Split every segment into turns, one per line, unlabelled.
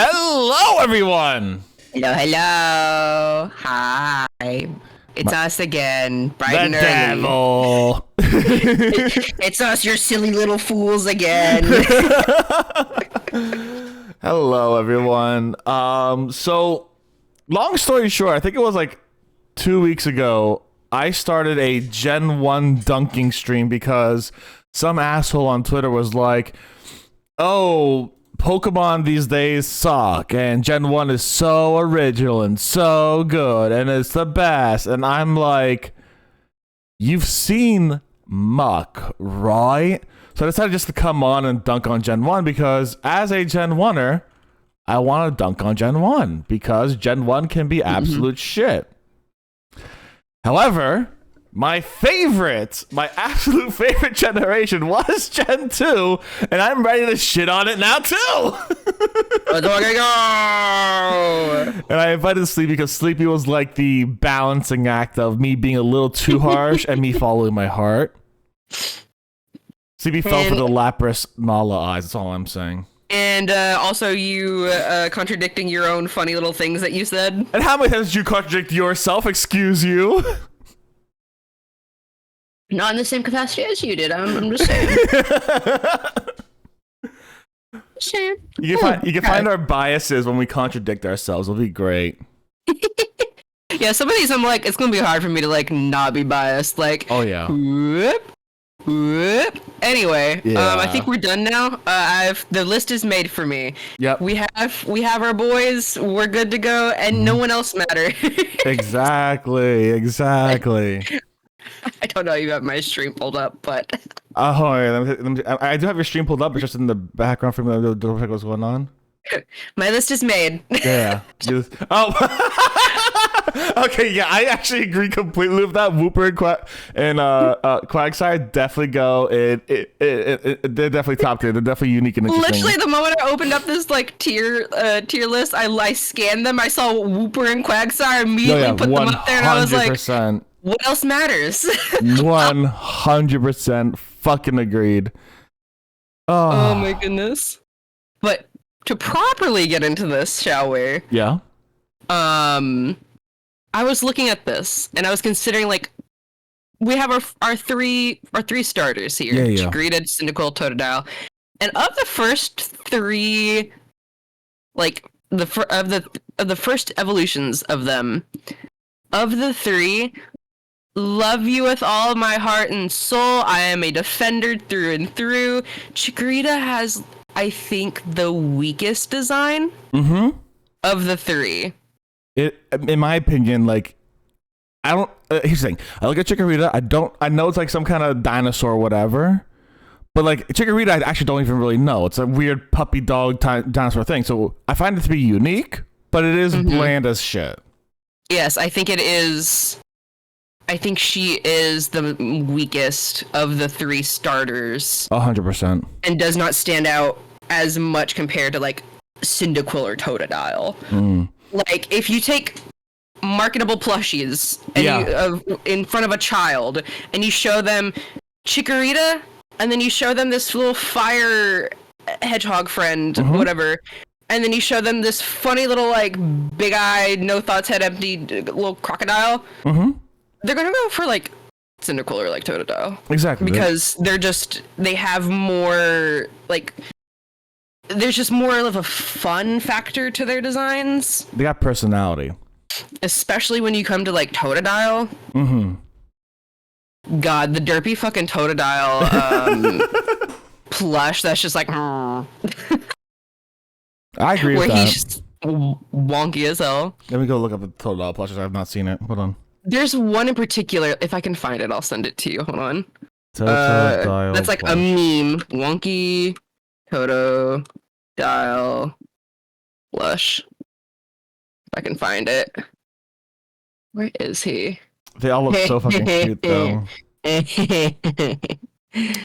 Hello, everyone.
Hello, hello. Hi. It's us again, bright
The
and early.
devil.
It's us, your silly little fools again.
Hello, everyone. So, long story short, I think it was like 2 weeks ago, I started a Gen 1 dunking stream because some asshole on Twitter was like, oh, Pokemon these days suck, and Gen 1 is so original and so good, and it's the best. And I'm like, you've seen Muck, right? So I decided just to come on and dunk on Gen 1 because as a Gen 1er, I want to dunk on Gen 1 because Gen 1 can be absolute shit. However, my absolute favorite generation was Gen 2, and I'm ready to shit on it now too.
Let's fucking go!
And I invited Sleepy because Sleepy was like the balancing act of me being a little too harsh and me following my heart. Sleepy fell for the Lapras Nala eyes, that's all I'm saying.
And also you contradicting your own funny little things that you said.
And how many times did you contradict yourself, excuse you?
Not in the same capacity as you did, I'm just saying.
You can find our biases when we contradict ourselves. It'll be great.
Yeah, some of these I'm like, it's gonna be hard for me to like not be biased. Like,
oh yeah.
Whoop. Anyway,
Yeah.
I think we're done now. The list is made for me.
Yep.
We have our boys. We're good to go, and no one else matters.
Exactly.
I don't know. You have my stream pulled up, but
Oh, I do have your stream pulled up, but just in the background for me to double check what's going on.
my list is made.
Yeah. Okay, yeah, I actually agree completely with that. Wooper and Quagsire definitely go. They're definitely top tier. They're definitely unique and interesting.
Literally, the moment I opened up this like tier list, I scanned them. I saw Wooper and Quagsire, immediately put them up there, and I was like, what else matters?
100% fucking agreed.
Oh my goodness. But to properly get into this, shall we?
Yeah.
I was looking at this and I was considering like we have our three starters here.
Yeah.
Chikorita, Cyndaquil, Totodile. And of the first three, like the first evolutions of them, of the three, love you with all of my heart and soul. I am a defender through and through. Chikorita has, I think, the weakest design of the three.
In my opinion, like, I don't. Here's the thing. I look at Chikorita. I know it's like some kind of dinosaur or whatever, but like Chikorita, I actually don't even really know. It's a weird puppy dog dinosaur thing. So I find it to be unique, but it is bland as shit.
Yes, I think it is. I think she is the weakest of the three starters.
100%.
And does not stand out as much compared to like Cyndaquil or Totodile. Like if you take marketable plushies and you, in front of a child and you show them Chikorita and then you show them this little fire hedgehog friend, whatever, and then you show them this funny little like big-eyed, no thoughts, head empty little crocodile. They're gonna go for like Cyndaquil or like Totodile.
Exactly.
Because they have more like, there's just more of a fun factor to their designs.
They got personality.
Especially when you come to like Totodile. God, the derpy fucking Totodile plush that's just like
I agree with
where
that.
he's just wonky as hell.
Let me go look up the Totodile plushes. I have not seen it. Hold on.
There's one in particular, if I can find it, I'll send it to you. Hold on.
Totodile
that's like
plush.
a meme. Wonky Totodile plush. If I can find it. Where is he?
They all look so fucking cute, though.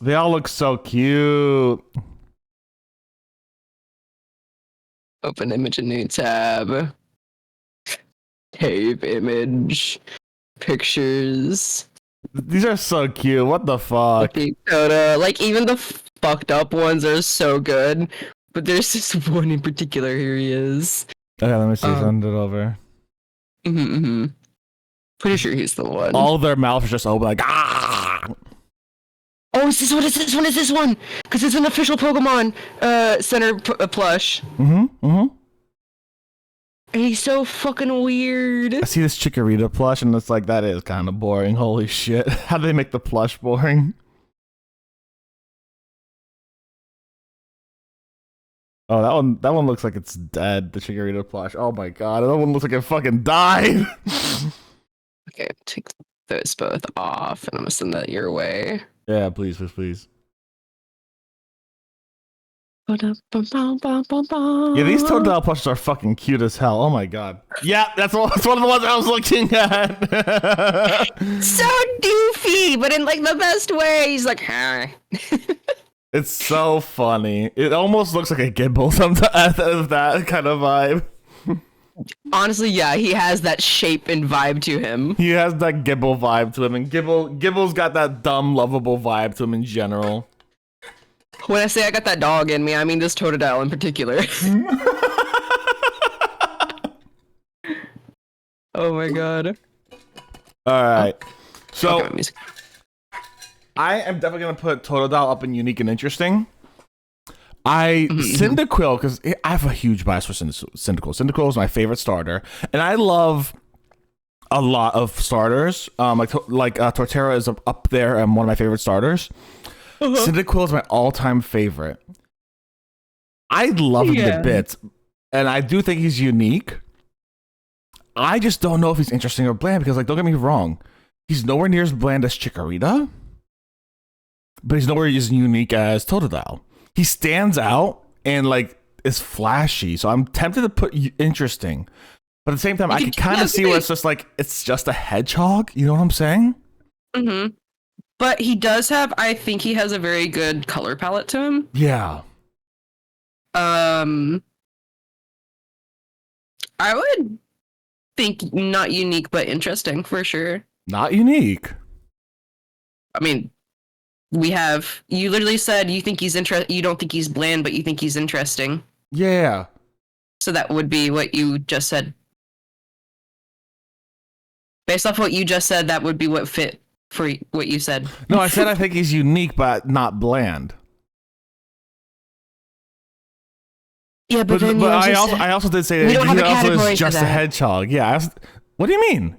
They all look so cute.
Open image in new tab. Save image. Pictures.
These are so cute. What the fuck?
Like even the fucked up ones are so good. but there's this one in particular. Here he is.
Okay, let me see. Send it over.
Pretty sure he's the one.
All their mouths are just open, like ah.
Oh, is this one? Is this one? Is this one? Because it's an official Pokemon Center plush. And he's so fucking weird.
I see this Chikorita plush, and it's like, that is kind of boring. Holy shit. How do they make the plush boring? Oh, that one looks like it's dead, the Chikorita plush. Oh my god, that one looks like it fucking died.
Okay, take those both off, and I'm gonna send that your way.
Yeah, please. Yeah, these Totodile plushes are fucking cute as hell. Oh my god. Yeah, that's one of the ones I was looking at.
So doofy, but in like the best way. He's like, hi.
It's so funny. It almost looks like a Gibble sometimes, that kind of vibe.
Honestly, yeah, he has that shape and vibe to him.
He has that Gibble vibe to him, and Gibble's got that dumb, lovable vibe to him in general.
When I say I got that dog in me, I mean this Totodile in particular. Oh my god.
Alright. So,
okay,
I am definitely going to put Totodile up in unique and interesting. Cyndaquil, because I have a huge bias for Cyndaquil. Cyndaquil is my favorite starter, and I love a lot of starters. Like Torterra is up there and one of my favorite starters. Cyndaquil is my all-time favorite. I love him to bits, and I do think he's unique. I just don't know if he's interesting or bland, because, like, don't get me wrong, he's nowhere near as bland as Chikorita, but he's nowhere as unique as Totodile. He stands out and, like, is flashy, so I'm tempted to put interesting. But at the same time, I can kind of see where it's just like, it's just a hedgehog. You know what I'm saying?
But he does have, I think he has a very good color palette to him.
Yeah.
I would think not unique, but interesting for sure.
Not unique.
I mean, you literally said you think he's you don't think he's bland, but you think he's interesting.
Yeah.
So that would be what you just said. Based off what you just said, that would be what fit for what you said.
No, I said I think he's unique, but not bland.
Yeah, but then
I also did say that he also is just a hedgehog. Yeah. What do you mean?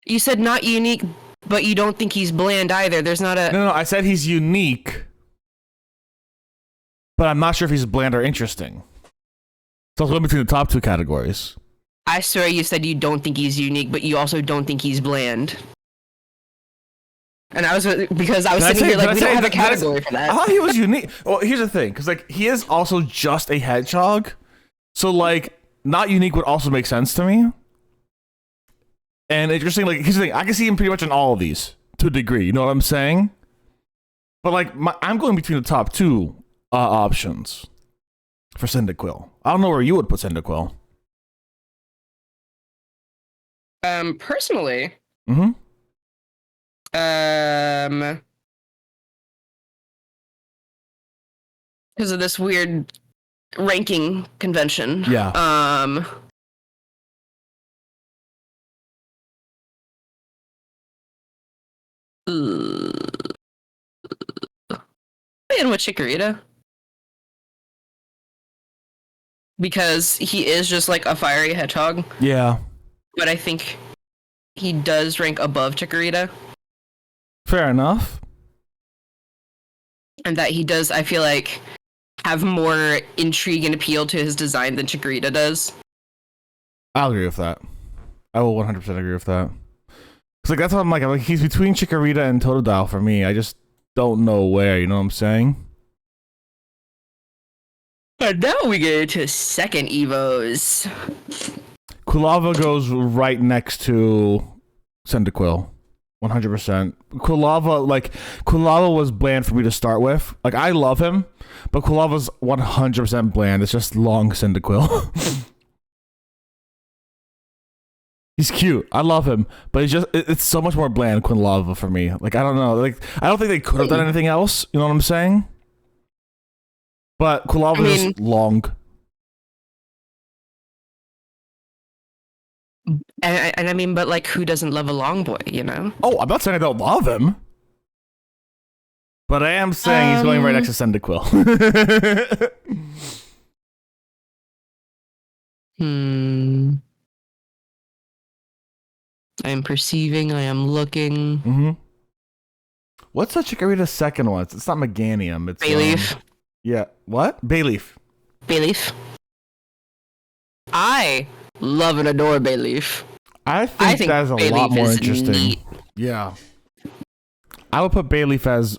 You said not unique, but you don't think he's bland either. There's not a...
No, I said he's unique, but I'm not sure if he's bland or interesting. So I was going between the top two categories.
I swear you said you don't think he's unique, but you also don't think he's bland. And I was sitting here like, we don't have a category for that.
I thought he was unique. Well, here's the thing, because, like, he is also just a hedgehog, so, like, not unique would also make sense to me. And interesting, like, here's the thing, I can see him pretty much in all of these to a degree. You know what I'm saying? But, like, I'm going between the top two options for Cyndaquil. I don't know where you would put Cyndaquil.
Personally, because of this weird ranking convention.
Yeah.
And with Chikorita. Because he is just like a fiery hedgehog.
Yeah.
But I think he does rank above Chikorita.
Fair enough.
And that he does, I feel like, have more intrigue and appeal to his design than Chikorita does.
I'll agree with that. I will 100% agree with that. Cause, like, that's what I'm like, he's between Chikorita and Totodile for me. I just don't know where, you know what I'm saying?
And now we get into second Evos.
Quilava goes right next to Cyndaquil. 100%. Quilava was bland for me to start with. Like, I love him, but Quilava's 100% bland. It's just long Cyndaquil. He's cute. I love him, but it's so much more bland Quilava for me. Like, I don't know. Like, I don't think they could have done anything else. You know what I'm saying? But Kulava is just long.
And I mean, but like, who doesn't love a long boy, you know?
Oh, I'm not saying I don't love him. But I am saying he's going right next to Cyndaquil.
I am perceiving, I am looking.
Mm-hmm. What's the Chikorita's second one? It's not Meganium. It's
Bayleaf.
Yeah. What? Bayleaf.
Bayleaf. I love and adore Bayleaf.
I think that's a
Bayleaf
lot more
is
interesting.
Neat.
Yeah. I would put Bayleaf as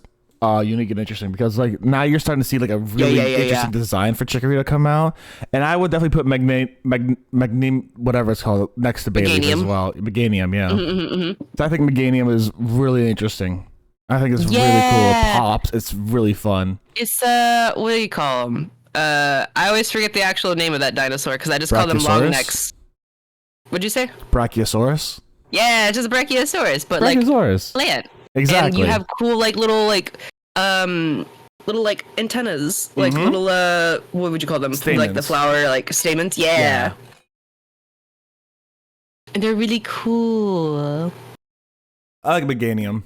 unique and interesting because like now you're starting to see like a really interesting design for Chikorita come out, and I would definitely put Magnum whatever it's called next to Bayleaf as well. Meganium, yeah. So I think Meganium is really interesting. I think it's really cool. It pops. It's really fun.
It's what do you call them? I always forget the actual name of that dinosaur because I just call them long necks. What'd you say?
Brachiosaurus.
Yeah, it's just a Brachiosaurus, but
Brachiosaurus.
like plant.
Exactly.
And you have cool like little antennas, like little what would you call them?
Stamens.
Like the flower like stamens. Yeah. And they're really cool.
I like Meganium.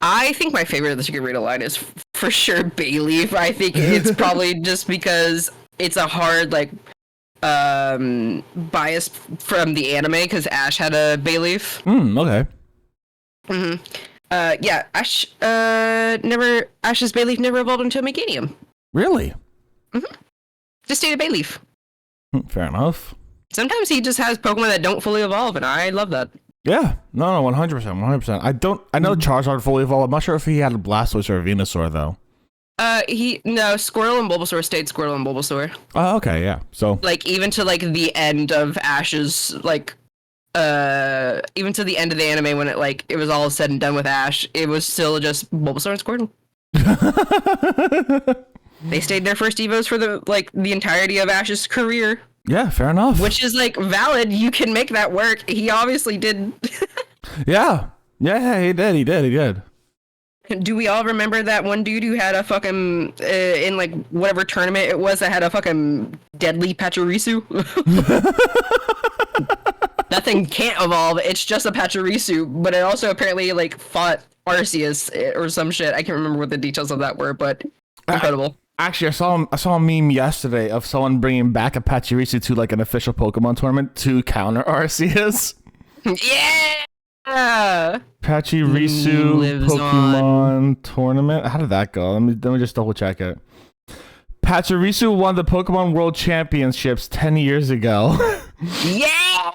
I think my favorite of the Chikorita line is for sure Bayleaf. I think it's probably just because it's a hard like bias from the anime because Ash had a Bayleaf.
Okay.
Yeah, Ash's Bayleaf never evolved into a Meganium.
Really?
Just stayed a Bayleaf.
Fair enough.
Sometimes he just has Pokemon that don't fully evolve, and I love that.
Yeah, no, 100%. I know Charizard fully evolved. I'm not sure if he had a Blastoise or a Venusaur though.
Squirtle and Bulbasaur stayed Squirtle and Bulbasaur.
Oh, okay, yeah. So
like even to like the end of Ash's like even to the end of the anime when it was all said and done with Ash, it was still just Bulbasaur and Squirtle. They stayed their first Evos for the entirety of Ash's career.
Yeah, fair enough.
Which is like valid. You can make that work. He obviously did.
Yeah, he did.
Do we all remember that one dude who had a fucking in like whatever tournament it was that had a fucking deadly Pachirisu? That thing can't evolve. It's just a Pachirisu, but it also apparently like fought Arceus or some shit. I can't remember what the details of that were, but incredible.
Actually, I saw a meme yesterday of someone bringing back a Pachirisu to like an official Pokemon tournament to counter Arceus.
Yeah.
Pachirisu Pokemon tournament. How did that go? Let me just double check it. Pachirisu won the Pokemon World Championships 10 years ago.
Yeah.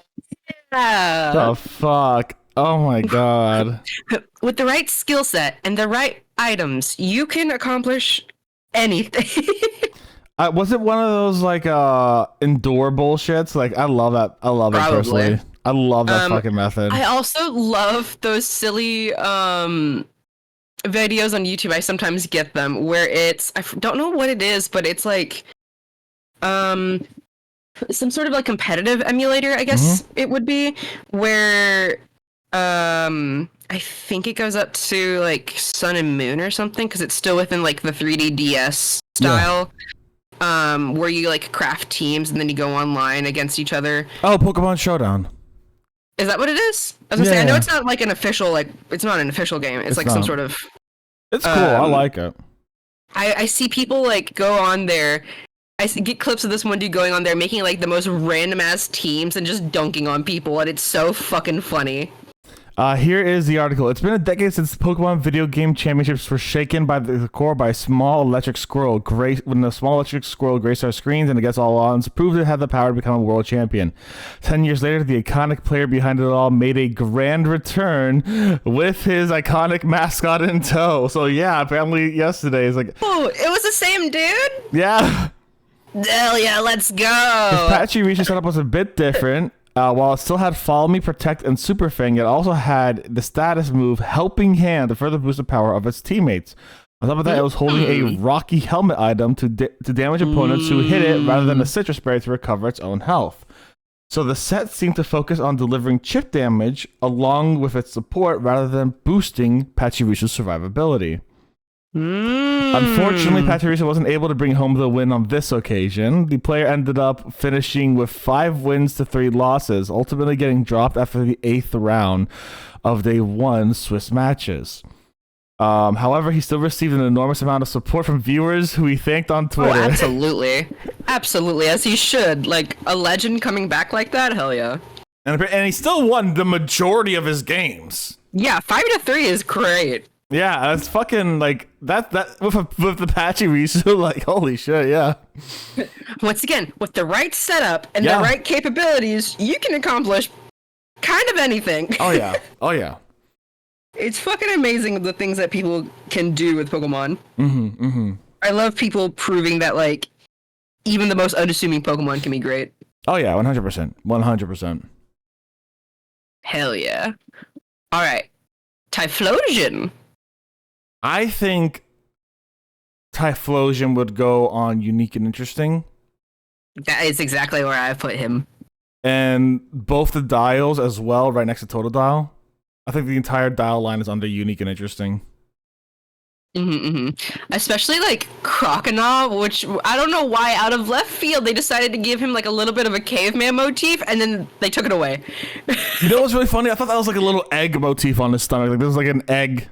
The fuck? Oh my god.
With the right skill set and the right items, you can accomplish anything.
Was it one of those like indoor bullshits? Like I love that. I love it personally. I love that fucking method.
I also love those silly videos on YouTube. I sometimes get them where I don't know what it is, but it's like some sort of like competitive emulator, I guess it would be, where I think it goes up to like Sun and Moon or something because it's still within like the 3D DS style. Yeah. Where you like craft teams and then you go online against each other.
Oh, Pokemon Showdown.
Is that what it is? I was gonna say, I know it's not like an official, it's not an official game. It's like not. Some sort of.
It's cool. I like it.
I see people like go on there. Get clips of this one dude going on there making like the most random ass teams and just dunking on people, and it's so fucking funny.
Here is the article. It's been a decade since the Pokemon video game championships were shaken by the core by a small electric squirrel. When the small electric squirrel graced our screens and against all odds, proved it had the power to become a world champion. 10 years later, the iconic player behind it all made a grand return with his iconic mascot in tow. So yeah, apparently yesterday is like...
Oh, it was the same dude?
Yeah.
Hell yeah, let's go.
His Pachirisu setup was a bit different. While it still had Follow Me, Protect, and Super Fang, it also had the status move Helping Hand to further boost the power of its teammates. On top of that, it was holding a Rocky Helmet item to damage opponents who hit it rather than a Citrus Berry to recover its own health. So the set seemed to focus on delivering chip damage along with its support rather than boosting Pachirisu's survivability. Unfortunately, Patricia wasn't able to bring home the win on this occasion. The player ended up finishing with 5 wins to 3 losses, ultimately getting dropped after the 8th round of day 1 Swiss matches. However, he still received an enormous amount of support from viewers who he thanked on Twitter.
Oh, absolutely. Absolutely, as he should. Like, a legend coming back like that? Hell yeah.
And he still won the majority of his games.
Yeah, 5-3 is great.
Yeah, that's fucking, like, that with the patchy Risu, like, holy shit, yeah.
Once again, with the right setup and the right capabilities, you can accomplish kind of anything.
Oh, yeah. Oh, yeah.
It's fucking amazing the things that people can do with Pokemon. I love people proving that, like, even the most unassuming Pokemon can be great.
Oh, yeah, 100%. 100%.
Hell yeah. Alright. Typhlosion.
I think Typhlosion would go on unique and interesting.
That is exactly where I put him.
And both the dials as well, right next to Totodile. I think the entire dial line is under unique and interesting.
Especially like Crocodile, which I don't know why out of left field they decided to give him like a little bit of a caveman motif and then they took it away.
You know what's really funny? I thought that was like a little egg motif on his stomach. Like there was like an egg.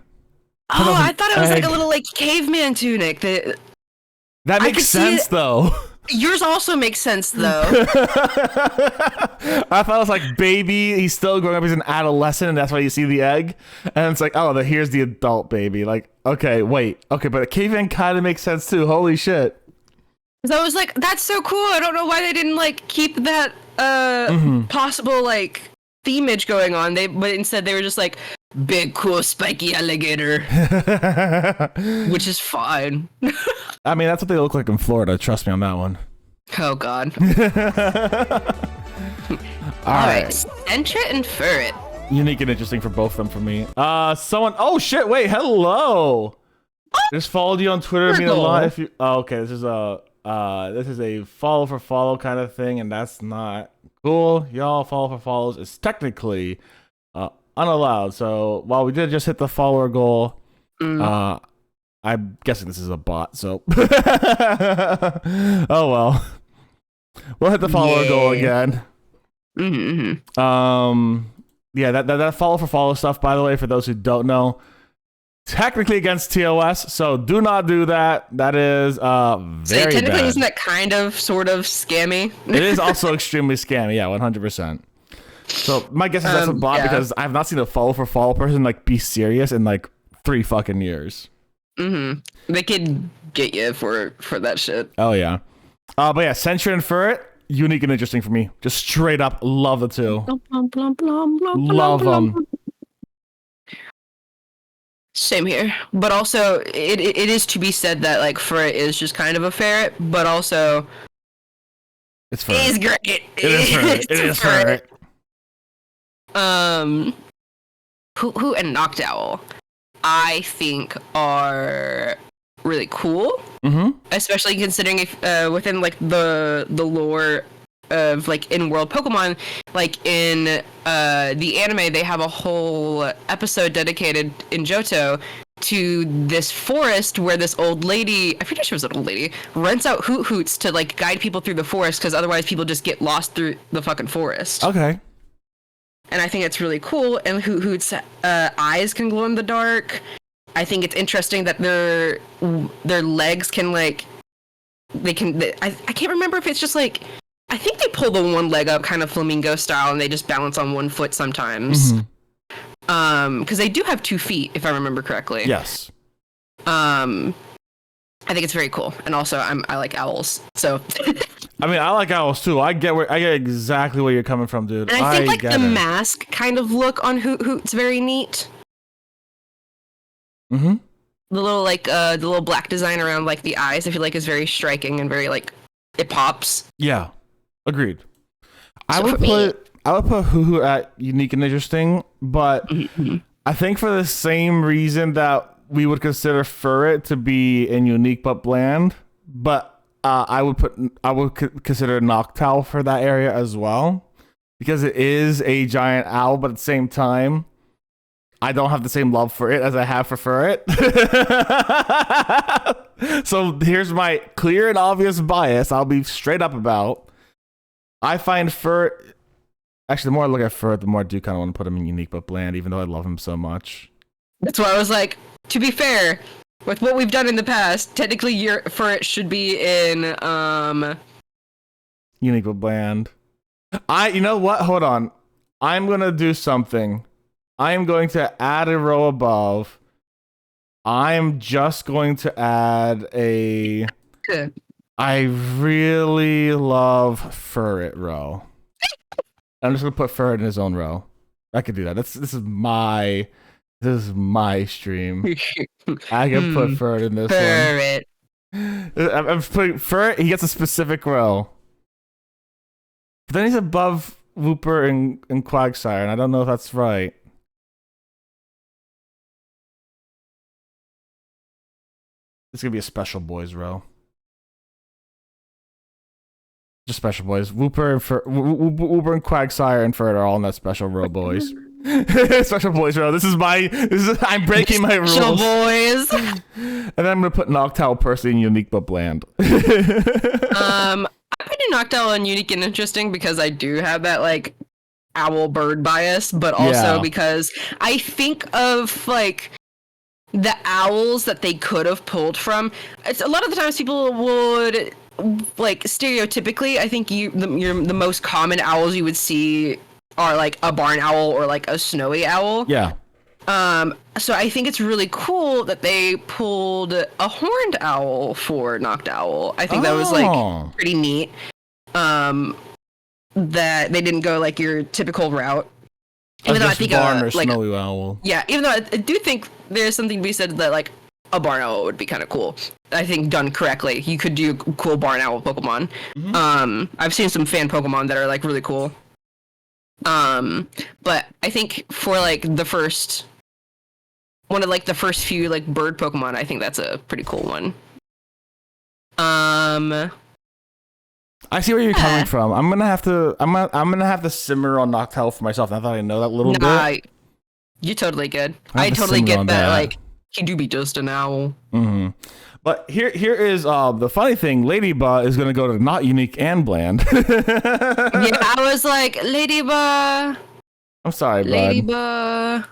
Oh, I thought it was like a little like caveman tunic.
That makes sense though.
Yours also makes sense though.
I thought it was like baby, he's still growing up, he's an adolescent, and that's why you see the egg. And it's like, oh, here's the adult baby. Like, okay, wait. Okay, but a caveman kind of makes sense too. Holy shit.
So I was like, that's so cool. I don't know why they didn't like keep that possible like themage going on. But instead they were just like big cool spiky alligator. Which is fine.
I mean, that's what they look like in Florida. Trust me on that one.
Oh, God.
All right.
Sentret and Furret.
Unique and interesting for both of them for me. Oh, shit. Wait. Hello. Just followed you on Twitter. Mean a lot if you... Oh, okay. This is a follow for follow kind of thing, and that's not cool. Y'all, follow for follows is technically unallowed. So while we did just hit the follower goal, I'm guessing this is a bot, so oh well. We'll hit the follower goal again. Yeah, that follow for follow stuff, by the way, for those who don't know, technically against TOS, so do not do that. That is very
technically
bad.
Isn't that kind of sort of scammy?
It is also extremely scammy, yeah, 100%. So my guess is that's a bot because I have not seen a follow for follow person like be serious in like 3 fucking years.
They could get you for that shit.
Oh yeah. But yeah, Sentret and Furret, unique and interesting for me. Just straight up love the two. Love them.
Same here. But also, it is to be said that like Furret is just kind of a ferret, but also
it's Furret.
It is great.
It is Furret. It is Furret.
Who and Noctowl, I think are really cool. Especially considering if within like the lore of like in-world Pokemon, like in the anime, they have a whole episode dedicated in Johto to this forest where this old lady, I forget she was an old lady, rents out Hoots to like guide people through the forest because otherwise people just get lost through the fucking forest.
Okay.
And I think it's really cool. And Hoot's eyes can glow in the dark. I think it's interesting that their legs can like I can't remember if it's just like I think they pull the one leg up kind of flamingo style and they just balance on one foot sometimes. Because they do have 2 feet if I remember correctly.
Yes.
I think it's very cool, and also I like owls, so.
I mean, I like owls too. I get exactly where you're coming from, dude.
And I think like the mask kind of look on Hoot's very neat. The little like the little black design around like the eyes, I feel like is very striking and very like it pops.
Yeah, agreed.
So
I would put Hoo at unique and interesting, but I think for the same reason that we would consider Furret to be in unique but bland, but I would consider Noctowl for that area as well, because it is a giant owl, but at the same time, I don't have the same love for it as I have for Furret. So here's my clear and obvious bias. I'll be straight up about. I find Furret. Actually, the more I look at Furret, the more I do kind of want to put him in unique but bland, even though I love him so much.
That's why I was like, to be fair, with what we've done in the past, technically your Furret should be in
unique but bland. You know what? Hold on. I'm gonna do something. I am going to add a row above. I'm just going to add a.
Good.
I really love Furret row. I'm just gonna put Furret in his own row. I could do that. This is my stream. I can put Furret in this
Furret.
one. I'm putting Furret. He gets a specific row. But then he's above Wooper and Quagsire, and I don't know if that's right. It's gonna be a special boys row. Just special boys. Wooper and Quagsire and Furret are all in that special row, boys. Special boys row. I'm breaking my rules.
Special boys.
And then I'm gonna put Noctowl personally in unique but bland.
I'm putting Noctowl in unique and interesting because I do have that like owl bird bias, but also because I think of like the owls that they could have pulled from. It's a lot of the times people would like stereotypically. I think the most common owls you would see are like a barn owl or like a snowy owl.
Yeah.
So I think it's really cool that they pulled a horned owl for Noctowl. I think that was like pretty neat. That they didn't go like your typical route. Even though I think
barn or like snowy owl.
Yeah, even though I do think there's something to be said that like a barn owl would be kind of cool. I think done correctly, you could do cool barn owl Pokemon. Mm-hmm. I've seen some fan Pokemon that are like really cool. But I think for like one of the first few like bird Pokemon, I think that's a pretty cool one.
I see where you're coming from. I'm gonna have to simmer on Noctowl for myself. Now that I know that little bit.
You're totally good. I totally get that. Like he do be just an owl.
Mm-hmm. But here is the funny thing. Ladybug is gonna go to not unique and bland.
Yeah, I was like Ladybug.
I'm sorry, bud.
Ladybug.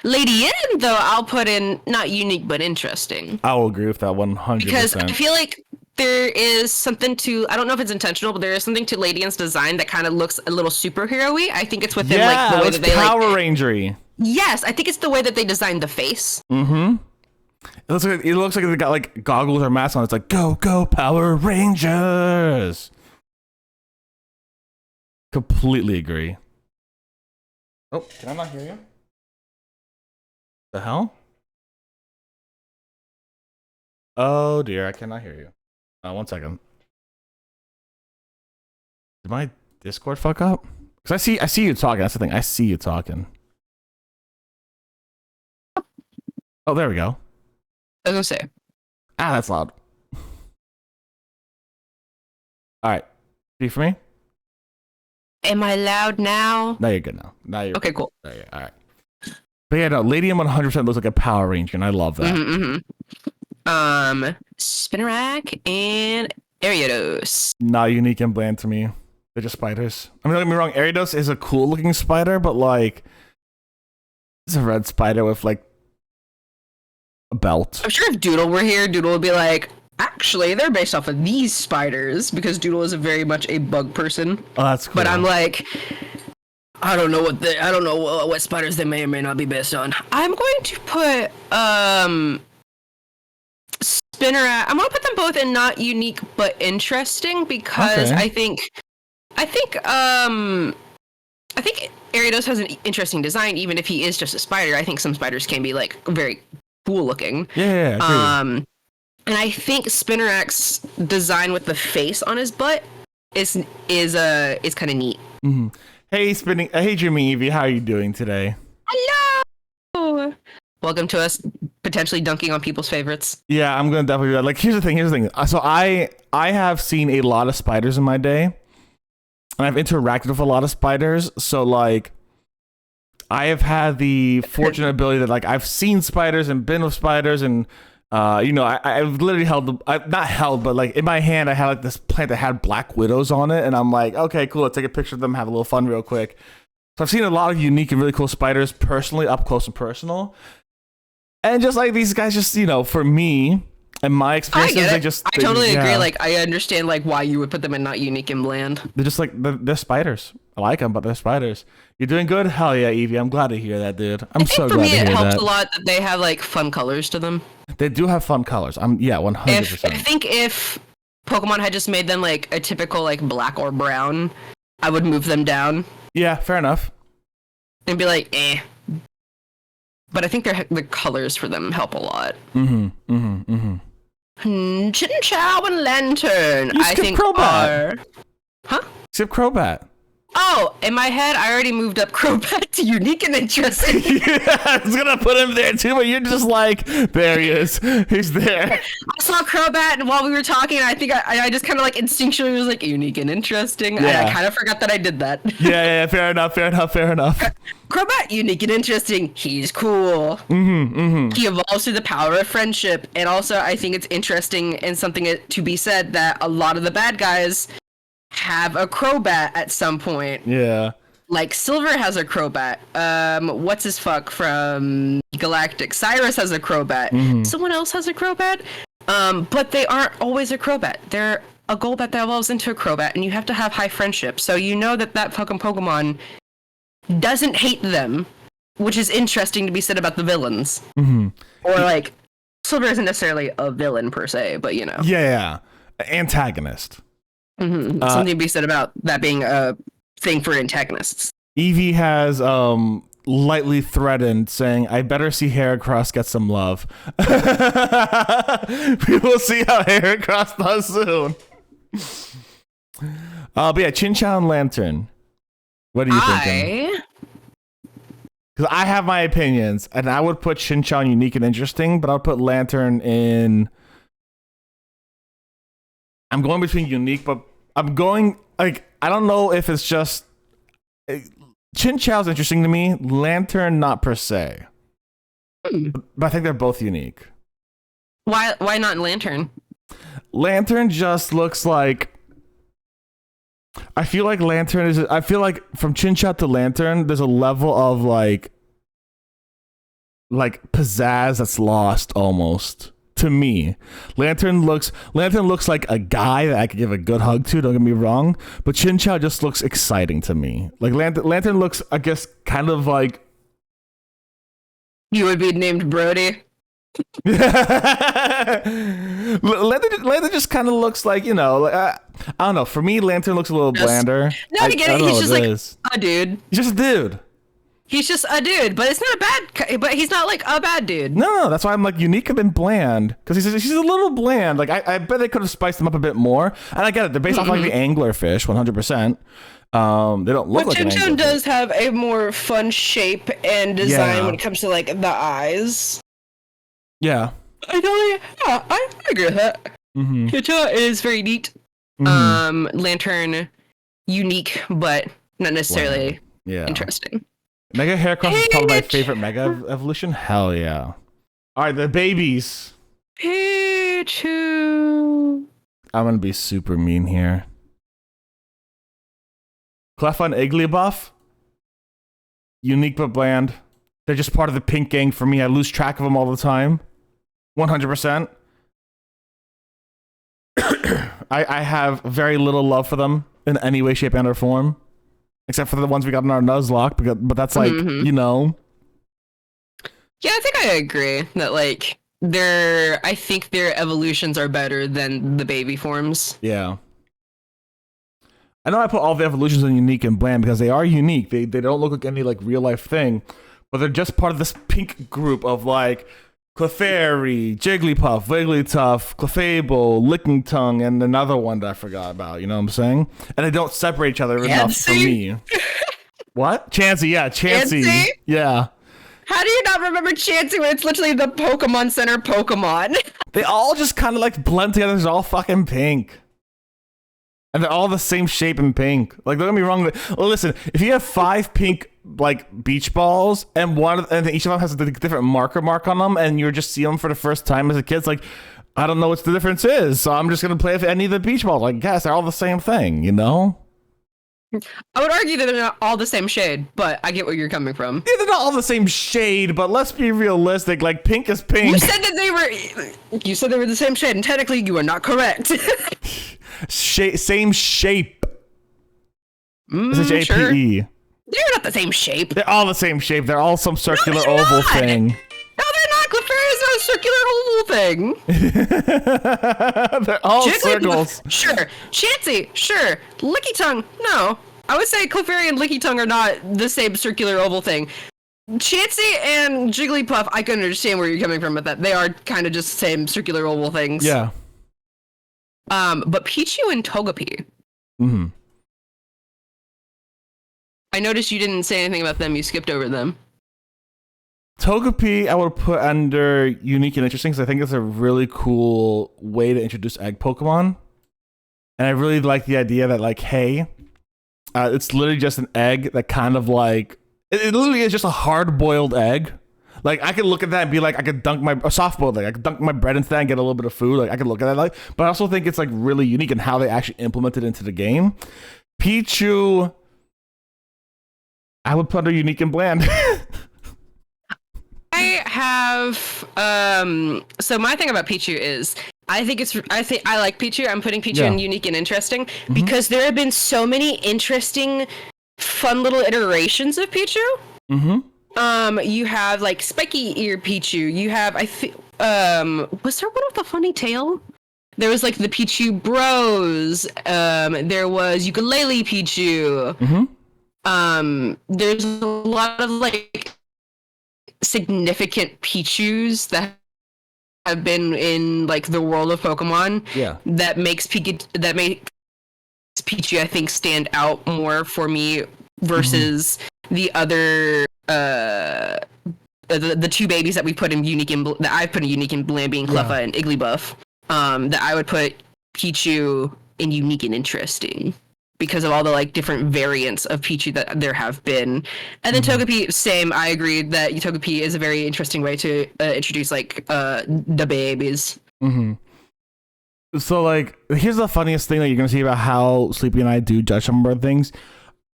Lady N though, I'll put in not unique but interesting.
I will agree with that 100%.
Because I feel like there is something to, I don't know if it's intentional, but there is something to Lady N's design that kind of looks a little superhero-y. I think it's within like the way that they
Power Rangery.
Yes, I think it's the way that they designed the face.
Mm-hmm. It looks like they got like goggles or masks on. It's like go Power Rangers. Completely agree. Oh, can I not hear you? The hell? Oh dear, I cannot hear you. 1 second. Did my Discord fuck up? Because I see you talking. That's the thing. I see you talking. Oh, there we go.
I was gonna say.
That's loud. All right. See for me?
Am I loud now?
No, you're good now. Now you're
okay. Cool.
All right. But yeah, no, Lady M 100% looks like a Power Ranger, and I love that.
Mm-hmm. Spinarak and Ariados.
Not unique and bland to me. They're just spiders. I mean, don't get me wrong, Ariados is a cool looking spider, but like, it's a red spider with like a belt.
I'm sure if Doodle were here, Doodle would be like, actually, they're based off of these spiders, because Doodle is very much a bug person.
Oh, that's cool.
But I'm like, I don't know what spiders they may or may not be based on. I'm going to put Spinarak. I'm gonna put them both in not unique but interesting because I think Ariados has an interesting design, even if he is just a spider. I think some spiders can be like very cool looking.
Yeah.
And I think Spinarak's design with the face on his butt is kind of neat.
Mm-hmm. Hey, Jimmy Evie, how are you doing today?
Hello. Welcome to us potentially dunking on people's favorites.
Yeah, I'm gonna definitely do that. Like, here's the thing. So I have seen a lot of spiders in my day, and I've interacted with a lot of spiders. So like, I have had the fortunate ability that like I've seen spiders and been with spiders, and I've literally not held, but like in my hand I had like this plant that had black widows on it, and I'm like, okay, cool, let's take a picture of them, have a little fun real quick. So I've seen a lot of unique and really cool spiders personally, up close and personal, and just like these guys, just for me and my experiences,
I totally agree. Like I understand like why you would put them in not unique and bland.
They're just like they're spiders. I like them, but they're spiders. You're doing good? Hell yeah, Evie. I'm glad to hear that, dude. I'm so glad to hear that. For me, it helps
a lot that they have like fun colors to them.
They do have fun colors. 100%.
I think if Pokemon had just made them like a typical like black or brown, I would move them down.
Yeah, fair enough.
And be like, eh. But I think the colors for them help a lot. Chinchou and Lantern.
I think Crobat.
Huh?
Skip Crobat.
Oh, in my head, I already moved up Crobat to unique and interesting.
Yeah, I was gonna put him there too, but you're just like, there he is. He's there.
I saw Crobat, and while we were talking, I think I just kind of like instinctually was like, unique and interesting. Yeah. And I kind of forgot that I did that.
Yeah, fair enough.
Crobat, unique and interesting. He's cool. He evolves through the power of friendship. And also, I think it's interesting and something to be said that a lot of the bad guys have a Crobat at some point.
Yeah.
Like Silver has a Crobat. What's his fuck from Galactic? Cyrus has a Crobat. Someone else has a Crobat. But they aren't always a Crobat. They're a Golbat that evolves into a Crobat, and you have to have high friendship. So you know that fucking Pokemon doesn't hate them, which is interesting to be said about the villains. Or like, Silver isn't necessarily a villain per se, but
Yeah. Antagonist.
Something to be said about that being a thing for antagonists.
Eevee has lightly threatened, saying, "I better see Heracross get some love." We will see how Heracross does soon. But yeah, Chinchou and Lantern. What are you thinking? Because I have my opinions, and I would put Chinchou unique and interesting, but I'll put Lantern in. I'm going between unique, but I'm going like I don't know if it's just Chinchou's interesting to me. Lantern not per se, but I think they're both unique.
Why not Lantern?
Lantern just looks like. I feel like Lantern is. I feel like from Chinchou to Lantern, there's a level of like pizzazz that's lost almost. To me, Lantern looks like a guy that I could give a good hug to. Don't get me wrong, but Chinchou just looks exciting to me. Like Lantern looks, I guess, kind of like
you would be named Brody.
Lantern just kind of looks like I don't know. For me, Lantern looks a little blander.
No, I get it. He's just like a dude.
He's just a dude.
He's just a dude, but it's not a bad. But he's not like a bad dude.
No, that's why I'm like unique and bland because he's a little bland. Like I bet they could have spiced him up a bit more. And I get it; they're based off like the anglerfish, 100%. They don't look like an anglerfish.
Chinchou does have a more fun shape and design when it comes to like the eyes.
Yeah,
I agree with that. Chinchou is very neat. Lantern, unique, but not necessarily interesting.
Mega Heracross is probably my favorite Mega evolution. Hell yeah! All right, the babies.
Pichu.
I'm gonna be super mean here. Cleffa and Igglybuff. Unique but bland. They're just part of the pink gang for me. I lose track of them all the time. 100%. I have very little love for them in any way, shape, and or form. Except for the ones we got in our Nuzlocke, but that's like,
Yeah, I think I agree that like I think their evolutions are better than the baby forms.
Yeah. I know I put all the evolutions in unique and bland because they are unique. They don't look like any like real life thing, but they're just part of this pink group of like Clefairy, Jigglypuff, Wigglytuff, Clefable, Licking Tongue, and another one that I forgot about. You know what I'm saying? And they don't separate each other enough for me. What? Chansey, yeah, Chansey. Yeah.
How do you not remember Chansey when it's literally the Pokemon Center Pokemon?
They all just kind of like blend together. It's all fucking pink. And they're all the same shape and pink. Like, don't get me wrong. Well, listen, if you have 5 pink like beach balls and and each of them has a different mark on them, and you're just seeing them for the first time as a kid, it's like, I don't know what the difference is, so I'm just gonna play with any of the beach balls. Like, yes, they're all the same thing, you know?
I would argue that they're not all the same shade, but I get where you're coming from.
Yeah, they're not all the same shade, but let's be realistic. Like, pink is pink.
You said that they were the same shade, and technically you are not correct.
Same shape.
Sure.
S-H-A-P-E.
They're not the same shape.
They're all the same shape. They're all some circular
they're
oval
not.
thing.
No, they're not. Clefairy is not a circular oval thing.
They're all circles.
Sure. Chansey, sure. Licky Tongue, no. I would say Clefairy and Licky Tongue are not the same circular oval thing. Chansey and Jigglypuff, I can understand where you're coming from with that. They are kind of just the same circular oval things.
Yeah.
But Pichu and Togepi.
Mm-hmm.
I noticed you didn't say anything about them. You skipped over them.
Togepi, I would put under unique and interesting because I think it's a really cool way to introduce egg Pokemon. And I really like the idea that, like, hey, it's literally just an egg that kind of like, it literally is just a hard-boiled egg. Like, I could look at that and be like, I could dunk a soft-boiled egg. I could dunk my bread into that and get a little bit of food. Like, I could look at that, like, but I also think it's, like, really unique in how they actually implement it into the game. Pichu, I would put under unique and bland.
I have so my thing about Pichu is I like Pichu. I'm putting Pichu in unique and interesting because there have been so many interesting, fun little iterations of Pichu. You have like spiky ear Pichu. You have was there one with a funny tail? There was like the Pichu Bros. There was Ukulele Pichu. There's a lot of like significant Pichus that have been in like the world of Pokemon. Yeah. That makes Pichu I think stand out more for me versus the other the two babies that we put in unique and that I've put in unique and bland being Cleffa and Igglybuff. That I would put Pichu in unique and interesting because of all the like different variants of Pichu that there have been. And then Togepi, same. I agree that Togepi is a very interesting way to introduce like the babies.
So like, here's the funniest thing that you're gonna see about how Sleepy and I do judge some of things.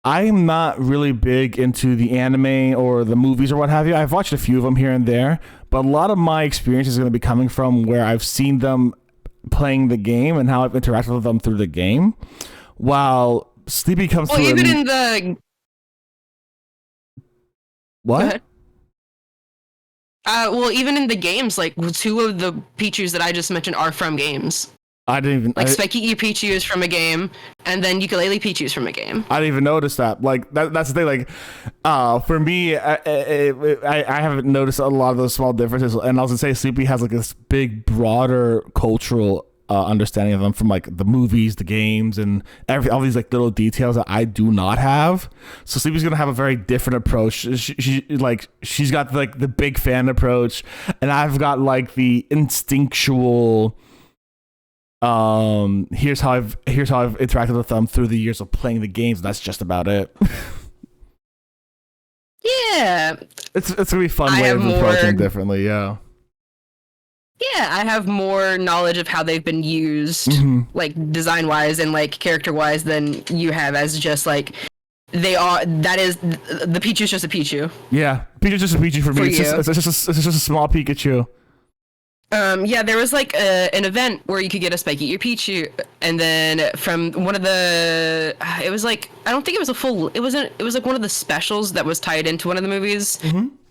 I'm not really big into the anime or the movies or what have you. I've watched a few of them here and there, but a lot of my experience is going to be coming from where I've seen them playing the game and how I've interacted with them through the game. While Sleepy comes to
even in the
what?
Well, even in the games, like 2 of the Pichus that I just mentioned are from games.
I didn't even
like Spiky Ear Pichu is from a game, and then Ukulele Pichu is from a game.
I didn't even notice that. Like that's the thing. Like, for me, I haven't noticed a lot of those small differences. And I was gonna say, Sleepy has like this big, broader cultural understanding of them from like the movies, the games, and all these like little details that I do not have. So Sleepy's gonna have a very different approach. She's got like the big fan approach, and I've got like the instinctual. Here's how I've interacted with them through the years of playing the games. That's just about it.
Yeah,
it's gonna be a fun way of approaching differently. Yeah,
I have more knowledge of how they've been used, like design wise and like character wise, than you have as just like they are. That is the Pichu's just a Pichu.
Yeah, Pichu's just a Pichu for me. It's just a small Pikachu.
There was like an event where you could get a Spiky Ear Pichu, and then from one of the, it was like, I don't think it was a full, it was like one of the specials that was tied into one of the movies.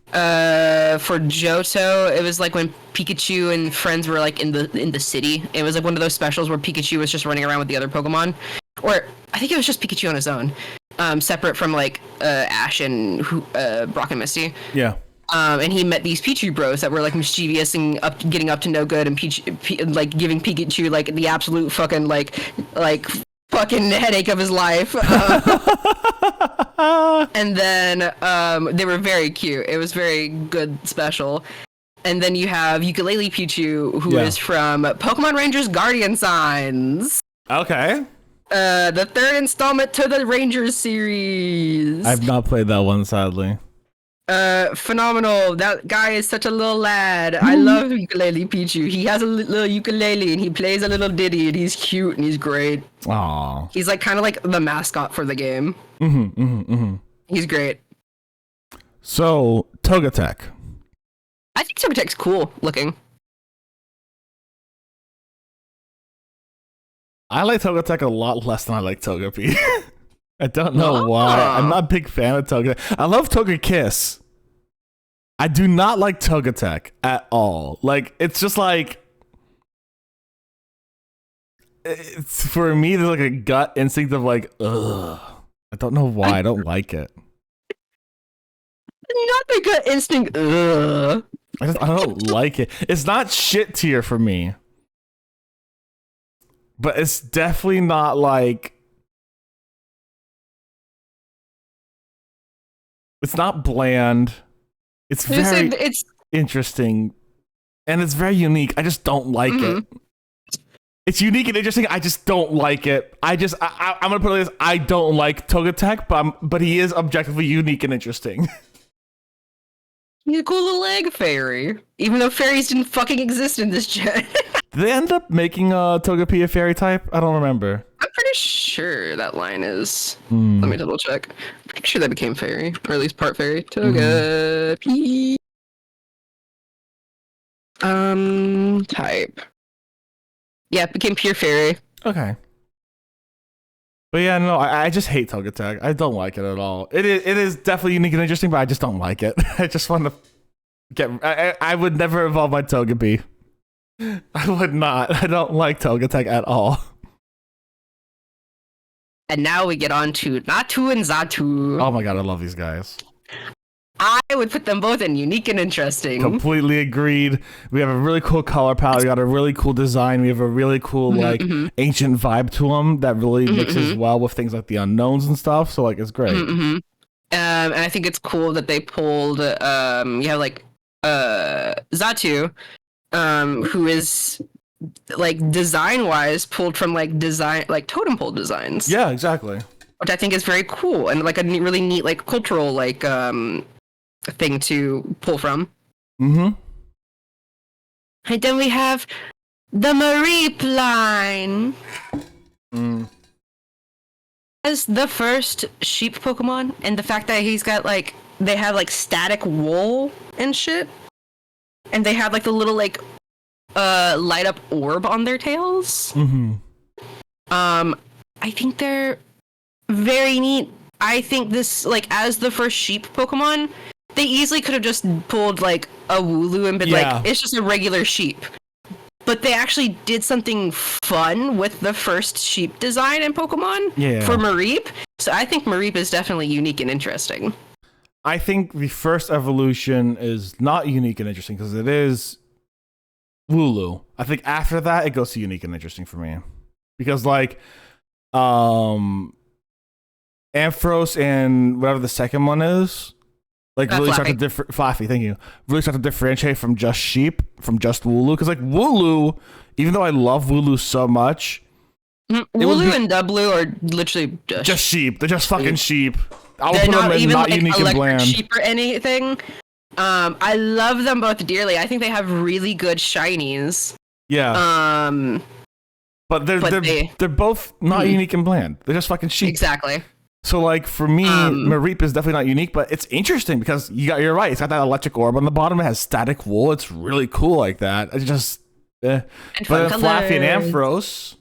For Johto, it was like when Pikachu and friends were like in the city. It was like one of those specials where Pikachu was just running around with the other Pokemon, or I think it was just Pikachu on his own, separate from like Ash and Brock and Misty.
Yeah.
And he met these Pichu Bros that were like mischievous and getting up to no good, and like giving Pikachu like the absolute fucking like fucking headache of his life. And then they were very cute. It was very good special. And then you have Ukulele Pichu, who is from Pokemon Rangers Guardian Signs.
Okay.
The third installment to the Rangers series.
I've not played that one, sadly.
Phenomenal. That guy is such a little lad. I love Ukulele Pichu. He has a little ukulele and he plays a little ditty and he's cute and he's great.
Aww.
He's like kind of like the mascot for the game. He's great.
So, Togetic.
I think Togetic's cool looking.
I like Togetic a lot less than I like Togepi. I don't know why. I'm not a big fan of Togetic. I love Togekiss. I do not like Togetic at all. Like, it's just like... It's, for me, there's like a gut instinct of like, ugh. I don't know why. I don't like it.
Not the gut instinct. Ugh.
I don't like it. It's not shit tier for me. But it's definitely not like... It's not bland. It's very interesting. And it's very unique. I just don't like it. It's unique and interesting. I just don't like it. I'm going to put it like this. I don't like Togetic, but he is objectively unique and interesting.
He's a cool little egg fairy. Even though fairies didn't fucking exist in this gen.
Did they end up making Togepi a fairy type? I don't remember.
I'm pretty sure that line is. Let me double check. I'm pretty sure that became fairy, or at least part fairy. Togepi. Type. Yeah, it became pure fairy.
Okay. But yeah, no, I just hate Togetic. I don't like it at all. It is definitely unique and interesting, but I just don't like it. I just want to get... I would never evolve my Togepi. I would not. I don't like Togetic at all.
And now we get on to Natu and Xatu.
Oh my god, I love these guys.
I would put them both in unique and interesting.
Completely agreed. We have a really cool color palette. We got a really cool design. We have a really cool like ancient vibe to them that really mixes well with things like the unknowns and stuff. So like it's great.
And I think it's cool that they pulled you have like Xatu, who is like design wise pulled from like totem pole designs.
Yeah, exactly.
Which I think is very cool and like a really neat like cultural like thing to pull from. And then we have the Mareep line. As the first sheep Pokemon, and the fact that he's got like they have like static wool and shit, and they have like the little like light up orb on their tails. I think they're very neat. I think this like as the first sheep Pokemon, they easily could have just pulled like a Wooloo and been like, it's just a regular sheep. But they actually did something fun with the first sheep design in Pokemon for Mareep. So I think Mareep is definitely unique and interesting.
I think the first evolution is not unique and interesting because it is Wooloo. I think after that it goes to unique and interesting for me. Because like Ampharos and whatever the second one is, like really start to Flaffy, thank you. Really start to differentiate from just sheep, from just Wooloo. Because like Wooloo, even though I love Wooloo so much,
Wooloo and Dublu are literally
just sheep. They're just fucking sheep. I would
put
them in
even
not
like
unique and bland.
Sheep or anything. I love them both dearly. I think they have really good shinies.
Yeah. But they're both not unique and bland. They're just fucking sheep.
Exactly.
So like for me, Mareep is definitely not unique, but it's interesting because you're right. It's got that electric orb on the bottom. It has static wool. It's really cool like that. It's just, but Flaffy and Ampharos,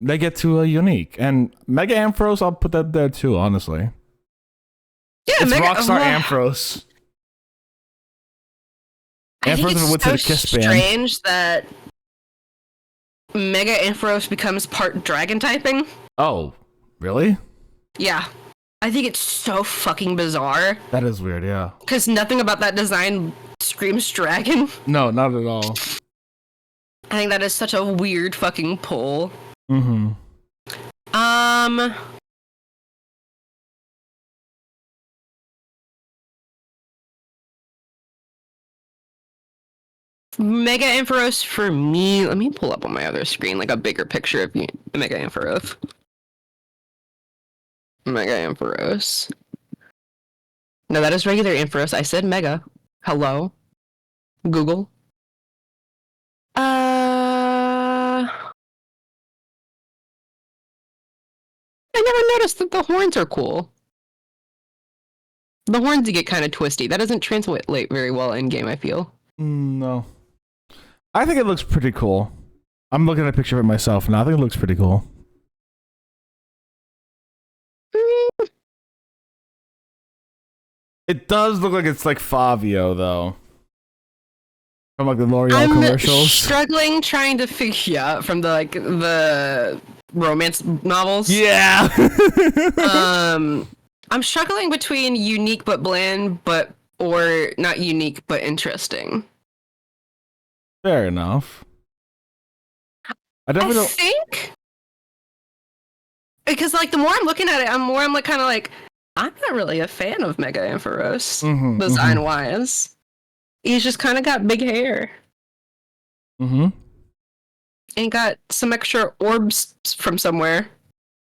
they get to a unique. And Mega Ampharos, I'll put that there too. Honestly, yeah, it's Rockstar Ampharos.
I think it's so strange that Mega Ampharos becomes part dragon typing.
Oh, really?
Yeah. I think it's so fucking bizarre.
That is weird, yeah.
Because nothing about that design screams dragon.
No, not at all.
I think that is such a weird fucking pull. Mega Ampharos for me, let me pull up on my other screen like a bigger picture of Mega Ampharos. Mega Ampharos. No, that is regular Ampharos. I said Mega. Hello, Google. I never noticed that the horns are cool. The horns get kind of twisty. That doesn't translate very well in game, I feel.
No. I think it looks pretty cool. I'm looking at a picture of it myself now. I think it looks pretty cool. It does look like it's like Favio, though. From like the L'Oreal commercials.
I'm struggling trying to figure out from the romance novels.
Yeah.
I'm struggling between unique but bland, or not unique but interesting.
Fair enough. I
think because like the more I'm looking at it, I'm like kind of like I'm not really a fan of Mega Ampharos design wise. He's just kind of got big hair.
Mm-hmm.
And got some extra orbs from somewhere.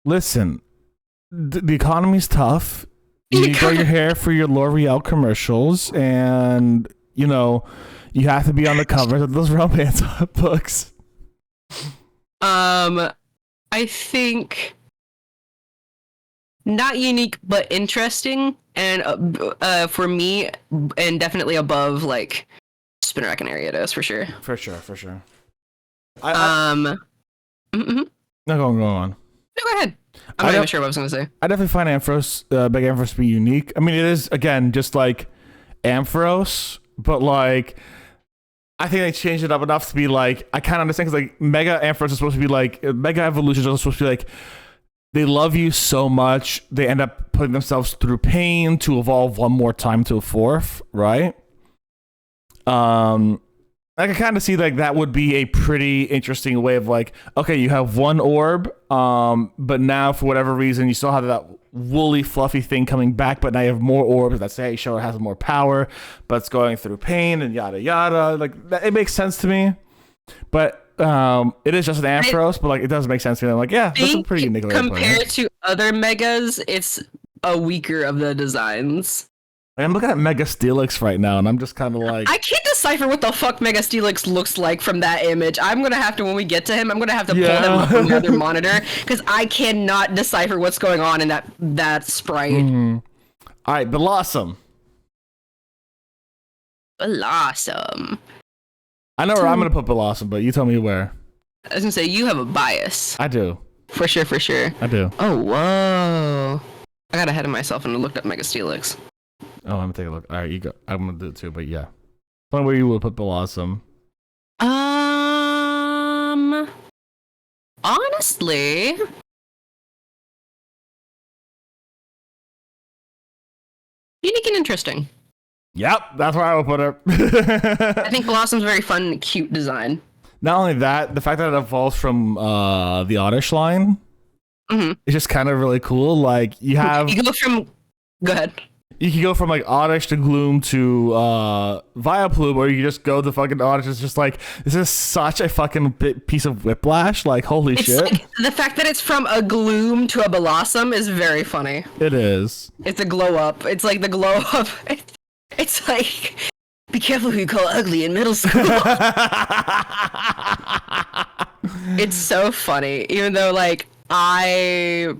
Listen, the economy's tough. You grow your hair for your L'Oreal commercials, and you know you have to be on the covers of those romance books.
I think not unique but interesting, and for me, and definitely above like Spinnerack and Ariados for sure.
For sure.
No,
go on.
No, go ahead. I'm not even sure what I was gonna say.
I definitely find Ampharos, Big Ampharos to be unique. I mean, it is again just like Ampharos, but like I think they changed it up enough to be like I kind of understand because like Mega Ampharos is supposed to be like Mega Evolutions are supposed to be like they love you so much they end up putting themselves through pain to evolve one more time to a fourth, right? I can kind of see like that would be a pretty interesting way of like, okay, you have one orb, but now for whatever reason you still have that woolly fluffy thing coming back, but now you have more orbs that say, hey, show it has more power, but it's going through pain and yada yada. Like that, it makes sense to me, but it is just an Ampharos, but like it does make sense to me. I'm like, yeah, that's a pretty unique way
compared to other megas. It's a weaker of the designs.
I'm looking at Mega Steelix right now, and I'm just kind of like...
I can't decipher what the fuck Mega Steelix looks like from that image. I'm going to have to, when we get to him, I'm going to have to pull him up from the other monitor, because I cannot decipher what's going on in that sprite.
Mm-hmm. All right, Blossom.
Blossom.
I know where I'm going to put Blossom, but you tell me where.
I was going to say, you have a bias.
I do.
For sure.
I do.
Oh, whoa. I got ahead of myself and looked up Mega Steelix.
Oh, I'm gonna take a look. All right, you go. I'm gonna do it too, but yeah. Tell me where you will put Blossom.
Honestly, unique and interesting.
Yep, that's where I will put her.
I think Blossom's a very fun and cute design.
Not only that, the fact that it evolves from the Oddish line is just kind of really cool. Like you go
ahead.
You can go from like Oddish to Gloom to Vileplume, or you can just go to fucking Oddish. It's just like, this is such a fucking piece of whiplash. Like, holy shit.
Like, the fact that it's from a Gloom to a Blossom is very funny.
It is.
It's a glow up. It's like the glow up. It's like, be careful who you call ugly in middle school. It's so funny. Even though, like, I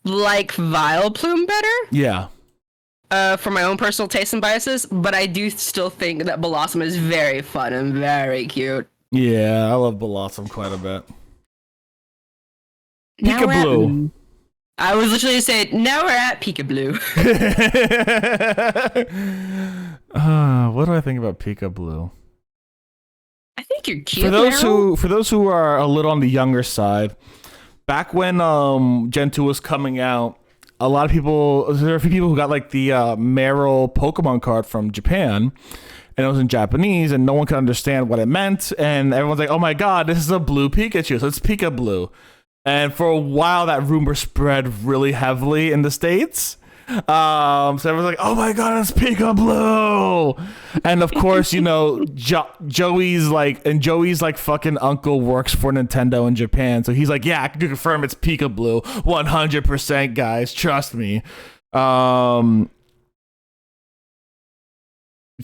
like Vileplume better.
Yeah.
For my own personal taste and biases, but I do still think that Blossom is very fun and very cute.
Yeah, I love Blossom quite a bit. Peekaboo.
I was literally saying, now we're at Peekaboo.
What do I think about Peekaboo?
I think you're cute.
For those who are a little on the younger side, back when Gen 2 was coming out, there were a few people who got like the Meryl Pokemon card from Japan, and it was in Japanese, and no one could understand what it meant, and everyone's like, oh my god, this is a blue Pikachu, so it's Peekaboo. And for a while, that rumor spread really heavily in the States. So everyone's like, "Oh my god, it's Peekaboo!" And of course, you know, Joey's like fucking uncle works for Nintendo in Japan, so he's like, "Yeah, I can confirm it's Peekaboo, 100%, guys, trust me." So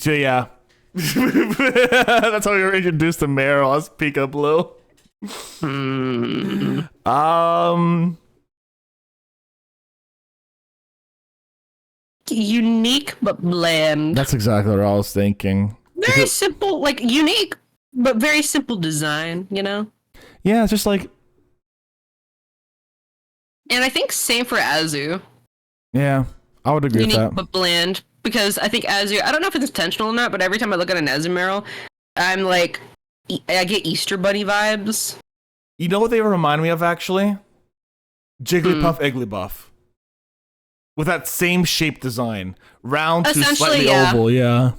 yeah, that's how we were introduced to Meryl as Peekaboo.
Unique but bland.
That's exactly what I was thinking.
Very simple, like unique, but very simple design, you know?
Yeah, it's just like.
And I think same for Azu.
Yeah, I would agree
Unique
with that.
but bland. Because I think Azu, I don't know if it's intentional or not, but every time I look at an Azumarill, I'm like, I get Easter Bunny vibes.
You know what they remind me of, actually? Jigglypuff Igglybuff. With that same shape design. Round to slightly oval, yeah.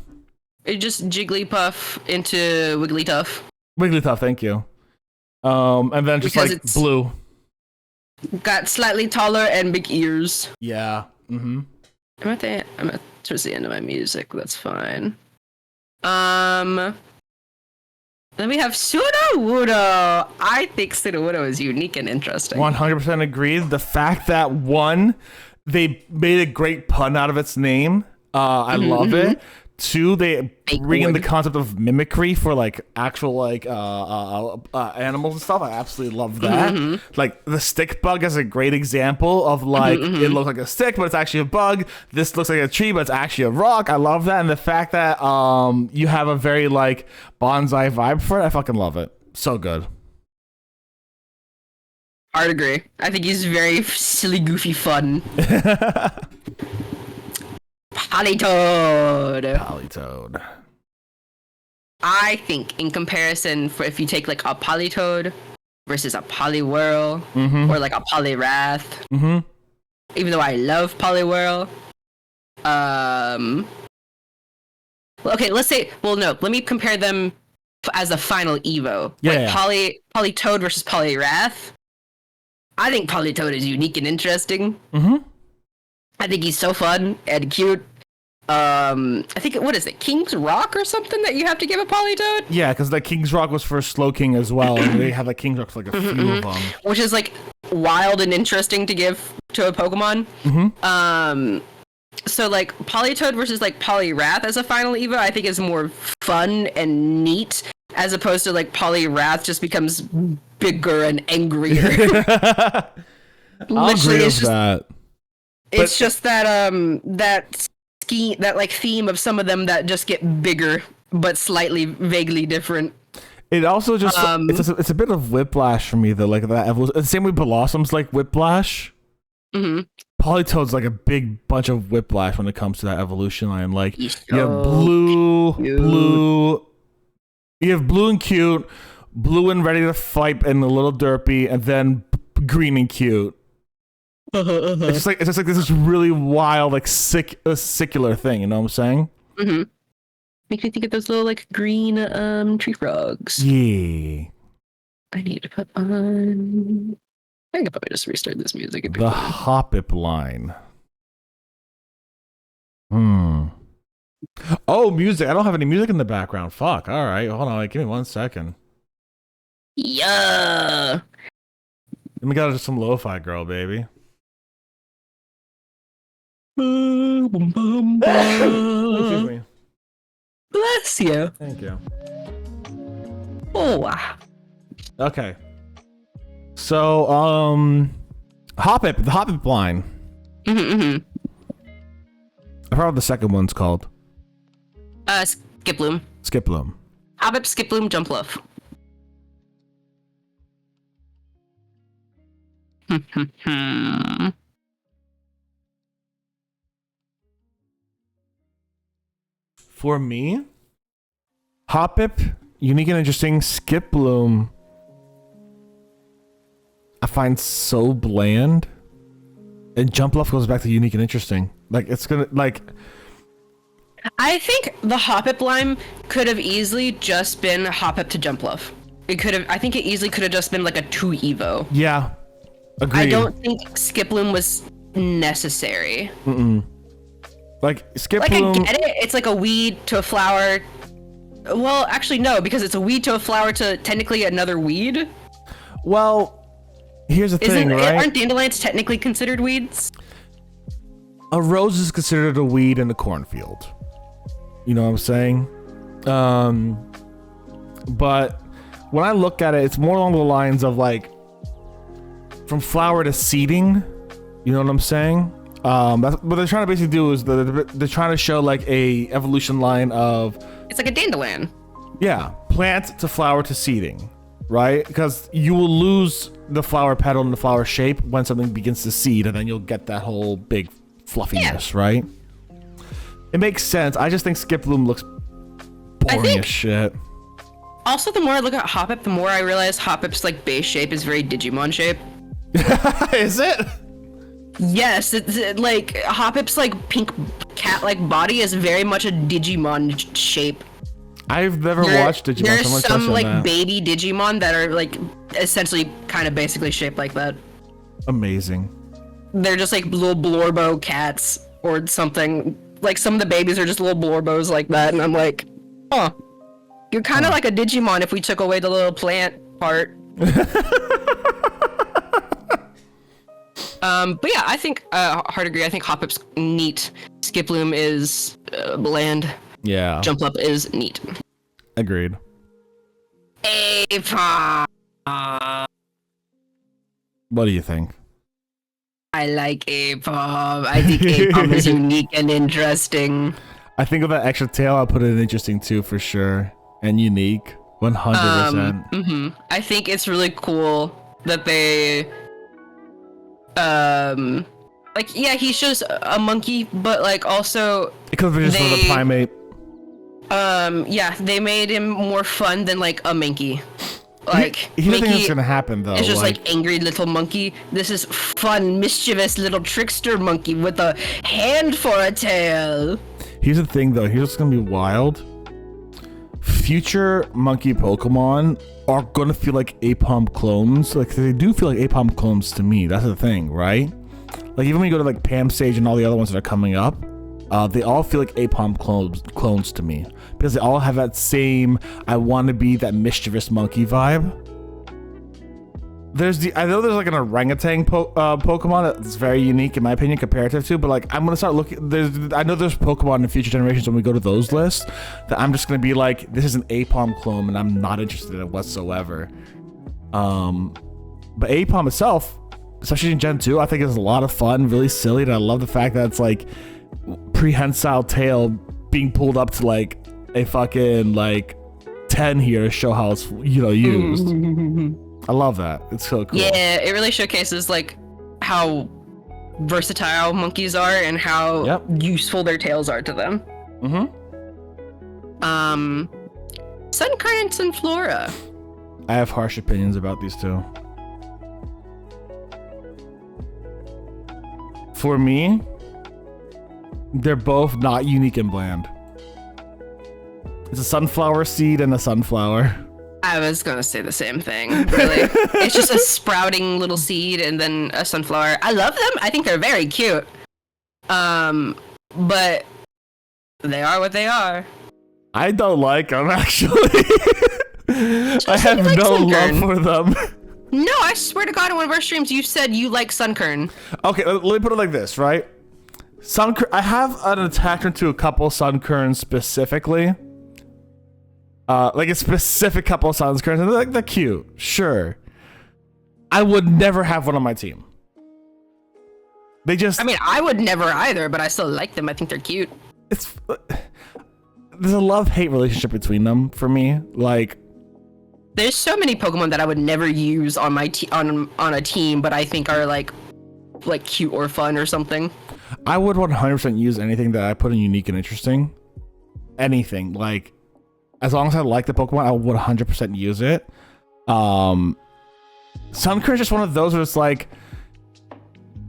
It just Jigglypuff into Wigglytuff.
Wigglytuff, thank you. And then just
Because
like
it's
blue.
Got slightly taller and big ears.
Yeah. Mm-hmm.
I'm towards the end of my music, that's fine. Then we have Sudowoodo. I think Sudowoodo is unique and interesting.
100% agreed. The fact that, one, they made a great pun out of its name. I love it. Two, they bring in the concept of mimicry for like actual like animals and stuff. I absolutely love that. Like the stick bug is a great example of like it looks like a stick, but it's actually a bug. This looks like a tree, but it's actually a rock. I love that, and the fact that you have a very like bonsai vibe for it. I fucking love it. So good.
Hard agree. I think he's very silly, goofy, fun. Politoed. I think in comparison, for if you take like a Politoed versus a Poliwhirl or like a Poliwrath, even though I love Poliwhirl, okay, let's say, well, no, let me compare them as a final Evo.
Yeah,
Politoed versus Poliwrath. I think Politoed is unique and interesting. I think he's so fun and cute. I think, what is it, King's Rock or something that you have to give a Politoed?
Yeah, because the King's Rock was for Slowking as well, and they have like King's Rock for like a few of them.
Which is like wild and interesting to give to a Pokemon. So like Politoed versus like Poliwrath as a final Evo, I think is more fun and neat, as opposed to like Poliwrath just becomes bigger and angrier.
I'll agree with that.
It's just that that like theme of some of them that just get bigger but slightly vaguely different.
It also just it's a bit of whiplash for me though, like that evolution. Same way Blossom's like whiplash. Politoed's like a big bunch of whiplash when it comes to that evolution line. Like you have blue, you have blue and cute, blue and ready to fight and a little derpy, and then green and cute. It's just like this really wild, like secular thing. You know what I'm saying?
Makes me think of those little like green tree frogs.
Yeah.
I need to put on. I could probably just restart this music.
The Hoppip line. Oh, music. I don't have any music in the background. Fuck. All right. Hold on. Give me 1 second.
Yeah.
Let me get some lo-fi girl, baby.
Excuse
me.
Bless you.
Thank you.
Oh, wow.
Okay. So, Hoppip, the Hoppip line. I forgot what the second one's called.
Skiploom.
Skiploom.
Hoppip, Skiploom, Jumpluff.
For me, Hoppip, unique and interesting. Skiploom, I find so bland. And Jumpluff goes back to unique and interesting. Like, it's gonna, like...
I think the Hoppip line could have easily just been Hoppip to Jumpluff. I think it easily could have just been like a 2 Evo.
Yeah. Agreed.
I don't think Skiploom was necessary.
Like skip
Like
bloom.
I get it. It's like a weed to a flower. Well, actually no, because it's a weed to a flower to technically another weed.
Well, here's the thing, right?
Aren't dandelions technically considered weeds?
A rose is considered a weed in the cornfield. You know what I'm saying? But when I look at it, it's more along the lines of like from flower to seeding. You know what I'm saying? That's what they're trying to basically do is they're trying to show like a evolution line of.
It's like a dandelion.
Yeah, plant to flower to seeding, right? Because you will lose the flower petal and the flower shape when something begins to seed, and then you'll get that whole big fluffiness, right? It makes sense. I just think skip bloom looks boring as shit.
Also, the more I look at Hoppip, the more I realize Hoppip's like base shape is very Digimon shape.
Is it?
Yes, like Hoppip's like pink cat-like body is very much a Digimon shape.
I've never watched Digimon.
There's some like baby Digimon that are like essentially kind of basically shaped like that.
Amazing.
They're just like little blorbo cats or something. Like some of the babies are just little blorbos like that, and I'm like, huh. You're kind of like a Digimon if we took away the little plant part. But yeah, I think hard agree. I think Hoppip's neat. Skiploom is bland.
Yeah.
Jump Up is neat.
Agreed.
Apom.
What do you think?
I like Apom. I think Apom is unique and interesting.
I think with that extra tail, I'll put it in interesting too, for sure. And unique. 100%.
I think it's really cool that they like, yeah, he's just a monkey, but like also
It could have been just another primate.
Yeah, they made him more fun than like a Minky. Like
Here's the thing that's gonna happen though.
It's just like angry little monkey. This is fun, mischievous little trickster monkey with a hand for a tail.
Here's the thing though. Here's what's gonna be wild. Future monkey Pokemon are gonna feel like Apom clones. Like they do feel like Apom clones to me. That's the thing, right? Like even when you go to like Pam Sage and all the other ones that are coming up, they all feel like Apom clones to me because they all have that same I want to be that mischievous monkey vibe. I know there's like an orangutan Pokemon that's very unique in my opinion comparative to, but like I'm gonna start looking. I know there's Pokemon in future generations when we go to those lists that I'm just gonna be like, this is an Apom clone and I'm not interested in it whatsoever. But Apom itself, especially in Gen 2, I think is a lot of fun, really silly, and I love the fact that it's like prehensile tail being pulled up to like a fucking like 10 here to show how it's used. I love that. It's so cool.
Yeah, it really showcases like how versatile monkeys are and how useful their tails are to them. Sun currents and flora.
I have harsh opinions about these two. For me, they're both not unique and bland. It's a sunflower seed and a sunflower.
I was gonna say the same thing, really. It's just a sprouting little seed and then a sunflower. I love them. I think they're very cute. But they are what they are.
I don't like them, actually. I have
like
no
Sunkern.
love for them.
No, I swear to God, in one of our streams, you said you like Sunkern.
Okay, let me put it like this, right? I have an attachment to a couple Sunkerns specifically. Like a specific couple of Sunkerns, and they're cute, sure. I would never have one on my team. They just...
I mean, I would never either, but I still like them. I think they're cute.
There's a love-hate relationship between them for me. Like,
there's so many Pokemon that I would never use on my on a team, but I think are like cute or fun or something.
I would 100% use anything that I put in unique and interesting. Anything, like, as long as I like the Pokemon, I would 100% use it. Sunkern is just one of those where it's like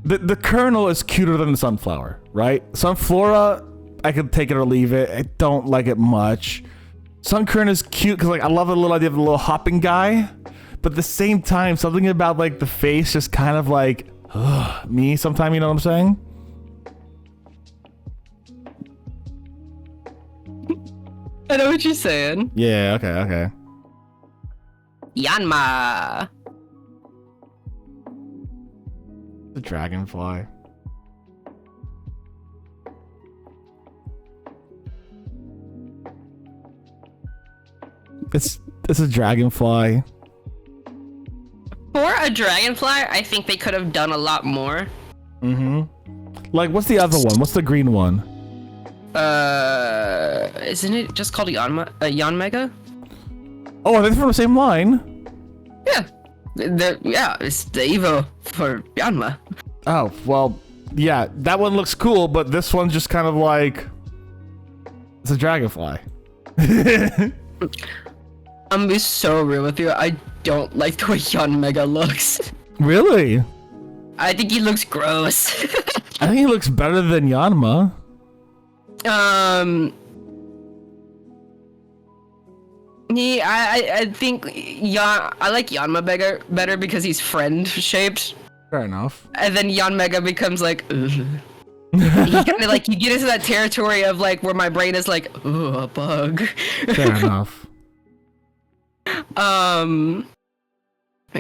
the kernel is cuter than the sunflower, right? Sunflora, I could take it or leave it. I don't like it much. Sunkern is cute because like I love the little idea of the little hopping guy, but at the same time, something about like the face just kind of like, Me sometime, you know what I'm saying?
I know what you're saying.
Yeah, okay.
Yanma.
The dragonfly. It's a dragonfly.
For a dragonfly, I think they could have done a lot more.
Like, what's the other one? What's the green one?
Isn't it just called Yanmega?
Oh, are they from the same line?
Yeah. It's the Evo for Yanma.
Oh, well, yeah, that one looks cool, but this one's just kind of like... It's a dragonfly.
I'm gonna be so real with you. I don't like the way Yanmega looks.
Really?
I think he looks gross.
I think he looks better than Yanma.
Yeah, I think I like Yanma better because he's friend shaped.
Fair enough.
And then Yanmega becomes like, ugh. You kind of like, you get into that territory of like where my brain is like, ooh, a bug.
Fair enough.
Let me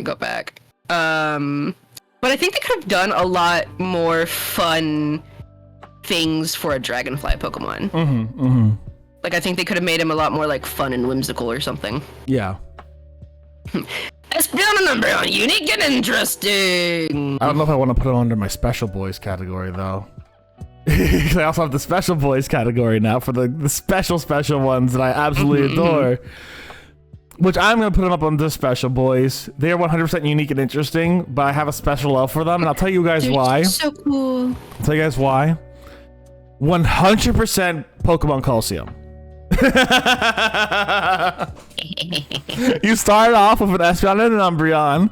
go back. But I think they could have done a lot more fun things for a dragonfly Pokemon. Like, I think they could have made him a lot more like fun and whimsical or something.
Yeah.
Espeon and Umbreon, unique and interesting.
I don't know if I want to put him under my special boys category though. I also have the special boys category now for the special ones that I absolutely adore. Which I'm going to put them up on the special boys. They are 100% unique and interesting, but I have a special love for them, and I'll tell you guys why.
So cool.
I'll tell you guys why. 100% Pokemon Coliseum. You start off with an Espeon and an Umbreon.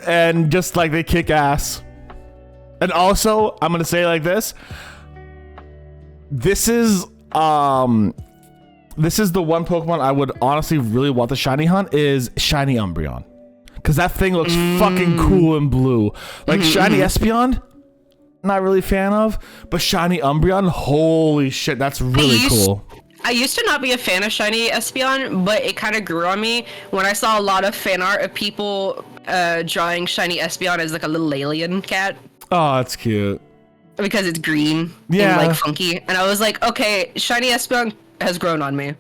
And just like they kick ass. And also, I'm going to say it like this. This is the one Pokemon I would honestly really want the shiny hunt is shiny Umbreon. Because that thing looks fucking cool in blue. Like shiny Espeon, not really a fan of. But shiny Umbreon, holy shit, that's really cool.
I used to not be a fan of shiny Espeon, but it kind of grew on me when I saw a lot of fan art of people drawing shiny Espeon as like a little alien cat.
Oh, that's cute.
Because it's green and like funky. And I was like, okay, shiny Espeon has grown on me.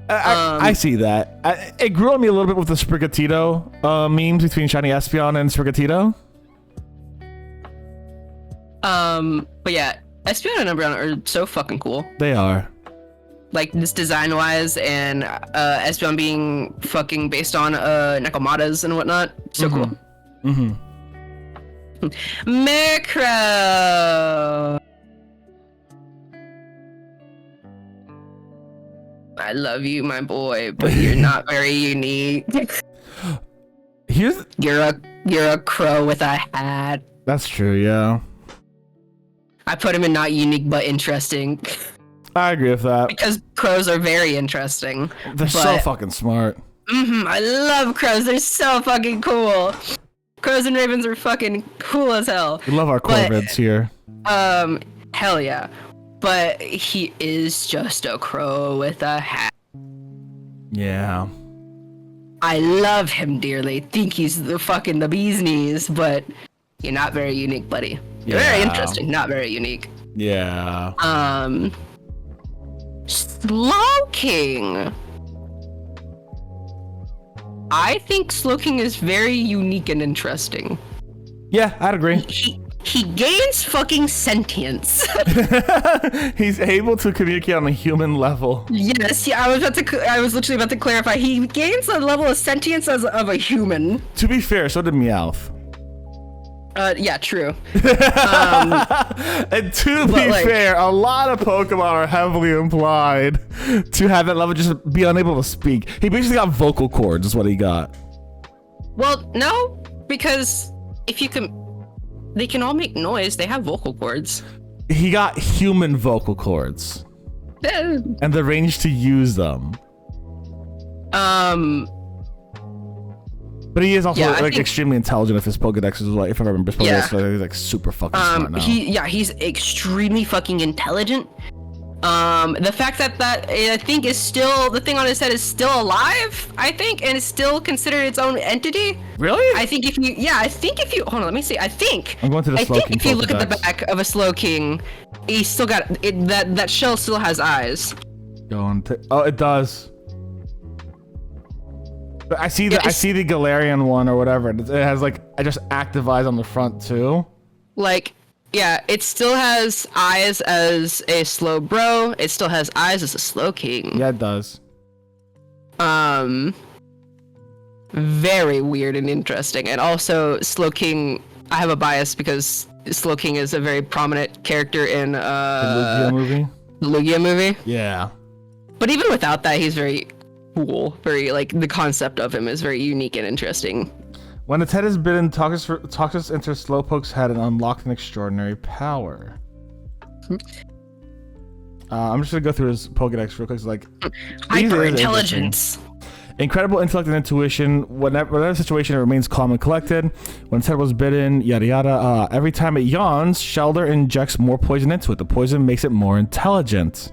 I see that. It grew on me a little bit with the Sprigatito memes between shiny Espeon and Sprigatito.
But yeah, Espeon and Umbreon are so fucking cool.
They are.
Like, this design-wise, and Espeon being fucking based on Nekomatas and whatnot. So cool. Murkrow! I love you, my boy, but you're not very unique. You're a crow with a hat.
That's true, yeah.
I put him in not unique but interesting.
I agree with that.
Because crows are very interesting.
They're so fucking smart.
I love crows. They're so fucking cool. Crows and ravens are fucking cool as hell.
We love our corvids here.
Hell yeah. But he is just a crow with a hat.
Yeah.
I love him dearly. Think he's the bee's knees, but you're not very unique, buddy. You're very interesting, not very unique.
Yeah.
Slowking. I think Slowking is very unique and interesting.
Yeah, I'd agree.
He gains fucking sentience.
He's able to communicate on a human level.
Yes, yeah, I was literally about to clarify. He gains a level of sentience of a human.
To be fair, so did Meowth.
Yeah, true.
And to be fair, a lot of Pokemon are heavily implied to have that level, just be unable to speak. He basically got vocal cords, is what he got.
Well, no, because they can all make noise. They have vocal cords.
He got human vocal cords. And the range to use them. But he is also
Yeah, I
like
think-
extremely intelligent. If his Pokedex is like, if I remember his Pokedex, he's like super fucking smart now.
He's extremely fucking intelligent. The fact that I think is still the thing on his head is still alive, I think, and is still considered its own entity.
Really?
I think if you hold on, let me see. I think
I'm going to the Slowking
if you look at the
Pokedex.
back of a Slowking, he's still got it. That shell still has eyes.
Oh, it does. But I see the Galarian one or whatever. It has like just active eyes on the front too.
Like, yeah, it still has eyes as a Slowbro. It still has eyes as a Slowking.
Yeah, it does.
Very weird and interesting. And also, Slowking, I have a bias because Slowking is a very prominent character in
The Lugia movie.
the Lugia movie.
Yeah.
But even without that, he's very cool. Very, like, the concept of him is very unique and interesting.
When its head is bitten, Toxus enters Slowpoke's head and unlocks an extraordinary power. I'm just gonna go through his Pokedex real quick. It's like
Hyper intelligence.
Incredible intellect and intuition. Whatever situation, it remains calm and collected. When its head was bitten, yada yada. Every time it yawns, Shelder injects more poison into it. The poison makes it more intelligent.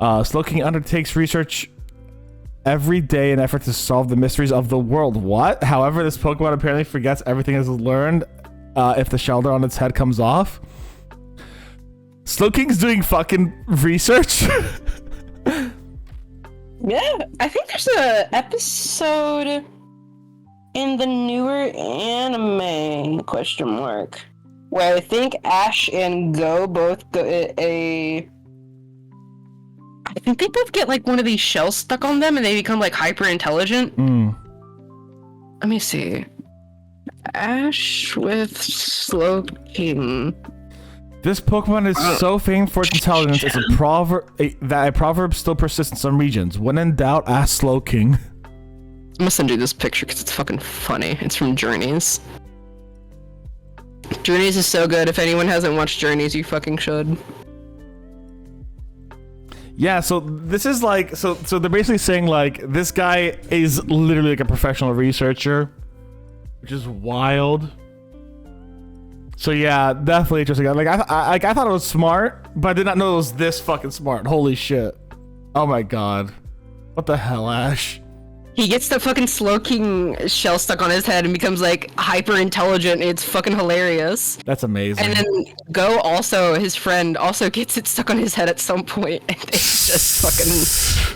Slowking undertakes research every day in effort to solve the mysteries of the world. What? However, this Pokemon apparently forgets everything it has learned if the Shelder on its head comes off. Slowking's doing fucking research.
Yeah, I think there's a episode in the newer anime where I think Ash and Go both go I think they both get like one of these shells stuck on them and they become like hyper intelligent. Let me see. Ash with Slowking.
This Pokemon is so famed for its intelligence, it's a proverb still persists in some regions. When in doubt, ask Slowking.
I'm gonna send you this picture because it's fucking funny. It's from Journeys. Journeys is so good. If anyone hasn't watched Journeys, you fucking should.
Yeah, so this is like, so they're basically saying like, this guy is literally like a professional researcher, which is wild. So yeah, definitely interesting. Like I thought it was smart, but I did not know it was this fucking smart. Holy shit. Oh my god. What the hell, Ash?
He gets the fucking Slowking shell stuck on his head and becomes like hyper intelligent. It's fucking hilarious.
That's amazing.
And then Go also, his friend, also gets it stuck on his head at some point. And it's just fucking,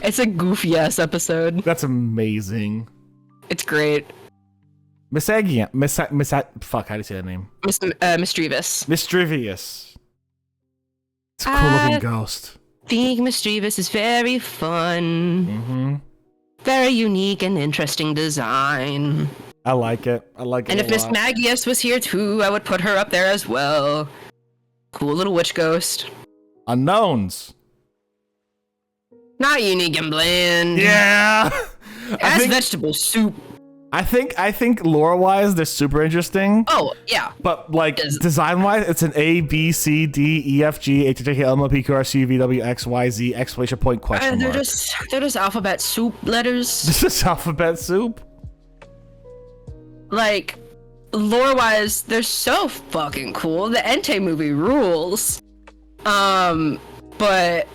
it's a goofy ass episode.
That's amazing.
It's great.
Missagian, fuck, how do you say that name?
Mischievous.
Mischievous. It's a cool looking ghost.
Think Mischievous is very fun. Very unique and interesting design.
I like it. I like it.
And if Miss Magius was here too, I would put her up there as well. Cool little witch ghost.
Unknowns.
Not unique and bland.
Yeah.
Has vegetable soup.
I think lore-wise, they're super interesting.
Oh, yeah.
But, like, design-wise, it's an A, B, C, D, E, F, G, H, I, J, K, L, M, N, P, Q, R, S, T, U, V, W, X, Y, Z, exclamation point, question mark.
They're just alphabet soup letters.
This is alphabet soup?
Like, lore-wise, they're so fucking cool. The Entei movie rules. But...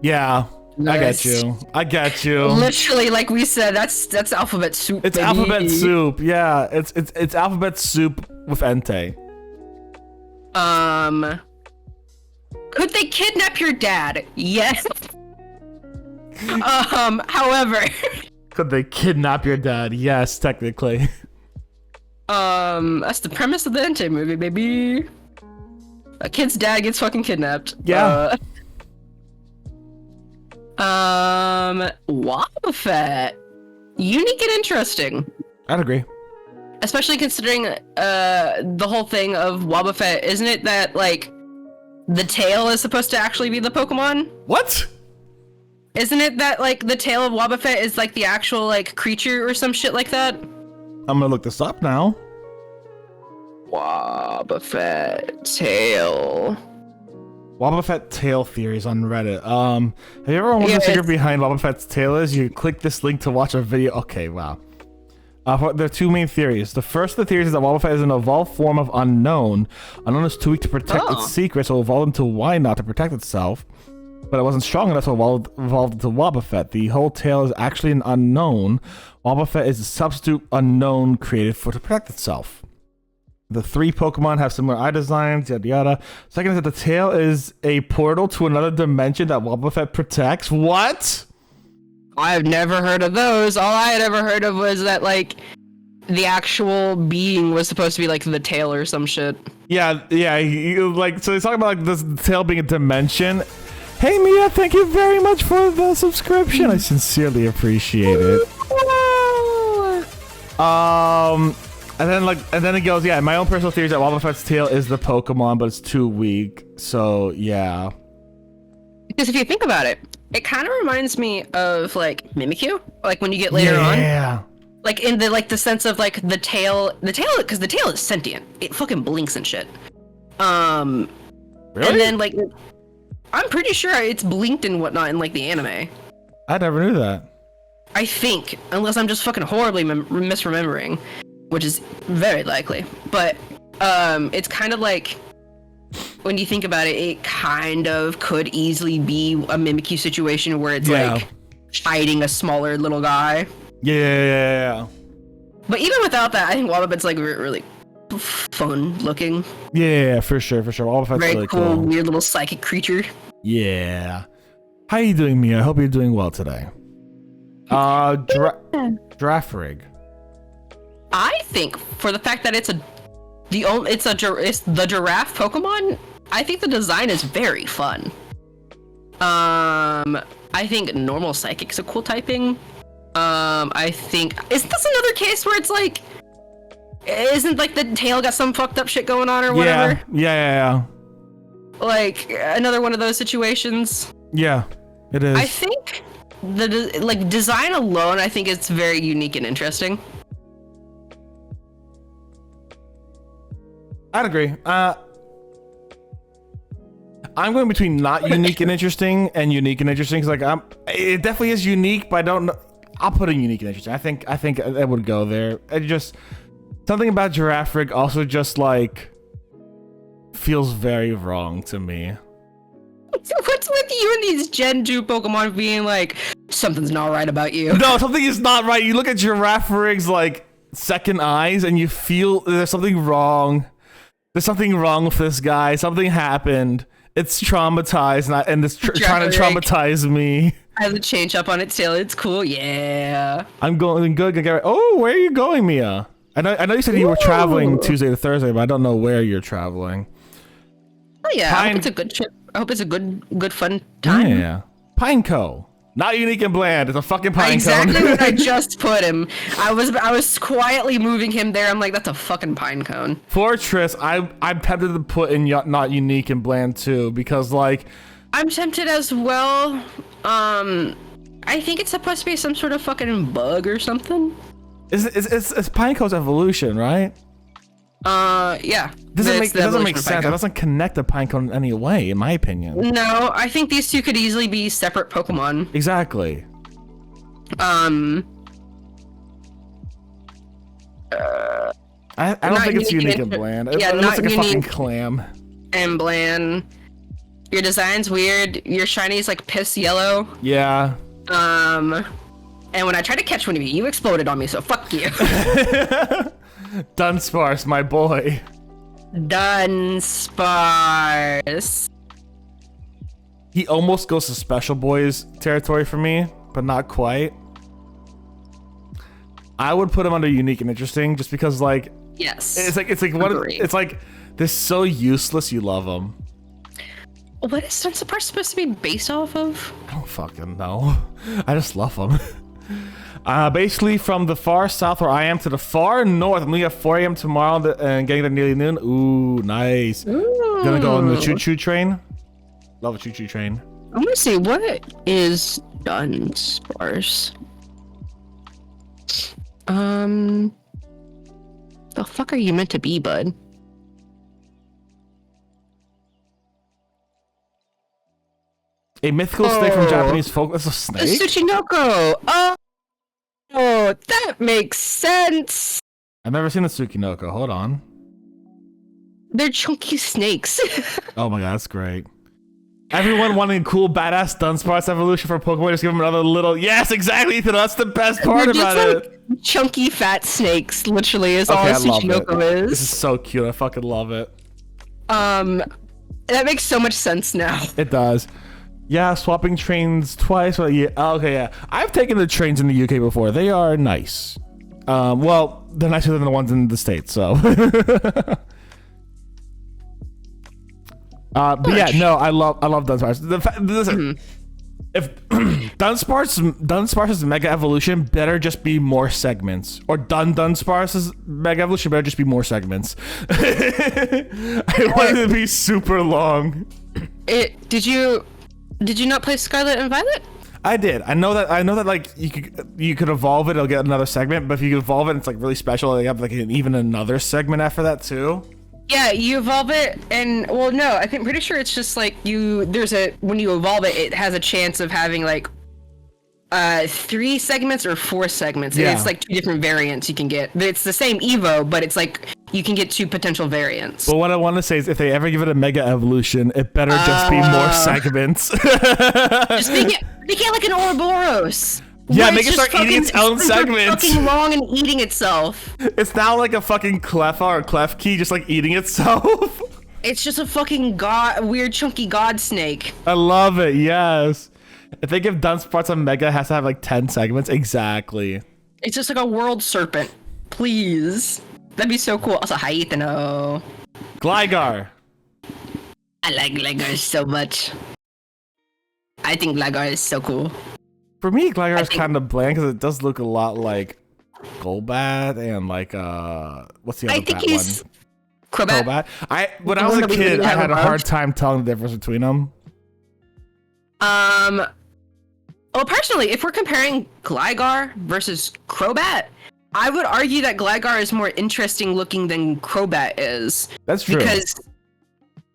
Yeah.
Nice.
I get you.
Literally, like we said, that's alphabet soup.
It's
baby.
alphabet soup. Yeah, it's alphabet soup with Entei.
Could they kidnap your dad? Yes. However.
Could they kidnap your dad? Yes, technically.
That's the premise of the Entei movie, baby. A kid's dad gets fucking kidnapped.
Yeah.
Wobbuffet. Unique and interesting.
I'd agree.
Especially considering, the whole thing of Wobbuffet, isn't it that, like, the tail is supposed to actually be the Pokemon?
What?
Isn't it that, like, the tail of Wobbuffet is, like, the actual, like, creature or some shit like that?
I'm gonna look this up now.
Wobbuffet tail.
Wobbuffet tail theories on Reddit. Have you ever wondered what the secret behind Wobbuffet's tail is? You click this link to watch a video. Okay, wow. There are two main theories. The first of the theories is that Wobbuffet is an evolved form of Unknown. Unknown is too weak to protect its secret, so it evolved into Wynot to protect itself. But it wasn't strong enough, so it evolved into Wobbuffet. The whole tail is actually an Unknown. Wobbuffet is a substitute Unknown created to protect itself. The three Pokemon have similar eye designs, yada yada. Second is that the tail is a portal to another dimension that Wobbuffet protects. What?
I've never heard of those. All I had ever heard of was that, like, the actual being was supposed to be, like, the tail or some shit.
Yeah, like, so he's talking about, like, this tail being a dimension. Hey, Mia, thank you very much for the subscription. I sincerely appreciate it. And then it goes, yeah, my own personal theory is that Wobbuffet's tail is the Pokemon, but it's too weak. So, yeah.
Because if you think about it, it kind of reminds me of, like, Mimikyu, like when you get later on.
Yeah.
Like in the sense of like the tail, because the tail is sentient. It fucking blinks and shit.
Really?
And then like, I'm pretty sure it's blinked and whatnot in like the anime.
I never knew that.
I think, unless I'm just fucking horribly misremembering, which is very likely. But it's kind of like, when you think about it, it kind of could easily be a Mimikyu situation where it's like hiding a smaller little guy.
Yeah.
But even without that, I think Wobbuffet's like really fun looking.
Yeah, for sure. Wobbuffet's
very
really
cool, weird little psychic creature.
Yeah. How you doing, Mia? I hope you're doing well today. Draft rig.
I think for the fact that it's the giraffe Pokemon, I think the design is very fun. I think normal psychic's a cool typing. I think isn't this another case where it's like, isn't like the tail got some fucked up shit going on or whatever?
Yeah.
Like another one of those situations.
Yeah, it is.
I think the design alone, I think it's very unique and interesting.
I'd agree. I'm going between not unique and interesting and unique and interesting because like it definitely is unique, but I don't know. I'll put in unique and interesting. I think it would go there. It just something about Giraffe Rig also just like feels very wrong to me.
What's with you and these Gen 2 Pokemon being like, something's not right about you?
No, something is not right. You look at Giraffe Rig's like second eyes and you feel there's something wrong. There's something wrong with this guy. Something happened. It's traumatized and it's trying to traumatize me.
Has a change up on its tail. It's cool. Yeah.
I'm going good. Oh, where are you going, Mia? I know you said you were traveling Tuesday to Thursday, but I don't know where you're traveling.
Oh yeah, I hope it's a good trip. I hope it's a good fun time.
Yeah. Pineco. Not unique and bland. It's a fucking pine
exactly
cone.
What I just put him. I was quietly moving him there. I'm like, that's a fucking pine cone.
Fortress. I'm tempted to put in not unique and bland too because like.
I'm tempted as well. I think it's supposed to be some sort of fucking bug or something.
It's Pineco's evolution, right?
Yeah.
It doesn't make sense. It doesn't connect to Pinecone in any way, in my opinion.
No, I think these two could easily be separate Pokemon.
Exactly.
I
don't think it's unique and bland. It looks like a fucking clam.
And bland. Your design's weird. Your shiny's like piss yellow.
Yeah.
And when I tried to catch one of you, you exploded on me, so fuck you.
Dunsparce, my boy.
Dunsparce.
He almost goes to Special Boys territory for me, but not quite. I would put him under unique and interesting just because like
yes.
It's like what it's like they're so useless you love them.
What is Dunsparce supposed to be based off of?
I don't fucking know. I just love them. Basically from the far south where I am to the far north. I'm leaving at 4 a.m. tomorrow and getting there nearly noon. Ooh, nice. Ooh. Gonna go on the choo-choo train. Love a choo-choo train.
I'm gonna see, what is Dunsparce? The fuck are you meant to be, bud?
A mythical snake from Japanese folk. That's a
The
snake?
Tsuchinoko. Oh, that makes sense.
I've never seen the Tsukinoko. Hold on.
They're chunky snakes.
Oh my god, that's great. Everyone wanting cool, badass Dunsparce evolution for Pokemon. Just give them another little. Yes, exactly, Ethan. That's the best part about it.
Chunky fat snakes, literally, is all
Okay,
a
I love
Tsuchinoko
it.
is.
This is so cute. I fucking love it.
That makes so much sense now.
It does. Yeah, swapping trains twice. Well, yeah. Okay, yeah. I've taken the trains in the UK before. They are nice. Well, they're nicer than the ones in the States, so. But yeah, no, I love Dunsparce. Listen, if Dunsparce's Mega Evolution better just be more segments, or Dunsparce's Mega Evolution better just be more segments. I want it to be super long.
Did you not play Scarlet and Violet?
I did. I know that like you could evolve it, it'll get another segment, but if you evolve it, it's like really special. They have like even another segment after that too.
Yeah, you evolve it, and well, no, pretty sure it's just like when you evolve it, it has a chance of having like 3 segments or 4 segments.
Yeah.
And it's like 2 different variants you can get. It's the same Evo, but it's like you can get 2 potential variants.
But what I want to say is, if they ever give it a Mega Evolution, it better just be more segments.
Just make it like an Ouroboros.
Yeah,
where
make it start eating its own segments.
Fucking long and eating itself.
It's now like a fucking Cleffa or Klefki just like eating itself.
It's just a fucking weird chunky god snake.
I love it, yes. If they give Dunsparce a Mega, it has to have like 10 segments. Exactly.
It's just like a world serpent. Please. That'd be so cool. Also, hi, Ethan.
Gligar.
I like Gligar so much. I think Gligar is so cool.
For me, Gligar is kind of bland because it does look a lot like Golbat and like what's the other bat one?
Crobat.
When I was a kid, I had a hard time telling the difference between them.
Well, personally, if we're comparing Gligar versus Crobat, I would argue that Gligar is more interesting looking than Crobat is.
That's true.
Because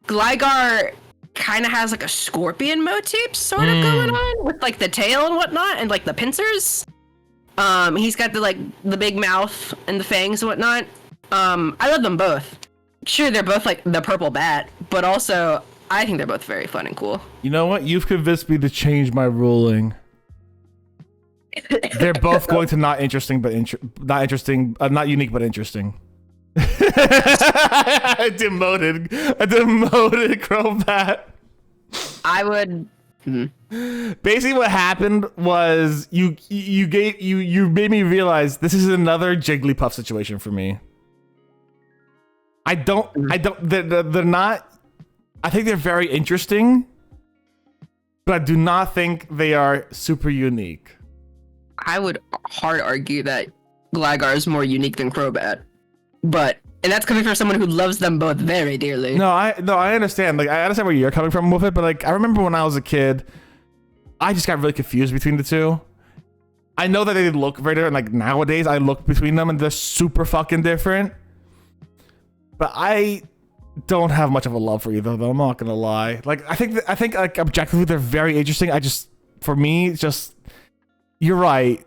Gligar kind of has like a scorpion motif sort of going on with like the tail and whatnot and like the pincers. He's got the big mouth and the fangs and whatnot. I love them both. Sure, they're both like the purple bat, but also I think they're both very fun and cool.
You know what? You've convinced me to change my ruling. They're both going to not interesting, but not unique, but interesting. I demoted Crobat.
I would.
Basically, what happened was you made me realize this is another Jigglypuff situation for me. They're not. I think they're very interesting, but I do not think they are super unique.
I would hard argue that Gligar is more unique than Crobat, and that's coming from someone who loves them both very dearly.
No, I understand. Like, I understand where you're coming from with it, but like, I remember when I was a kid, I just got really confused between the two. I know that they look very different. Like nowadays, I look between them and they're super fucking different. But I don't have much of a love for either, though. I'm not gonna lie. Like, I think like objectively they're very interesting. For me, it's just. You're right.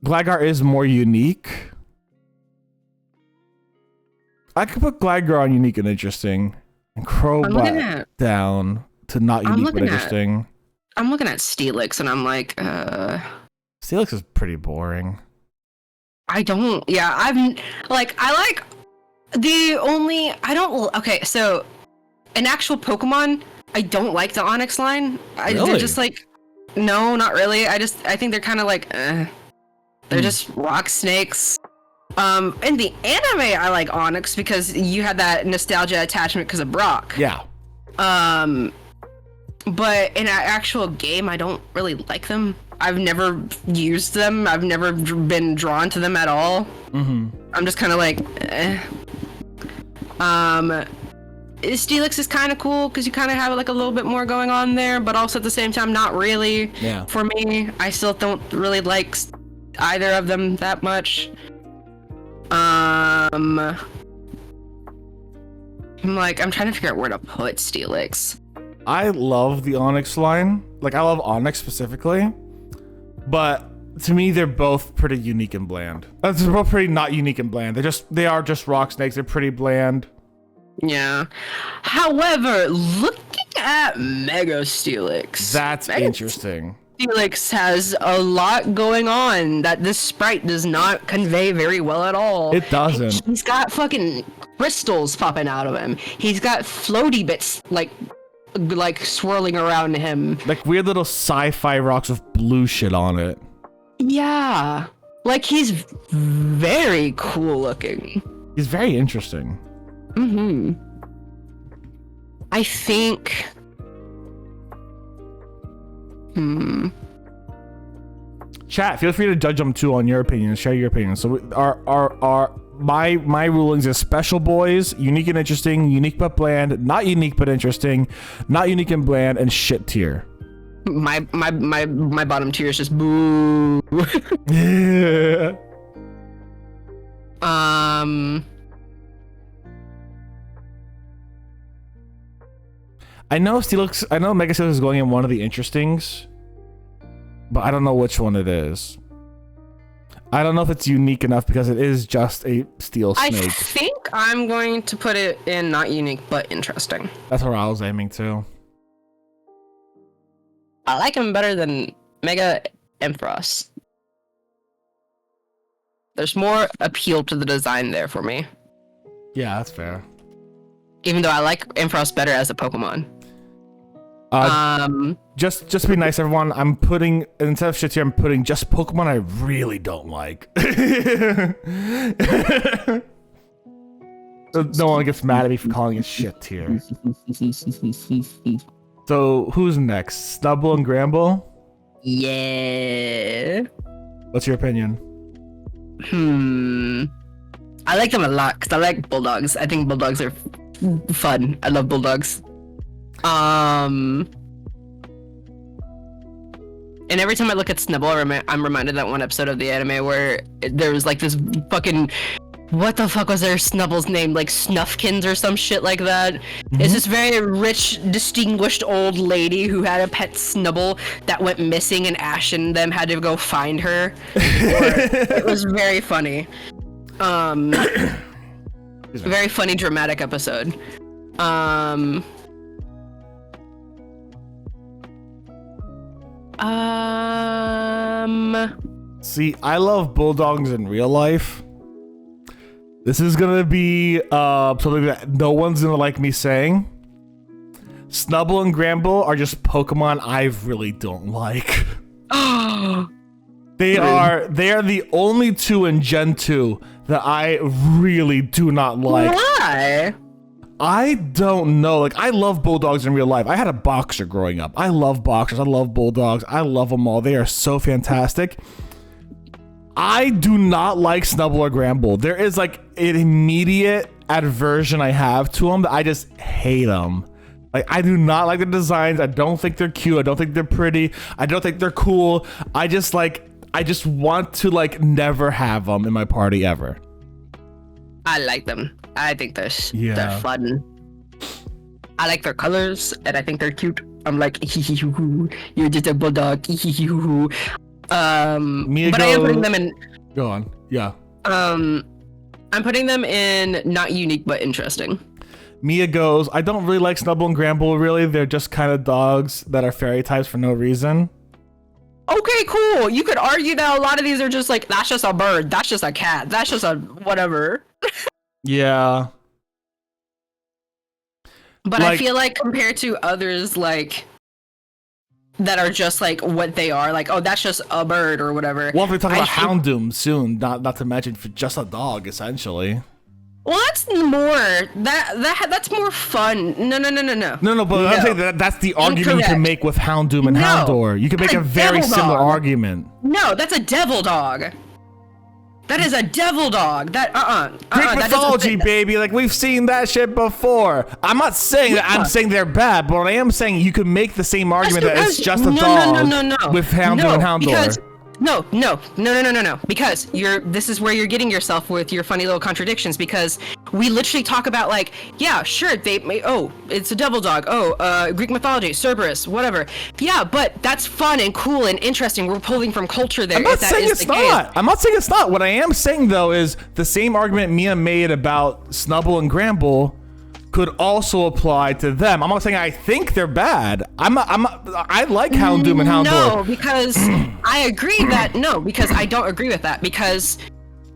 Gligar is more unique. I could put Gligar on unique and interesting, and Crobat down to not unique but interesting.
I'm looking at Steelix, and I'm like,
Steelix is pretty boring.
I don't. Yeah, Okay, so an actual Pokemon, I don't like the Onix line.
Really?
They're just like. No, not really. I think they're kind of like, they're just rock snakes. In the anime, I like Onyx because you had that nostalgia attachment because of Brock.
Yeah.
But in an actual game, I don't really like them. I've never used them. I've never been drawn to them at all. Mm-hmm. I'm just kind of like, Steelix is kind of cool because you kind of have like a little bit more going on there, but also at the same time, not really.
Yeah.
For me, I still don't really like either of them that much. I'm trying to figure out where to put Steelix.
I love the Onyx line. Like, I love Onyx specifically. But to me, they're both pretty unique and bland. They're both pretty not unique and bland. They are just rock snakes. They're pretty bland.
Yeah. However, looking at Mega Steelix.
That's interesting.
Steelix has a lot going on that this sprite does not convey very well at all.
It doesn't.
He's got fucking crystals popping out of him. He's got floaty bits like swirling around him.
Like weird little sci-fi rocks with blue shit on it.
Yeah. Like he's very cool looking.
He's very interesting.
Mm-hmm. I think...
Chat, feel free to judge them too on your opinion. Share your opinion. So my rulings is special boys, unique and interesting, unique but bland, not unique but interesting, not unique and bland, and shit tier.
My bottom tier is just boo.
Yeah. I know Mega Steelix is going in one of the interestings, but I don't know which one it is. I don't know if it's unique enough because it is just a steel snake.
I think I'm going to put it in not unique but interesting.
That's where I was aiming to.
I like him better than Mega Ampharos. There's more appeal to the design there for me.
Yeah, that's fair.
Even though I like Ampharos better as a Pokemon.
Just be nice, everyone. I'm putting, instead of shit here, I'm putting just Pokemon I really don't like. So no one gets mad at me for calling it shit tier. So who's next? Snubble and Gramble?
Yeah.
What's your opinion?
I like them a lot because I like Bulldogs. I think Bulldogs are fun. I love Bulldogs. And every time I look at Snubble, I'm reminded that one episode of the anime where there was like this fucking, what the fuck was their Snubble's name? Like Snuffkins or some shit like that. Mm-hmm. It's this very rich, distinguished old lady who had a pet Snubble that went missing, and Ash and them had to go find her. It was very funny. Very funny, dramatic episode.
See, I love Bulldogs in real life. This is gonna be something that no one's gonna like me saying. Snubble and Gramble are just Pokemon I really don't like. They are the only two in Gen 2 that I really do not like.
Why?
I don't know. Like, I love Bulldogs in real life. I had a boxer growing up. I love boxers. I love Bulldogs. I love them all. They are so fantastic. I do not like Snubble or Gramble. There is like an immediate aversion I have to them that I just hate them. Like, I do not like the designs. I don't think they're cute. I don't think they're pretty. I don't think they're cool. I just want to like never have them in my party ever.
I like them. I think they're fun. I like their colors, and I think they're cute. I'm like, you're just a bulldog. But I am putting them in.
Go on. Yeah.
I'm putting them in not unique but interesting.
Mia goes, I don't really like Snubble and Gramble, really. They're just kind of dogs that are fairy types for no reason.
Okay, cool. You could argue that a lot of these are just like, that's just a bird, that's just a cat, that's just a whatever.
Yeah.
But like, I feel like compared to others, like, that are just like what they are, like, oh, that's just a bird or whatever.
Well, we're talking about Houndoom soon, not to mention for just a dog, essentially.
Well, that's more that's more fun. No.
No, but I'm saying that's the argument you can make with Houndoom and Houndour. You can make a very similar argument.
No, that's a devil dog. That is a devil dog. That
Greek mythology, baby. Like, we've seen that shit before. I'm not saying that I'm saying they're bad, but I am saying you could make the same argument that it's just a dog with Houndoom and Houndour.
No. Because this is where you're getting yourself with your funny little contradictions. Because we literally talk about like, yeah, sure, it's a devil dog. Greek mythology, Cerberus, whatever. Yeah, but that's fun and cool and interesting. We're pulling from culture there.
I'm not saying it's not. I'm not saying it's not. What I am saying though is the same argument Mia made about Snubbull and Gramble could also apply to them. I'm not saying I think they're bad. I like Houndoom and Houndour.
No, because I agree that because I don't agree with that, because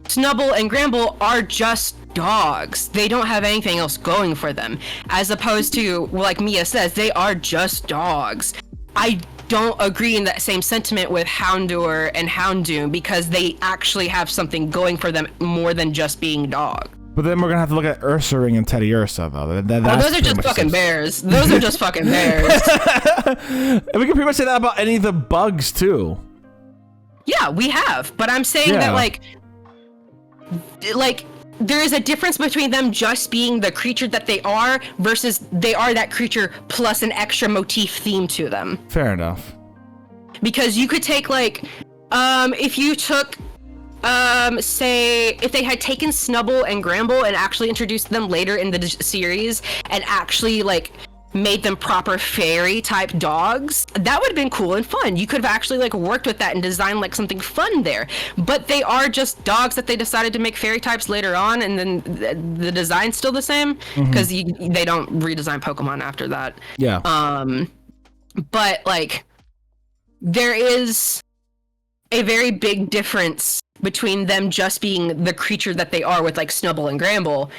Snubbull and Gramble are just dogs. They don't have anything else going for them. As opposed to, like Mia says, they are just dogs. I don't agree in that same sentiment with Houndour and Houndoom, because they actually have something going for them more than just being dogs.
But then we're gonna have to look at Ursaring and Teddy Ursa, though.
Those are just fucking bears. Those are just fucking bears.
And we can pretty much say that about any of the bugs, too.
Yeah, we have. But I'm saying that, like, there is a difference between them just being the creature that they are versus they are that creature plus an extra motif theme to them.
Fair enough.
Because you could take, like, if you took... say if they had taken Snubbull and Gramble and actually introduced them later in the series and actually like made them proper fairy type dogs, that would have been cool and fun. You could have actually like worked with that and designed like something fun there. But they are just dogs that they decided to make fairy types later on, and then the design's still the same because they don't redesign Pokemon after that.
Yeah.
But like there is a very big difference between them just being the creature that they are with like Snubbull and Gramble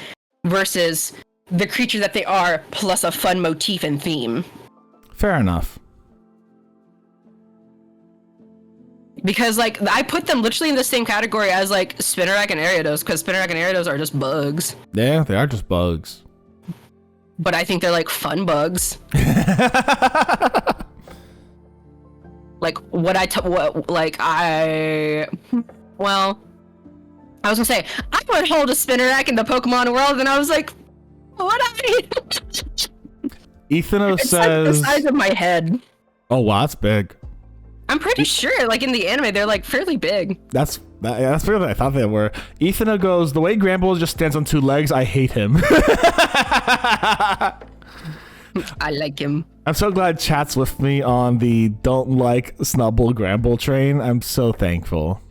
versus the creature that they are plus a fun motif and theme.
Fair enough.
Because like I put them literally in the same category as like Spinarak and Ariados, because Spinarak and Ariados are just bugs.
Yeah, they are just bugs.
But I think they're like fun bugs. Like I was gonna say I would hold a Spinarak in the Pokemon world, and I was like, what
Ethano
it's
says
like the size of my head.
Oh wow, that's big.
I'm pretty sure, like in the anime, they're like fairly big.
That's bigger than I thought they were. Ethano goes, the way Gramble just stands on two legs, I hate him.
I like him.
I'm so glad chat's with me on the don't like Snubbull Gramble train. I'm so thankful.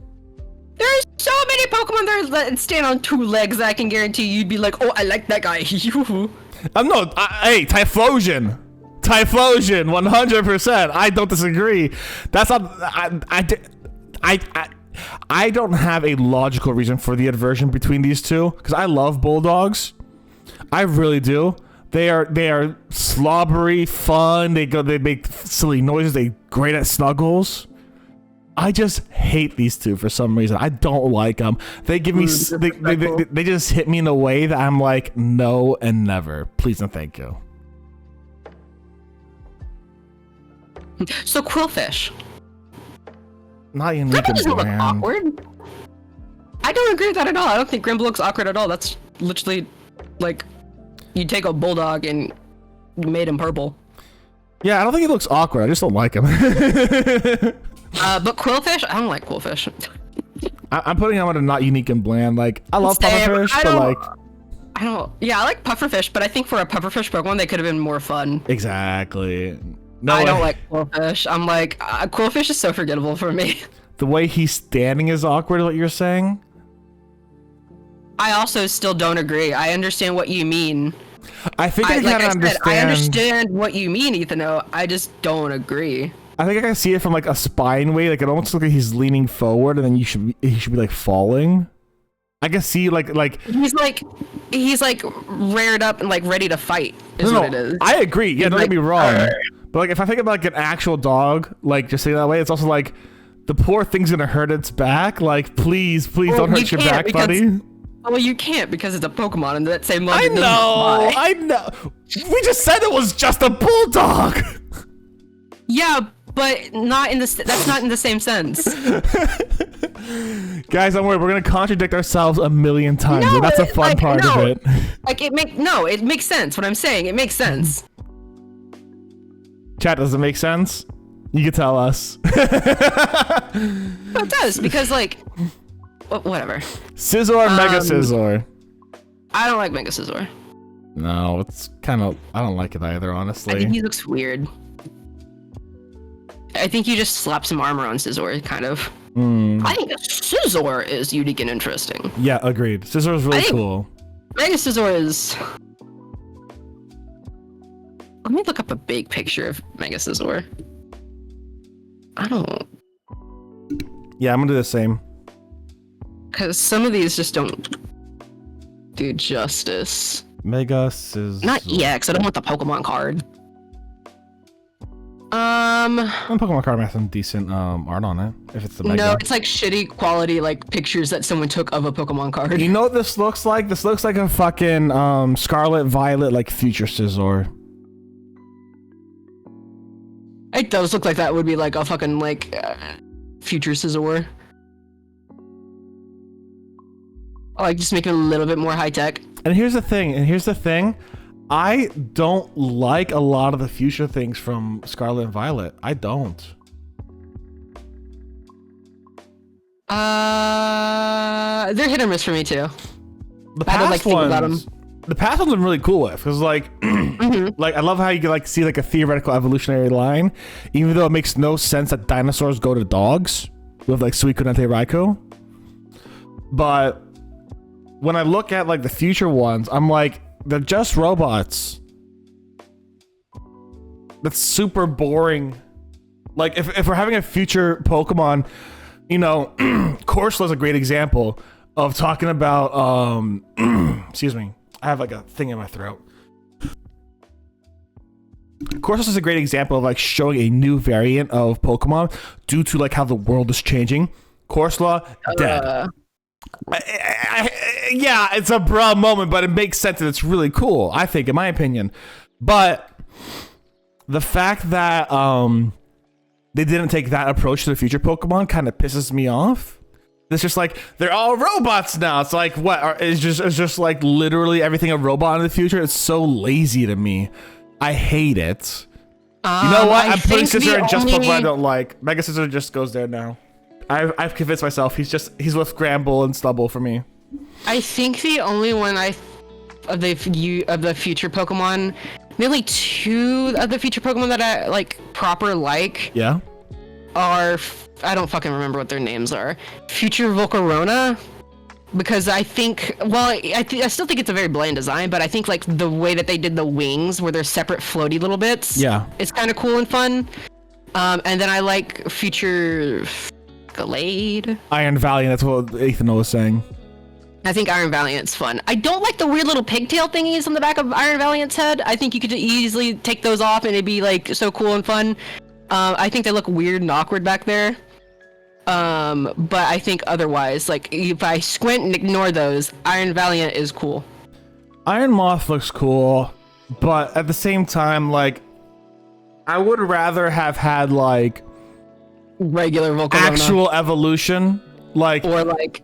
There's so many Pokemon there that stand on two legs that I can guarantee you'd be like, oh, I like that guy.
Hey, Typhlosion, 100%. I don't disagree. That's not. I don't have a logical reason for the aversion between these two because I love bulldogs. I really do. They are slobbery, fun. They make silly noises. They're great at snuggles. I just hate these two for some reason. I don't like them. They give me they just hit me in a way that I'm like, no and never. Please and thank you.
So Quillfish.
Not unique.
Grimble doesn't look awkward. I don't agree with that at all. I don't think Grimble looks awkward at all. That's literally like you take a bulldog and you made him purple.
Yeah, I don't think he looks awkward. I just don't like him.
But Quillfish, I don't like Quillfish.
I'm putting him on a not unique and bland. Like I love Pufferfish, but like
I like Pufferfish, but I think for a Pufferfish Pokemon they could have been more fun.
Exactly. No,
I don't like Quillfish. I'm like Quillfish is so forgettable for me.
The way he's standing is awkward. What you're saying?
I also still don't agree. I understand what you mean.
I think I kind of understand.
I understand what you mean, Ethano. I just don't agree.
I think I can see it from like a spine way. Like it almost looks like he's leaning forward, and then he should be like falling. I can see like
he's like reared up and like ready to fight. What it is.
I agree. Yeah, don't get me wrong. But like if I think about like an actual dog, like just say that way, it's also like the poor thing's gonna hurt its back. Like please don't hurt your back, buddy.
Well, you can't because it's a Pokemon, and that same
logic doesn't apply. I know. We just said it was just a bulldog.
Yeah, but not in the. That's not in the same sense.
Guys, don't worry. We're gonna contradict ourselves a million times, and that's a fun part of it.
Like it makes sense. What I'm saying, it makes sense.
Chat, does it make sense? You can tell us.
It does, because like, whatever.
Scizor, Mega Scizor.
I don't like Mega Scizor.
No, it's kind of, I don't like it either, honestly.
I think he looks weird. I think you just slap some armor on Scizor, kind of. I think Scizor is unique and interesting.
Yeah, agreed. Scizor is really cool.
Mega Scizor is... Let me look up a big picture of Mega Scizor. I don't...
Yeah, I'm gonna do the same.
Because some of these just don't do justice.
Mega Scizor.
Not EX, I don't want the Pokemon card.
Pokemon card has some decent art on it. If it's the Mega.
No, it's like shitty quality like pictures that someone took of a Pokemon card.
You know what this looks like? This looks like a fucking Scarlet Violet like future Scizor.
It does look like that would be like a fucking like future Scizor. Like just make it a little bit more high tech.
And here's the thing. I don't like a lot of the future things from Scarlet and Violet. I don't.
They're hit or miss for me too.
The past ones I'm really cool with, because like, like I love how you can like see like a theoretical evolutionary line, even though it makes no sense that dinosaurs go to dogs with like Suicune Raikou. But when I look at like the future ones, I'm like, they're just robots. That's super boring. Like if we're having a future Pokemon, you know, Corsola is a great example of talking about excuse me, I have like a thing in my throat. Corsola is a great example of like showing a new variant of Pokemon due to like how the world is changing. Corsola dead. Yeah, it's a bruh moment, but it makes sense and it's really cool, I think, in my opinion. But the fact that they didn't take that approach to the future Pokemon kind of pisses me off. It's just like they're all robots now. It's like what? It's just like literally everything a robot in the future. It's so lazy to me. I hate it. You know what? I'm putting Scizor in just Pokemon I don't like. Mega Scizor just goes there now. I've convinced myself he's with Gramble and Stubble for me.
I think the only one of the future Pokemon, nearly two of the future Pokemon that I like proper like.
Yeah.
Are I don't fucking remember what their names are. Future Volcarona, because I think I still think it's a very bland design, but I think like the way that they did the wings, where they're separate floaty little bits. Yeah. It's kind of cool and fun. And then I like Future Glade.
Iron Valley, that's what Ethan was saying.
I think Iron Valiant's fun. I don't like the weird little pigtail thingies on the back of Iron Valiant's head. I think you could easily take those off and it'd be like so cool and fun. I think they look weird and awkward back there. But I think otherwise, like if I squint and ignore those, Iron Valiant is cool.
Iron Moth looks cool, but at the same time, like I would rather have had like
regular Volcarona.
Actual evolution, like,
or like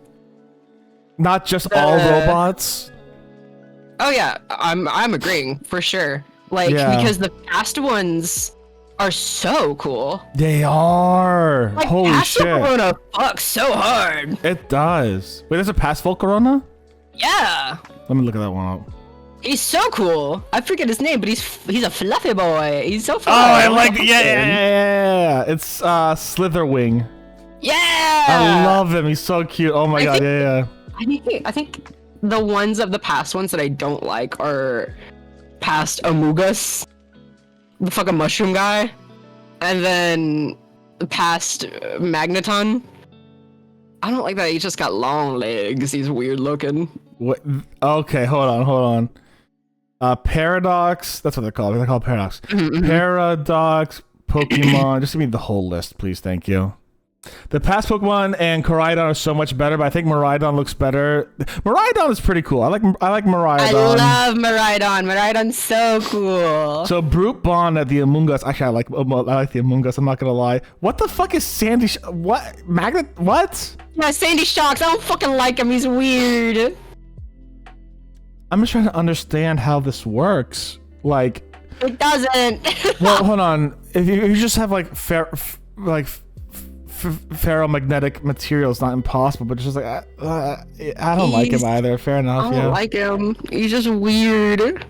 not just all robots.
Oh yeah, I'm agreeing for sure. Like because the past ones are so cool.
They are. Like, holy
past
shit.
Volcarona fucks so hard.
It does. Wait, there's a past Volcarona?
Yeah.
Let me look at that one up.
He's so cool. I forget his name, but he's a fluffy boy. He's so fun.
Oh, I like yeah. It's Slitherwing.
Yeah.
I love him. He's so cute. Oh my god, yeah.
I think the ones of the past ones that I don't like are past Amogus, the fucking mushroom guy, and then past Magneton. I don't like that he just got long legs. He's weird looking.
What? Okay, hold on. Paradox. That's what they're called. They're called Paradox. Paradox Pokemon. Just give me the whole list, please. Thank you. The past Pokemon and Koraidon are so much better, but I think Miraidon looks better. Miraidon is pretty cool. I like Miraidon.
I love Miraidon. Miraidon's so cool.
So Brute Bond at the Amoonguss. Actually, I like the Amoonguss. I'm not gonna lie. What the fuck is Sandy? What Magnet? What?
Yeah, Sandy Shocks. I don't fucking like him. He's weird.
I'm just trying to understand how this works. Like,
it doesn't.
Well, hold on. if you just have like ferromagnetic material, it's not impossible, but it's just like I don't like him either. Fair enough.
I don't like him. He's just weird.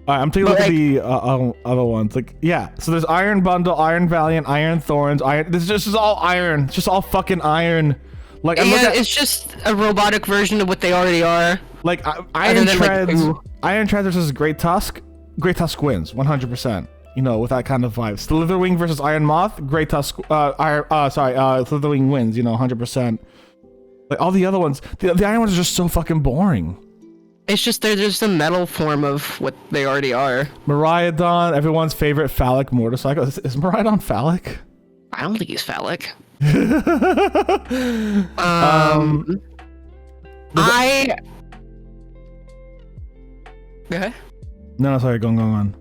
All right, I'm taking a look at the other ones. Like, yeah. So there's Iron Bundle, Iron Valiant, Iron Thorns, Iron. This is all iron. It's just all fucking iron. Like,
it's just a robotic version of what they already are.
Like Iron Treads. Iron Treads versus Great Tusk. Great Tusk wins 100%. You know, with that kind of vibe. Slitherwing versus Iron Moth. Great Tusk. Slitherwing wins. You know, 100%. Like all the other ones, the iron ones are just so fucking boring.
It's just they're just a metal form of what they already are.
Miraidon, everyone's favorite phallic motorcycle. Is Miraidon phallic?
I don't think he's phallic. Okay.
No, sorry, go on.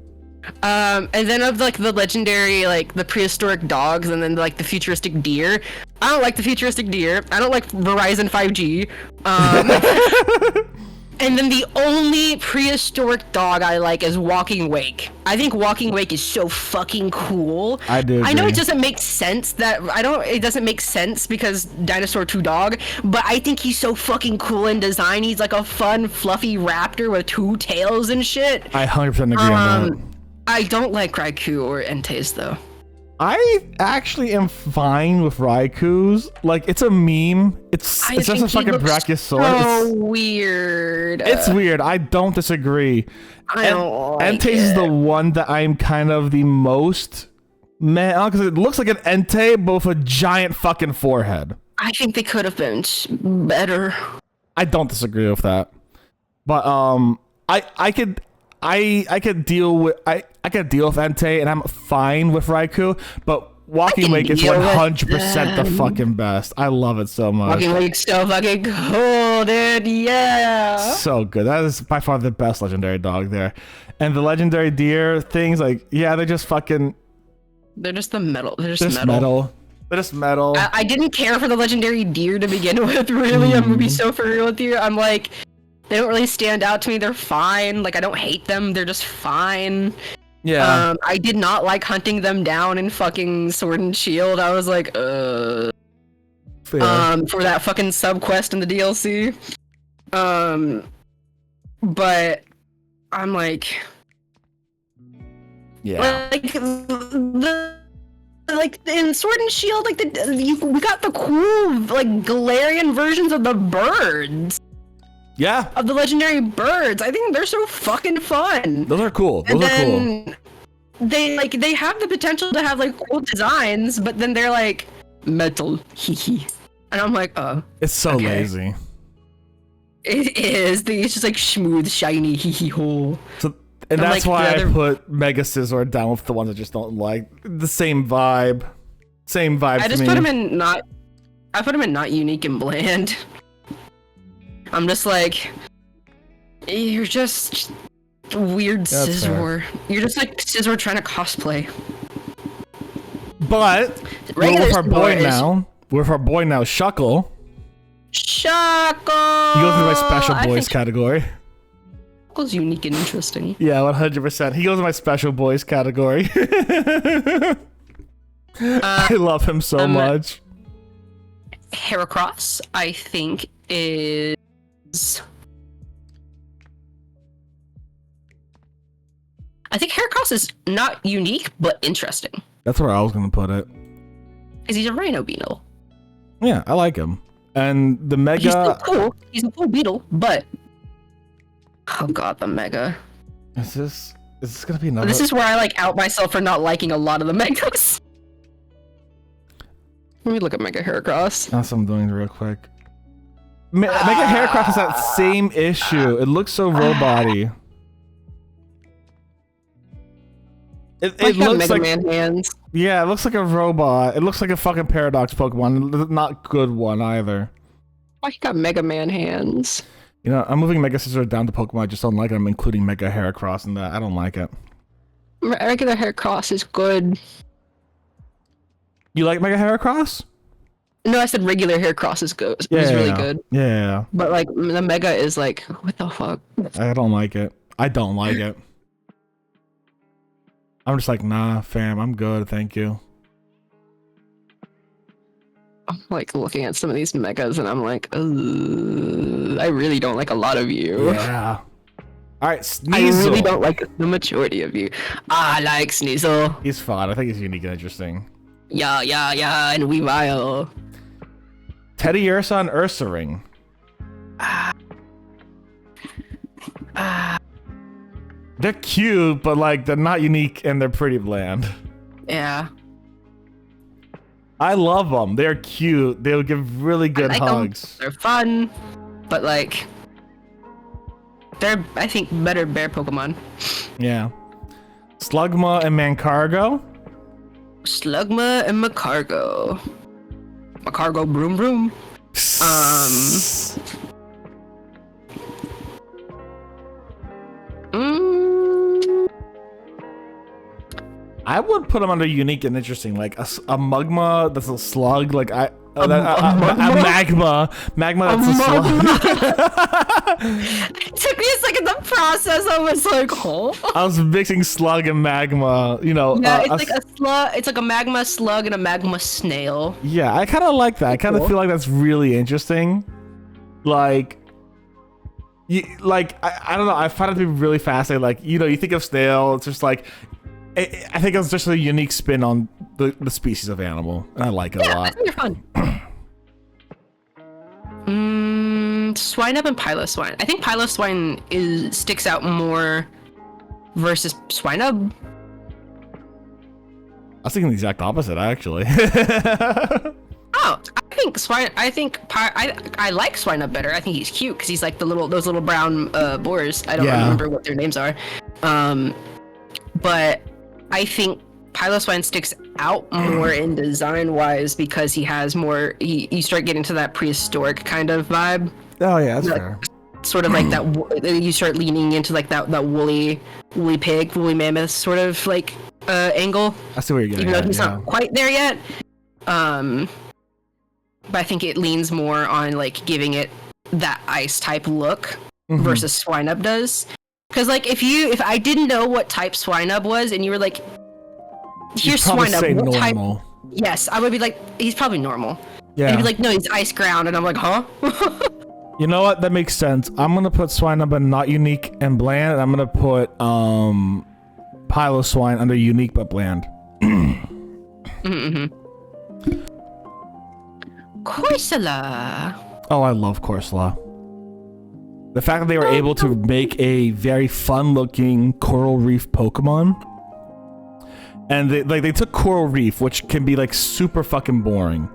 And then of like the legendary, like the prehistoric dogs, and then like the futuristic deer. I don't like the futuristic deer. I don't like Verizon 5G. And then the only prehistoric dog I like is Walking Wake. I think Walking Wake is so fucking cool.
I do.
I know it doesn't make sense it doesn't make sense because Dinosaur 2 dog, but I think he's so fucking cool in design. He's like a fun, fluffy raptor with 2 tails and shit.
I 100% agree on that.
I don't like Raikou or Entei's though.
I actually am fine with Raikou's. Like, it's a meme. It's just a fucking Brachiosaurus.
So weird.
It's weird. I don't disagree.
I don't like
Entei's is the one that I'm kind of the most because it looks like an Entei, but with a giant fucking forehead.
I think they could have been better.
I don't disagree with that. But I could deal with Entei, and I'm fine with Raikou, but Walking Wake is 100% the fucking best. I love it so much.
Walking Wake's so fucking cool, dude. Yeah.
So good. That is by far the best legendary dog there. And the legendary deer things, like, yeah, they're just fucking.
They're just the metal. They're just metal.
They're just metal.
I didn't care for the legendary deer to begin with, really. I'm gonna be so for real with you. I'm like, they don't really stand out to me. They're fine. Like, I don't hate them. They're just fine.
Yeah.
I did not like hunting them down in fucking Sword and Shield. I was like,
Fair.
for that fucking sub quest in the DLC. But I'm like,
yeah.
Like in Sword and Shield, like we got the cool like Galarian versions of the birds.
Yeah.
Of the legendary birds. I think they're so fucking fun.
Those are cool. Those are cool.
They have the potential to have like cool designs, but then they're like metal, hee. And I'm like, oh.
It's so lazy.
It is. It's just like smooth, shiny, hee ho.
So, and that's why I put Mega Scizor down with the ones I just don't like. The same vibe. Same vibe.
I just put him in not. I put him in not unique and bland. I'm just like, you're just weird Scizor. You're just like Scizor trying to cosplay.
But with our boy now, Shuckle.
Shuckle!
He goes into my special boys category.
Shuckle's unique and interesting.
Yeah, 100%. He goes in my special boys category. I love him so much.
Heracross, I think, is... I think Heracross is not unique, but interesting.
That's where I was going to put it.
Because he's a Rhino Beetle.
Yeah, I like him. And the Mega...
He's still cool. He's a cool beetle, but... Oh god, the Mega.
Is this going to be another...
This is where I like out myself for not liking a lot of the Megas. Let me look at Mega Heracross.
That's what I'm doing real quick. Mega Heracross has that same issue. It looks so robot-y. It looks
Mega
like
Man hands.
Yeah, it looks like a robot. It looks like a fucking Paradox Pokemon. Not good one either.
Why he got Mega Man hands?
You know, I'm moving Mega Scizor down to Pokemon I just don't like it. I'm including Mega Heracross in that. I don't like it.
Regular Heracross is good.
You like Mega Heracross?
No, I said regular Heracross is good. It's really good.
Yeah.
But like the Mega is like, what the fuck?
I don't like it. I don't like it. I'm just like, nah, fam, I'm good, thank you.
I'm like looking at some of these megas and I'm like, I really don't like a lot of you.
Yeah. All right, Sneasel.
I really don't like the majority of you. I like Sneasel.
He's fun. I think he's unique and interesting.
Yeah, and Weavile.
Teddy Ursa and Ursa Ring. They're cute, but like they're not unique and they're pretty bland.
Yeah.
I love them. They're cute. They'll give really good hugs.
They're fun, but like they're, I think, better bear Pokemon.
Yeah. Slugma and Mancargo.
Slugma and Macargo. Macargo broom broom.
I would put them under unique and interesting, like a Mugma that's a slug, like a magma that's a slug.
It took me a second to process. I was like, oh.
I was mixing slug and magma, you know.
Yeah, it's like a slug. It's like a magma slug and a magma snail.
Yeah, I kind of like that. I kind of feel like that's really interesting. Like, I don't know. I find it to be really fascinating. Like, you know, you think of snail, it's just like. I think it's just a unique spin on the species of animal. And I like it a lot.
I think they're fun. Swinub and Piloswine. I think Piloswine sticks out more versus Swinub.
I was thinking the exact opposite, actually.
Oh, I like Swinub better. I think he's cute because he's like those little brown boars. I don't remember what their names are. But I think Piloswine sticks out more in design-wise because he has more. You start getting to that prehistoric kind of vibe.
Oh yeah, that's fair.
Sort of like that. You start leaning into like that woolly pig, woolly mammoth sort of like angle.
I see where you're getting.
Even though he's not quite there yet. But I think it leans more on like giving it that ice type look versus Swinub does. Because like if I didn't know what type Swinub was and you were like, here's Swinub, what type? Yes, I would be like, he's probably normal. Yeah. And you'd be like, no, he's ice ground, and I'm like, huh?
You know what? That makes sense. I'm gonna put Swinub in not unique and bland, and I'm gonna put Piloswine under unique but bland.
Corsola.
Oh, I love Corsola. The fact that they were able to make a very fun-looking coral reef Pokemon, and they took coral reef, which can be like super fucking boring,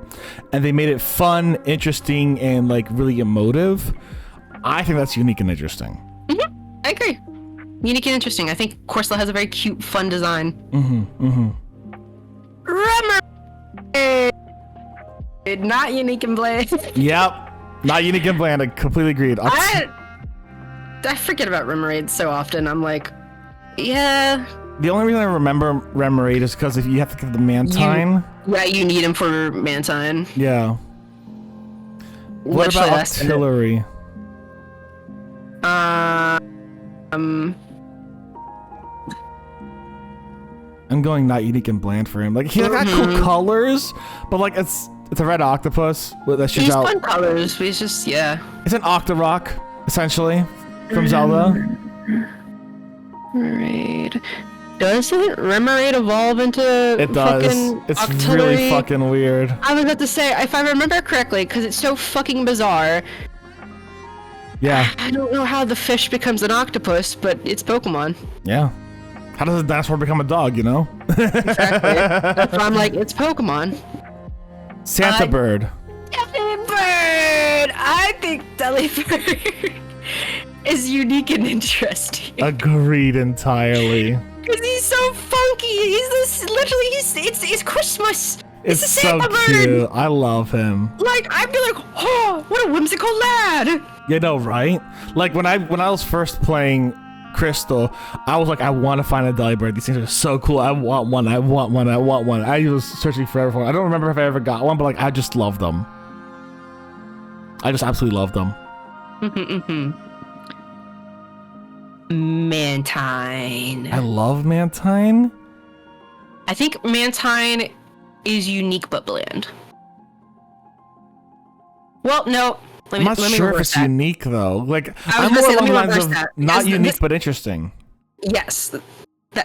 and they made it fun, interesting, and like really emotive. I think that's unique and interesting.
I agree. Unique and interesting. I think Corsola has a very cute, fun design. Remoraid. Not unique and bland.
Yep, not unique and bland. I completely agreed.
I forget about Remoraid so often. I'm like, yeah.
The only reason I remember Remoraid is because if you have to give the Mantine.
You need him for Mantine.
Yeah. What about Artillery?
I'm
going not unique and bland for him. Like he got cool colors, but like it's a red octopus that shoots out.
He's fun colors, but he's just
It's an Octorok, essentially. From Zelda.
Remoraid. Doesn't Remoraid evolve into
It does. It's
Octillery?
Really fucking weird.
I was about to say, if I remember correctly, because it's so fucking bizarre.
Yeah.
I don't know how the fish becomes an octopus, but it's Pokemon.
Yeah. How does a dinosaur become a dog, you know?
Exactly. That's why I'm like, it's Pokemon.
Santa Bird.
Delibird! I think Delibird is unique and interesting.
Agreed entirely.
Because he's so funky. It's Christmas.
It's
the
so
Santa Bird.
cute. I love him.
Like, I'd be like, oh, what a whimsical lad.
You know, right? Like when I was first playing Crystal, I was like, I want to find a Delibird. These things are so cool. I want one. I was searching forever for one. I don't remember if I ever got one, but like I just love them. I just absolutely love them.
Mantine.
I love Mantine.
I think Mantine is unique but bland. Well, no.
I'm not sure if it's unique though. Like, I'm more along the lines of not unique but interesting.
Yes.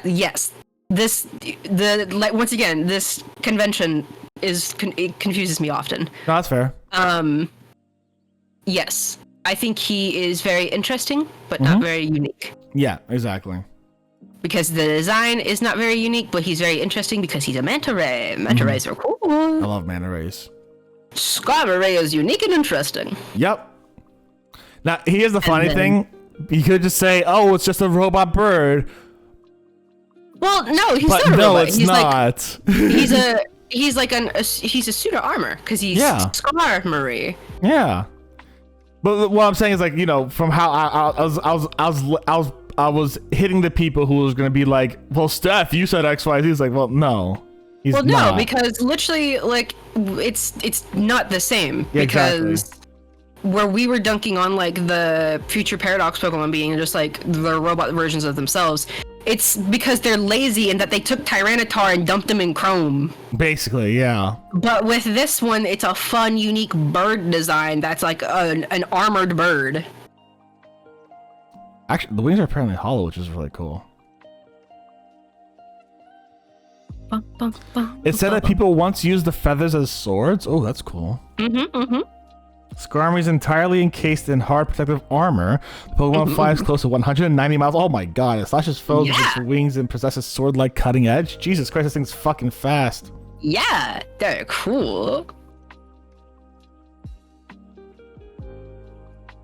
Yes. Once again, this convention it confuses me often.
No, that's fair.
Yes. I think he is very interesting, but not very unique.
Yeah, exactly.
Because the design is not very unique, but he's very interesting because he's a manta ray. Manta rays are cool.
I love manta rays.
Scarlet ray is unique and interesting.
Yep. Now, here's the funny thing. You could just say, oh, it's just a robot bird.
Well, no, he's not a robot.
No, it's not.
Like, he's a suit of armor because he's Skarmory.
Yeah. But what I'm saying is, like, you know, from how I was hitting the people who was gonna be like, well, Steph, you said X, Y, Z. He's like, well, no. He's not.
Because literally, like, it's not the same.
Yeah,
because
exactly.
Where we were dunking on like the future Paradox Pokemon being just like the robot versions of themselves, it's because they're lazy and that they took Tyranitar and dumped them in Chrome.
Basically, yeah.
But with this one, it's a fun, unique bird design that's like an armored bird.
Actually, the wings are apparently hollow, which is really cool. It said that people once used the feathers as swords. Oh, that's cool. Skarmory is entirely encased in hard protective armor. The Pokemon flies close to 190 miles. Oh my god, it slashes foes with its wings and possesses sword-like cutting edge. Jesus Christ, this thing's fucking fast.
Yeah, they're cool.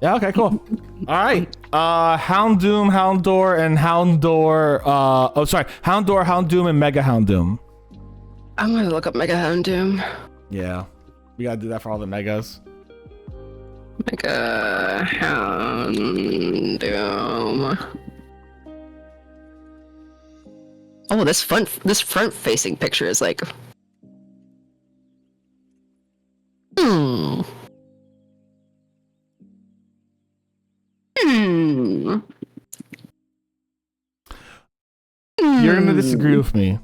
Yeah, okay, cool. Alright. Houndoom, Houndour, and Houndour. Houndour, Houndoom, and Mega Houndoom.
I'm gonna look up Mega Houndoom.
Yeah. We gotta do that for all the Megas.
Mega Houndoom. Oh, this front-facing picture is like.
You're gonna disagree with me.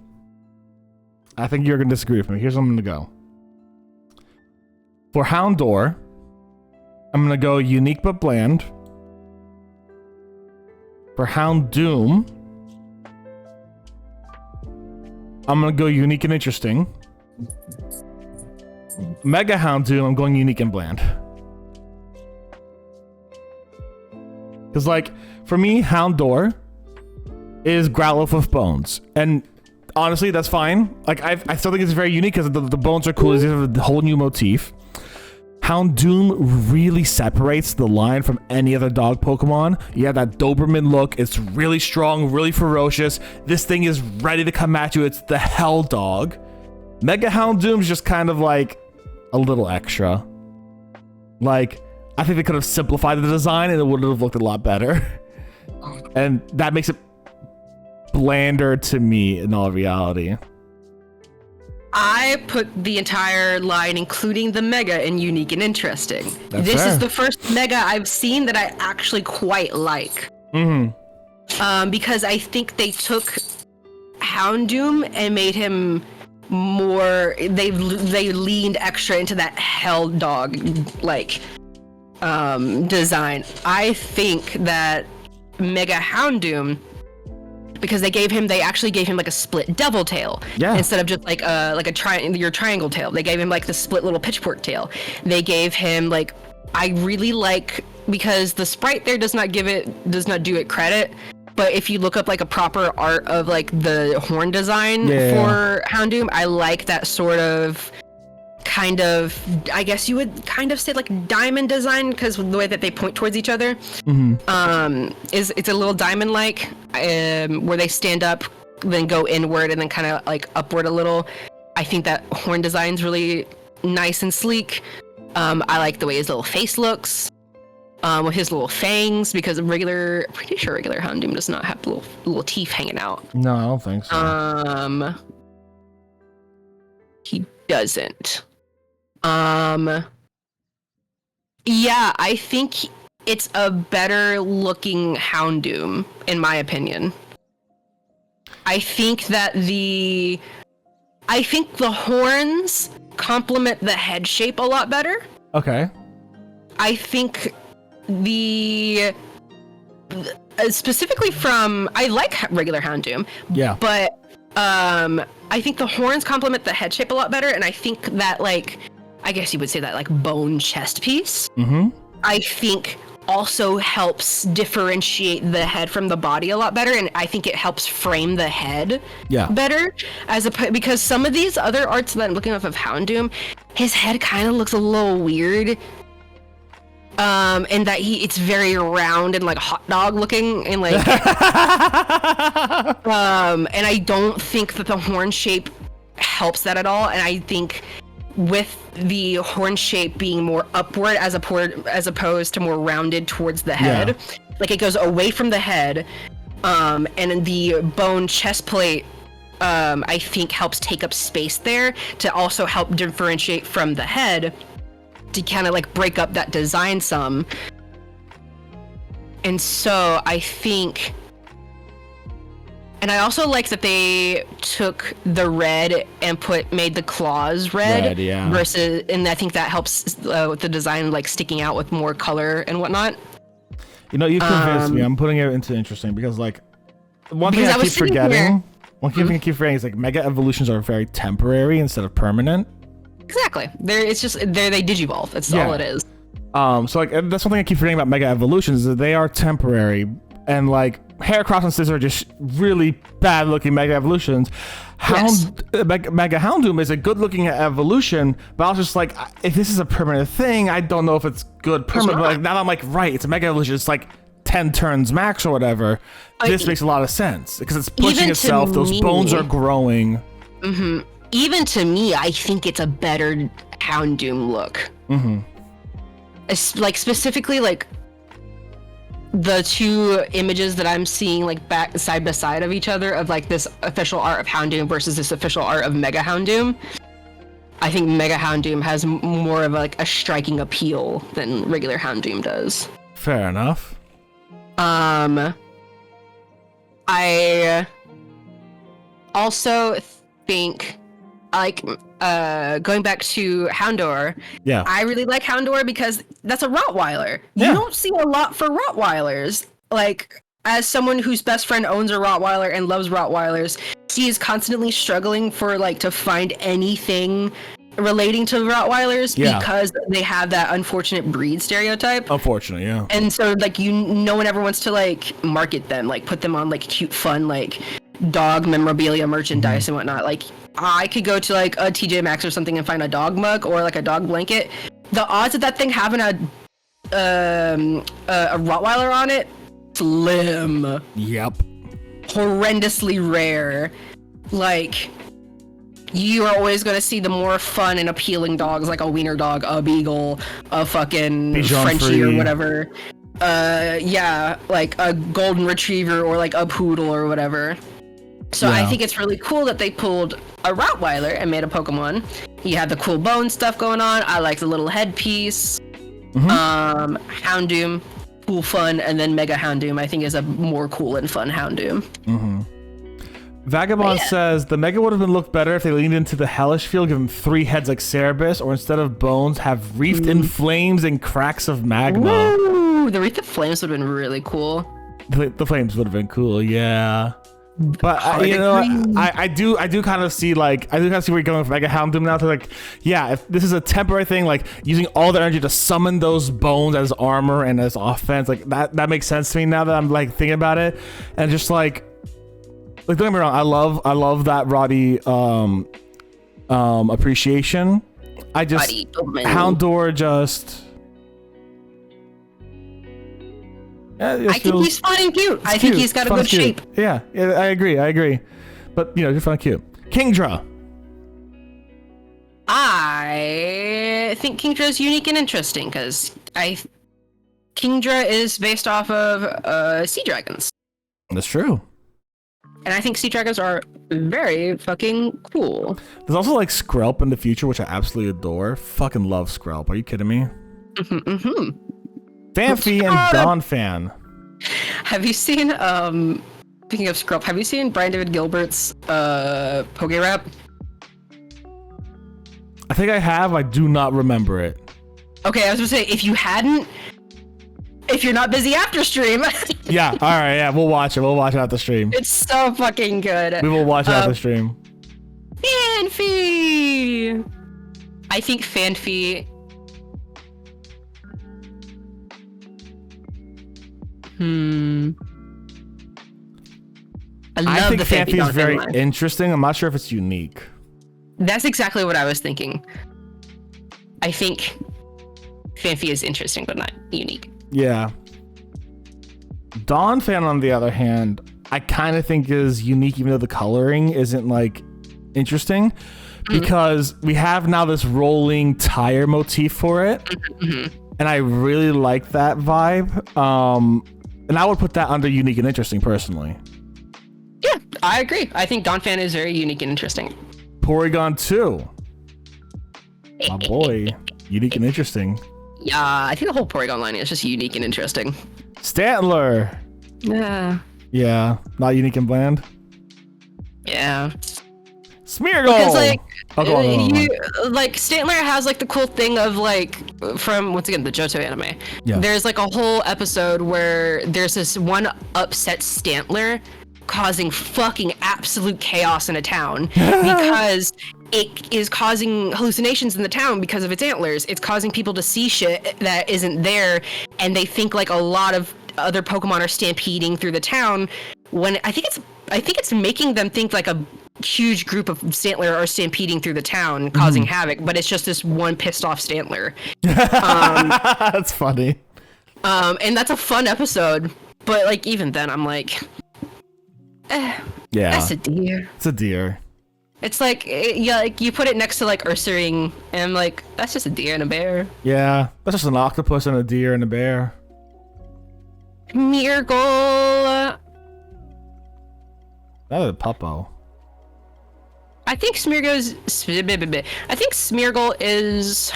I think you're gonna disagree with me. Here's where I'm gonna go. For Houndour, I'm gonna go unique but bland. For Houndoom, I'm gonna go unique and interesting. Mega Houndoom, I'm going unique and bland. Because, like, for me, Houndour is Growlithe with bones. And honestly, that's fine. Like, I still think it's very unique because the bones are cool. It's a whole new motif. Houndoom really separates the line from any other dog Pokemon. You have that Doberman look. It's really strong, really ferocious. This thing is ready to come at you. It's the Hell Dog. Mega Houndoom's just kind of like a little extra. Like, I think they could have simplified the design and it would have looked a lot better. And that makes it blander to me in all reality.
I put the entire line, including the Mega, in unique and interesting. This is the first Mega I've seen that I actually quite like. Because I think they took Houndoom and made him more. They leaned extra into that Hell Dog like design. I think that Mega Houndoom, because they actually gave him like a split devil tail instead of just like your triangle tail. They gave him like the split little pitchfork tail. They gave him like, I really like, because the sprite there does not do it credit, but if you look up like a proper art of like the horn design for Houndoom, I like that sort of kind of, I guess you would kind of say like diamond design, because the way that they point towards each other is it's a little diamond like where they stand up, then go inward, and then kind of like upward a little. I think that horn design's really nice and sleek. I like the way his little face looks with his little fangs, because pretty sure regular Houndoom does not have little teeth hanging out.
No, I don't think so.
He doesn't. Yeah, I think it's a better looking Houndoom, in my opinion. I think that the I think the horns complement the head shape a lot better.
Okay.
I think specifically from, I like regular Houndoom.
Yeah.
But I think the horns complement the head shape a lot better, and I think that, like, I guess you would say that, like, bone chest piece, I think also helps differentiate the head from the body a lot better, and I think it helps frame the head better, because some of these other arts that I'm looking off of Houndoom, his head kind of looks a little weird. And that it's very round and like hot dog looking, and like and I don't think that the horn shape helps that at all. And I think with the horn shape being more upward as opposed to more rounded towards the head, like it goes away from the head, and the bone chest plate I think helps take up space there to also help differentiate from the head, to kind of like break up that design some. And so I think, and I also like that they took the red and made the claws red versus, and I think that helps with the design, like sticking out with more color and whatnot.
You know, you convinced me. I'm putting it into interesting because, like, one thing I keep forgetting is like mega evolutions are very temporary instead of permanent.
Exactly. They digivolve. That's all it is.
So like that's one thing I keep forgetting about mega evolutions, is that they are temporary, and like Heracross and Scizor are just really bad looking mega evolutions. Mega Houndoom is a good looking evolution, but I was just like, if this is a permanent thing, I don't know if it's good permanent. But like, now I'm like, right, it's a mega evolution. It's like 10 turns max or whatever. This makes a lot of sense because it's pushing itself. Those bones are growing.
Even to me, I think it's a better Houndoom look. It's like specifically like the two images that I'm seeing like back side by side of each other of like this official art of Houndoom versus this official art of Mega Houndoom. I think Mega Houndoom has more of like a striking appeal than regular Houndoom does.
Fair enough.
I also think, like, going back to Houndour, I really like Houndour because that's a Rottweiler. You don't see a lot for Rottweilers. Like, as someone whose best friend owns a Rottweiler and loves Rottweilers, she is constantly struggling for, like, to find anything relating to Rottweilers because they have that unfortunate breed stereotype.
Unfortunate, yeah.
And so, like, no one ever wants to, like, market them, like, put them on, like, cute, fun, like, dog memorabilia merchandise and whatnot. Like, I could go to like a TJ Maxx or something and find a dog mug or like a dog blanket. The odds of that thing having a Rottweiler on it, slim.
Yep.
Horrendously rare. Like, you are always going to see the more fun and appealing dogs, like a wiener dog, a beagle, a fucking
Bichon
Frenchie
Free.
or whatever. Like a golden retriever or like a poodle or whatever. So I think it's really cool that they pulled a Rottweiler and made a Pokemon. You have the cool bone stuff going on. I like the little headpiece. Houndoom, cool, fun, and then Mega Houndoom I think is a more cool and fun Houndoom.
Vagabond says the Mega would have been looked better if they leaned into the hellish feel, give him 3 heads like Cerebus, or instead of bones, have wreathed in flames and cracks of magma.
Ooh, the Wreath of Flames would have been really cool.
The flames would have been cool, yeah. But you know, I do kind of see where you're going with Mega Houndoom now. To like, yeah, if this is a temporary thing, like using all the energy to summon those bones as armor and as offense, like that makes sense to me now that I'm like thinking about it, and just like don't get me wrong, I love that Roddy appreciation. I just Houndour just.
I think he's fun and cute. I think he's got a good shape.
Yeah, I agree. But, you know, just fun and cute. Kingdra.
I think Kingdra is unique and interesting because Kingdra is based off of sea dragons.
That's true.
And I think sea dragons are very fucking cool.
There's also like Skrelp in the future, which I absolutely adore. Fucking love Skrelp. Are you kidding me? Fanfi and Don Fan.
Have you seen, speaking of Skrelp, have you seen Brian David Gilbert's Poke Rap?
I think I have. I do not remember it.
Okay, I was gonna say, if you hadn't, if you're not busy after stream.
Yeah, all right, yeah, we'll watch it. We'll watch it at the stream.
It's so fucking good.
We will watch it at the stream.
Fanfy! I think Fanfy...
I think Fanfy is very
line.
interesting. I'm not sure if it's unique.
That's exactly what I was thinking. I think Fanfy is interesting, but not unique.
Yeah. Dawn Fan, on the other hand, I kind of think is unique, even though the coloring isn't like interesting, because we have now this rolling tire motif for it, and I really like that vibe. And I would put that under unique and interesting personally.
Yeah, I agree. I think Dawn Fan is very unique and interesting.
Porygon 2. My boy. Unique and interesting.
Yeah, I think the whole Porygon line is just unique and interesting.
Stantler.
Yeah.
Yeah, not unique and bland.
Yeah.
Smeargle.
Because like,
go
Stantler has like the cool thing of like, from once again the Johto anime.
Yeah.
There's like a whole episode where there's this one upset Stantler causing fucking absolute chaos in a town because it is causing hallucinations in the town because of its antlers. It's causing people to see shit that isn't there, and they think like a lot of other Pokemon are stampeding through the town. When I think it's making them think like a huge group of Stantler are stampeding through the town, causing havoc. But it's just this one pissed off Stantler.
That's funny.
And that's a fun episode. But like even then, I'm like,
yeah,
that's a deer.
It's a deer.
It's like, yeah, like you put it next to like Ursaring, and I'm like, that's just a deer and a bear.
Yeah, that's just an octopus and a deer and a bear.
Smeargle.
That is a puppo.
I think Smeargle is.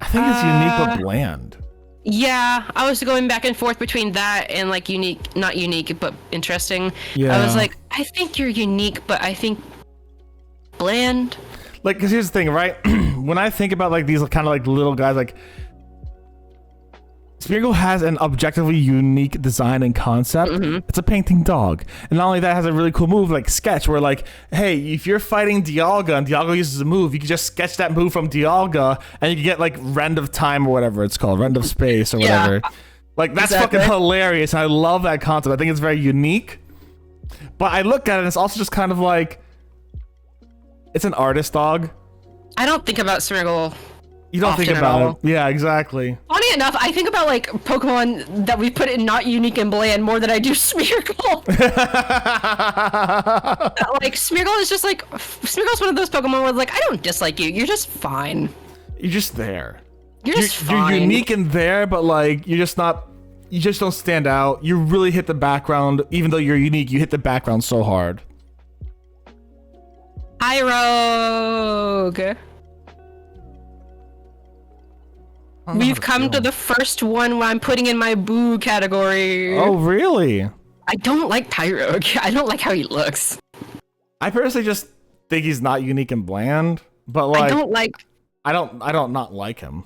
I think it's unique but bland.
Yeah, I was going back and forth between that and like unique, not unique, but interesting.
Yeah.
I was like, I think you're unique, but I think bland.
Like, because here's the thing, right? When I think about like these kind of like little guys, like Smeargle has an objectively unique design and concept. It's a painting dog, and not only that, it has a really cool move like Sketch, where like, hey, if you're fighting Dialga and Dialga uses a move, you can just sketch that move from Dialga, and you can get like Rend of Time or whatever it's called, Rend of Space or whatever. Like that's fucking hilarious, and I love that concept. I think it's very unique. But I look at it, and it's also just kind of like, it's an artist dog.
I don't think about Smeargle.
You don't think about it. Yeah, exactly.
Funny enough, I think about like Pokemon that we put in not unique and bland more than I do Smeargle. Like Smeargle is just like, Smeargle's one of those Pokemon where like, I don't dislike you. You're just fine.
You're just there.
You're just fine.
You're unique in there, but like you're just not. You just don't stand out. You really hit the background, even though you're unique. You hit the background so hard.
Hi, Rogue. We've come to the first one where I'm putting in my boo category.
Oh, really?
I don't like Tyrogue. I don't like how he looks.
I personally just think he's not unique and bland, but like I don't not like him.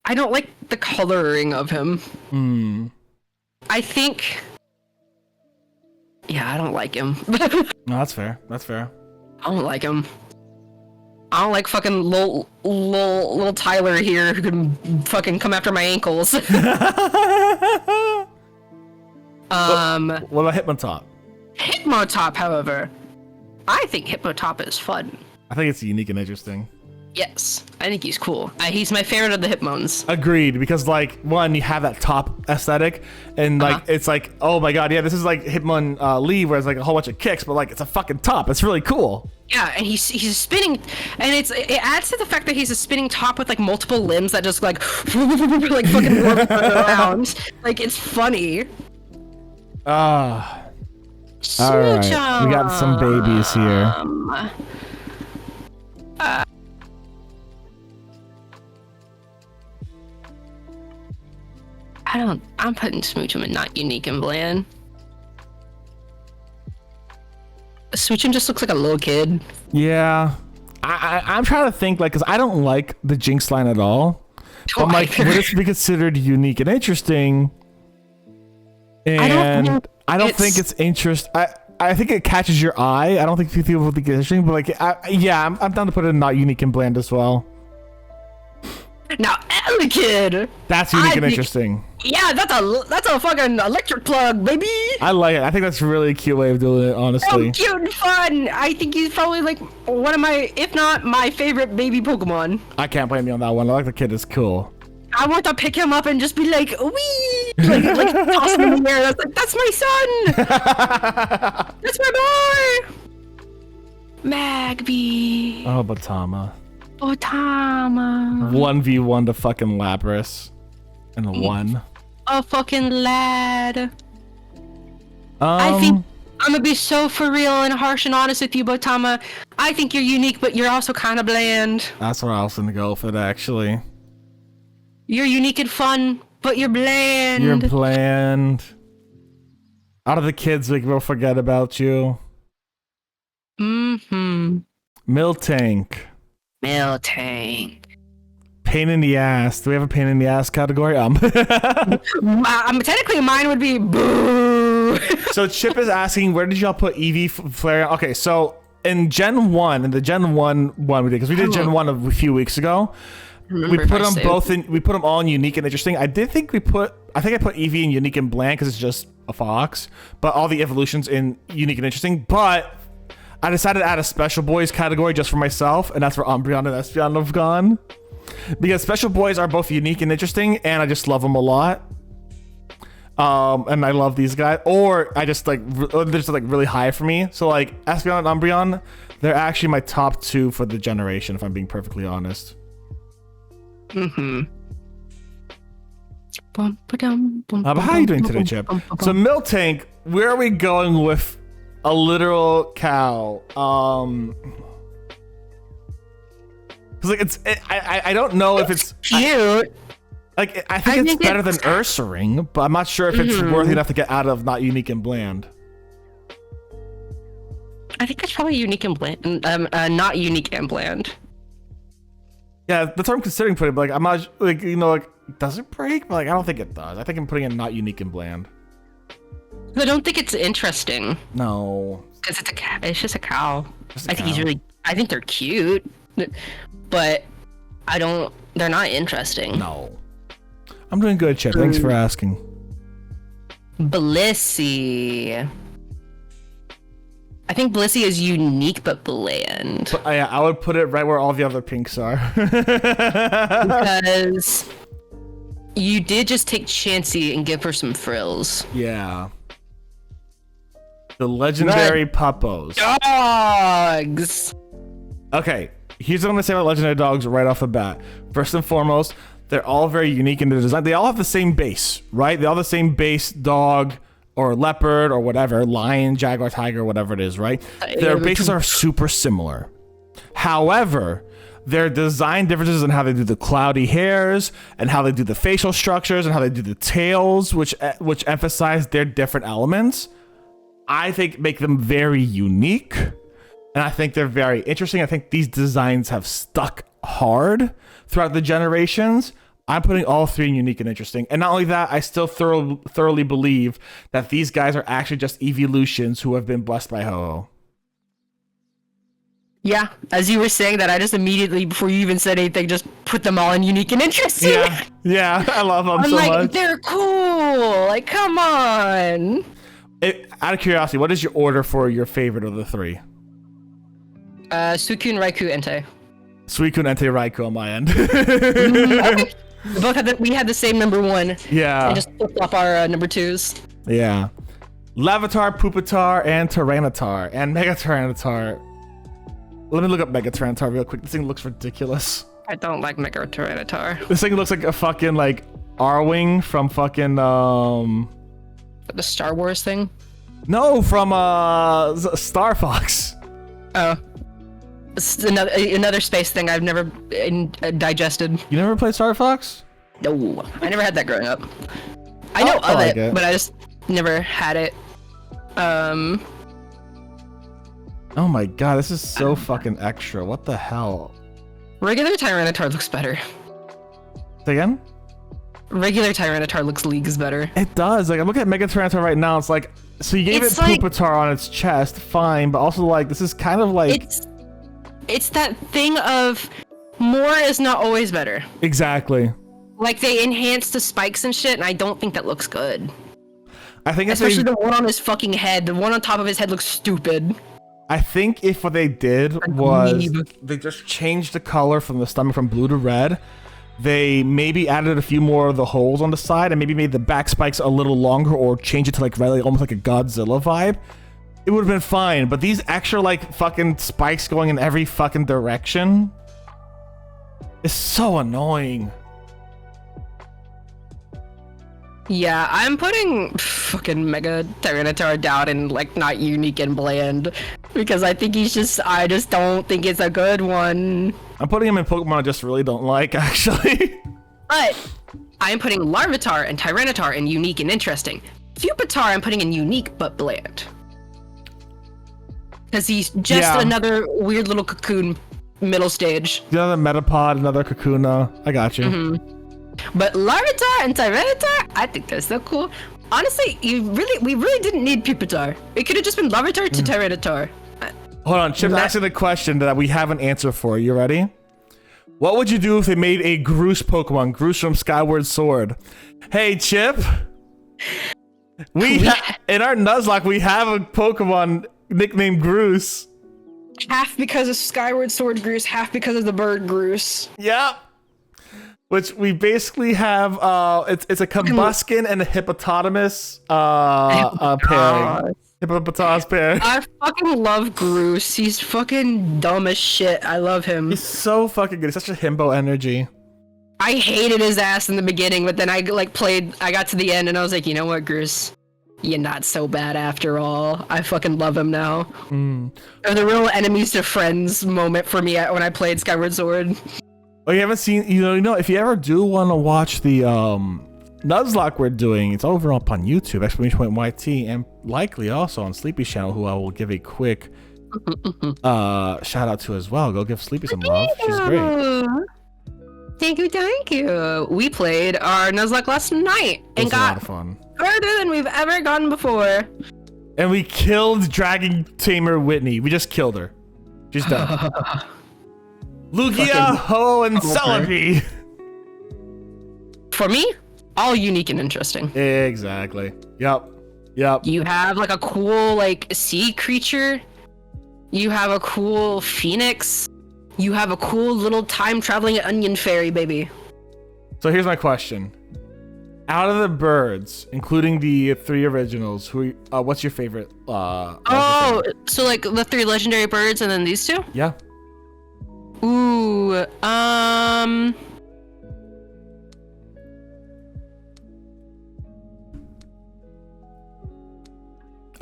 I don't like the coloring of him. I think, yeah, I don't like him.
No, that's fair. That's fair.
I don't like him. I don't like fucking little Tyler here who can fucking come after my ankles.
What about Hitmontop?
Hitmontop, however, I think Hitmontop is fun.
I think it's unique and interesting.
Yes, I think he's cool. He's my favorite of the Hitmons.
Agreed, because like one, you have that top aesthetic, and like it's like, oh my god, yeah, this is like Hitmon Lee, where it's like a whole bunch of kicks, but like it's a fucking top. It's really cool. Yeah,
and he's spinning, and it adds to the fact that he's a spinning top with like multiple limbs that just like like fucking whirl around. Like it's funny.
All right, we got some babies here. I'm putting Smoochum in not unique and bland.
Suicune just looks like a little kid.
Yeah. I'm trying to think, like, because I don't like the Jinx line at all. I'm like, would this be considered unique and interesting? And I don't think it's interest. I think it catches your eye. I don't think people will think it's interesting, but like, I'm down to put it in not unique and bland as well.
Now, Elekid!
That's unique and interesting.
Yeah, that's a fucking electric plug, baby!
I like it. I think that's a really cute way of doing it, honestly.
Oh, cute and fun! I think he's probably like one of my, if not my favorite baby Pokemon.
I can't blame you on that one. I like the kid. It's cool.
I want to pick him up and just be like, wee! Like toss him in the air. That's my son! That's my boy! Magby.
Oh, Botama.
Botama.
1v1 to fucking Lapras. And a 1.
A fucking lad. I think I'm gonna be so for real and harsh and honest with you, Botama. I think you're unique, but you're also kind of bland.
That's where I was gonna go with it, actually.
You're unique and fun, but you're bland.
You're bland. Out of the kids, we will forget about you.
Mm-hmm.
Miltank.
Miltank.
Pain in the ass. Do we have a pain in the ass category?
Technically mine would be boo.
So Chip is asking, where did y'all put Eevee, Flareon? Okay, so in Gen 1, in the Gen 1 one we did, because we did Gen 1 a few weeks ago. We put them both in. We put them all in unique and interesting. I think I put Eevee in unique and bland because it's just a fox, but all the evolutions in unique and interesting. But I decided to add a special boys category just for myself, and that's where Umbreon and Espeon have gone. Because special boys are both unique and interesting, and I just love them a lot. And I love these guys. Or I just like they're just like really high for me. So like Espeon and Umbreon, they're actually my top 2 for the generation, if I'm being perfectly honest.
Mm-hmm.
But how are you doing today, Chip? So Miltank, where are we going with a literal cow? Cause like I don't know if it's
cute.
I think it's better than Ursaring, but I'm not sure if it's worthy enough to get out of not unique and bland.
I think that's probably unique and bland. Not unique and bland.
Yeah, that's what I'm considering putting. But like, I'm not like, you know, like, does it break? But like, I don't think it does. I think I'm putting it not unique and bland.
I don't think it's interesting.
No,
because it's a cow. It's just a cow.
Just a cow.
Think he's really. I think they're cute, but I don't. They're not interesting.
No. I'm doing good, Chip. Thanks for asking.
Blissey. I think Blissey is unique but bland.
But, yeah, I would put it right where all the other pinks are.
Because you did just take Chansey and give her some frills.
Yeah. The legendary Puppos.
Dogs!
Okay, here's what I'm gonna say about legendary dogs right off the bat. First and foremost, they're all very unique in their design. They all have the same base, right? They all have the same base dog or leopard or whatever, lion, jaguar, tiger, whatever it is, right? Their bases are super similar. However, their design differences in how they do the cloudy hairs and how they do the facial structures and how they do the tails, which emphasize their different elements, I think make them very unique. And I think they're very interesting. I think these designs have stuck hard throughout the generations. I'm putting all 3 in unique and interesting. And not only that, I still thoroughly believe that these guys are actually just evolutions who have been blessed by Ho-Oh.
Yeah, as you were saying that, I just immediately, before you even said anything, just put them all in unique and interesting.
Yeah, I love them so much.
They're cool. Like, come on.
Out of curiosity, what is your order for your favorite of the 3?
Suicune, Raikou, Entei.
Suicune, Entei, Raikou on my end.
Okay. We had the same number 1.
Yeah.
And just flipped off our number 2s.
Yeah. Lavatar, Pupitar, and Tyranitar, and Mega Tyranitar. Let me look up Mega Tyranitar real quick. This thing looks ridiculous.
I don't like Mega Tyranitar.
This thing looks like a fucking like Arwing from fucking
The Star Wars thing?
No, from Star Fox.
Oh. It's another space thing I've never digested.
You never played Star Fox?
No, I never had that growing up. I know of it, but I just never had it.
Oh my god, this is so fucking extra. What the hell?
Regular Tyranitar looks better.
Say again?
Regular Tyranitar looks leagues better.
It does. Like, I'm looking at Mega Tyranitar right now. It's like, so you gave it Pupitar on its chest, fine, but also like this is kind of like
it's that thing of more is not always better.
Exactly.
Like they enhanced the spikes and shit, and I don't think that looks good.
I think
especially the one on his fucking head. The one on top of his head looks stupid.
I think if what they did was they just changed the color from the stomach from blue to red. They maybe added a few more of the holes on the side and maybe made the back spikes a little longer or change it to like really almost like a Godzilla vibe. It would have been fine, but these extra like fucking spikes going in every fucking direction is so annoying.
Yeah, I'm putting fucking Mega Tyranitar down in like not unique and bland because I think I just don't think it's a good one.
I'm putting him in Pokemon I just really don't like, actually.
But I'm putting Larvitar and Tyranitar in unique and interesting. Pupitar I'm putting in unique but bland. Because he's just another weird little cocoon middle stage.
Another Metapod, another Kakuna. I got you.
Mm-hmm. But Larvitar and Tyranitar, I think they're so cool. Honestly, we really didn't need Pupitar. It could have just been Larvitar to Tyranitar.
Hold on, Chip asking a question that we have an answer for. You ready? What would you do if they made a Groose Pokemon? Groose from Skyward Sword. Hey, Chip. In our Nuzlocke, we have a Pokemon nicknamed Groose.
Half because of Skyward Sword Groose, half because of the bird Groose.
Yep. Which we basically have, it's a Combuskin and a Hippopotamus pairing. Hippopotamus pair.
I fucking love Groose. He's fucking dumb as shit. I love him.
He's so fucking good. He's such a himbo energy.
I hated his ass in the beginning, but then I got to the end and I was like, you know what, Groose? You're not so bad after all. I fucking love him now. They're the real enemies to friends moment for me when I played Skyward Sword.
Oh, you haven't seen, you know, if you ever do want to watch the Nuzlocke we're doing, it's over up on YouTube, !YT, and likely also on Sleepy's channel, who I will give a quick shout out to as well. Go give Sleepy some love. She's great.
Thank you. We played our Nuzlocke last night and got a lot of fun. Further than we've ever gone before.
And we killed Dragon Tamer Whitney. We just killed her. She's done. Lugia, Ho, and Celebi.
For me, all unique and interesting.
Exactly. Yep.
You have like a cool like sea creature. You have a cool phoenix. You have a cool little time traveling onion fairy, baby.
So here's my question. Out of the birds, including the 3 originals, what's your favorite?
So like the 3 legendary birds and then these 2?
Yeah.
Ooh, I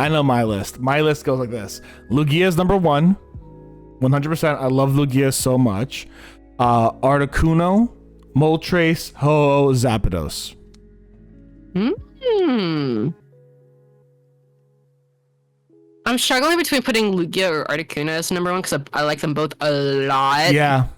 know my list. My list goes like this. Lugia's number 1. 100%. I love Lugia so much. Articuno, Moltres, Ho, Zapdos.
I'm struggling between putting Lugia or Articuno as number 1 because I like them both a lot.
Yeah.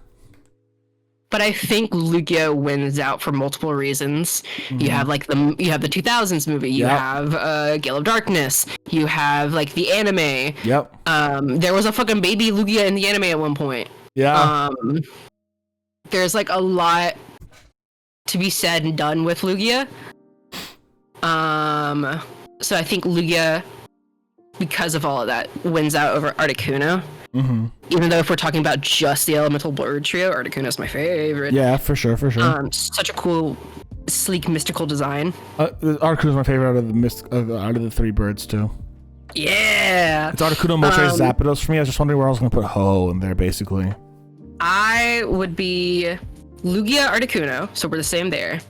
But I think Lugia wins out for multiple reasons. You have like you have the 2000s movie. You have Gale of Darkness. You have like the anime.
Yep.
There was a fucking baby Lugia in the anime at one point.
Yeah.
There's like a lot to be said and done with Lugia. So I think Lugia, because of all of that, wins out over Articuno. Even though if we're talking about just the elemental bird trio, Articuno is my favorite.
Yeah, for sure.
Such a cool, sleek, mystical design.
Articuno is my favorite out of the 3 birds too.
Yeah.
It's Articuno, Moltres, Zapdos for me. I was just wondering where I was gonna put Ho in there, basically.
I would be Lugia, Articuno, so we're the same there.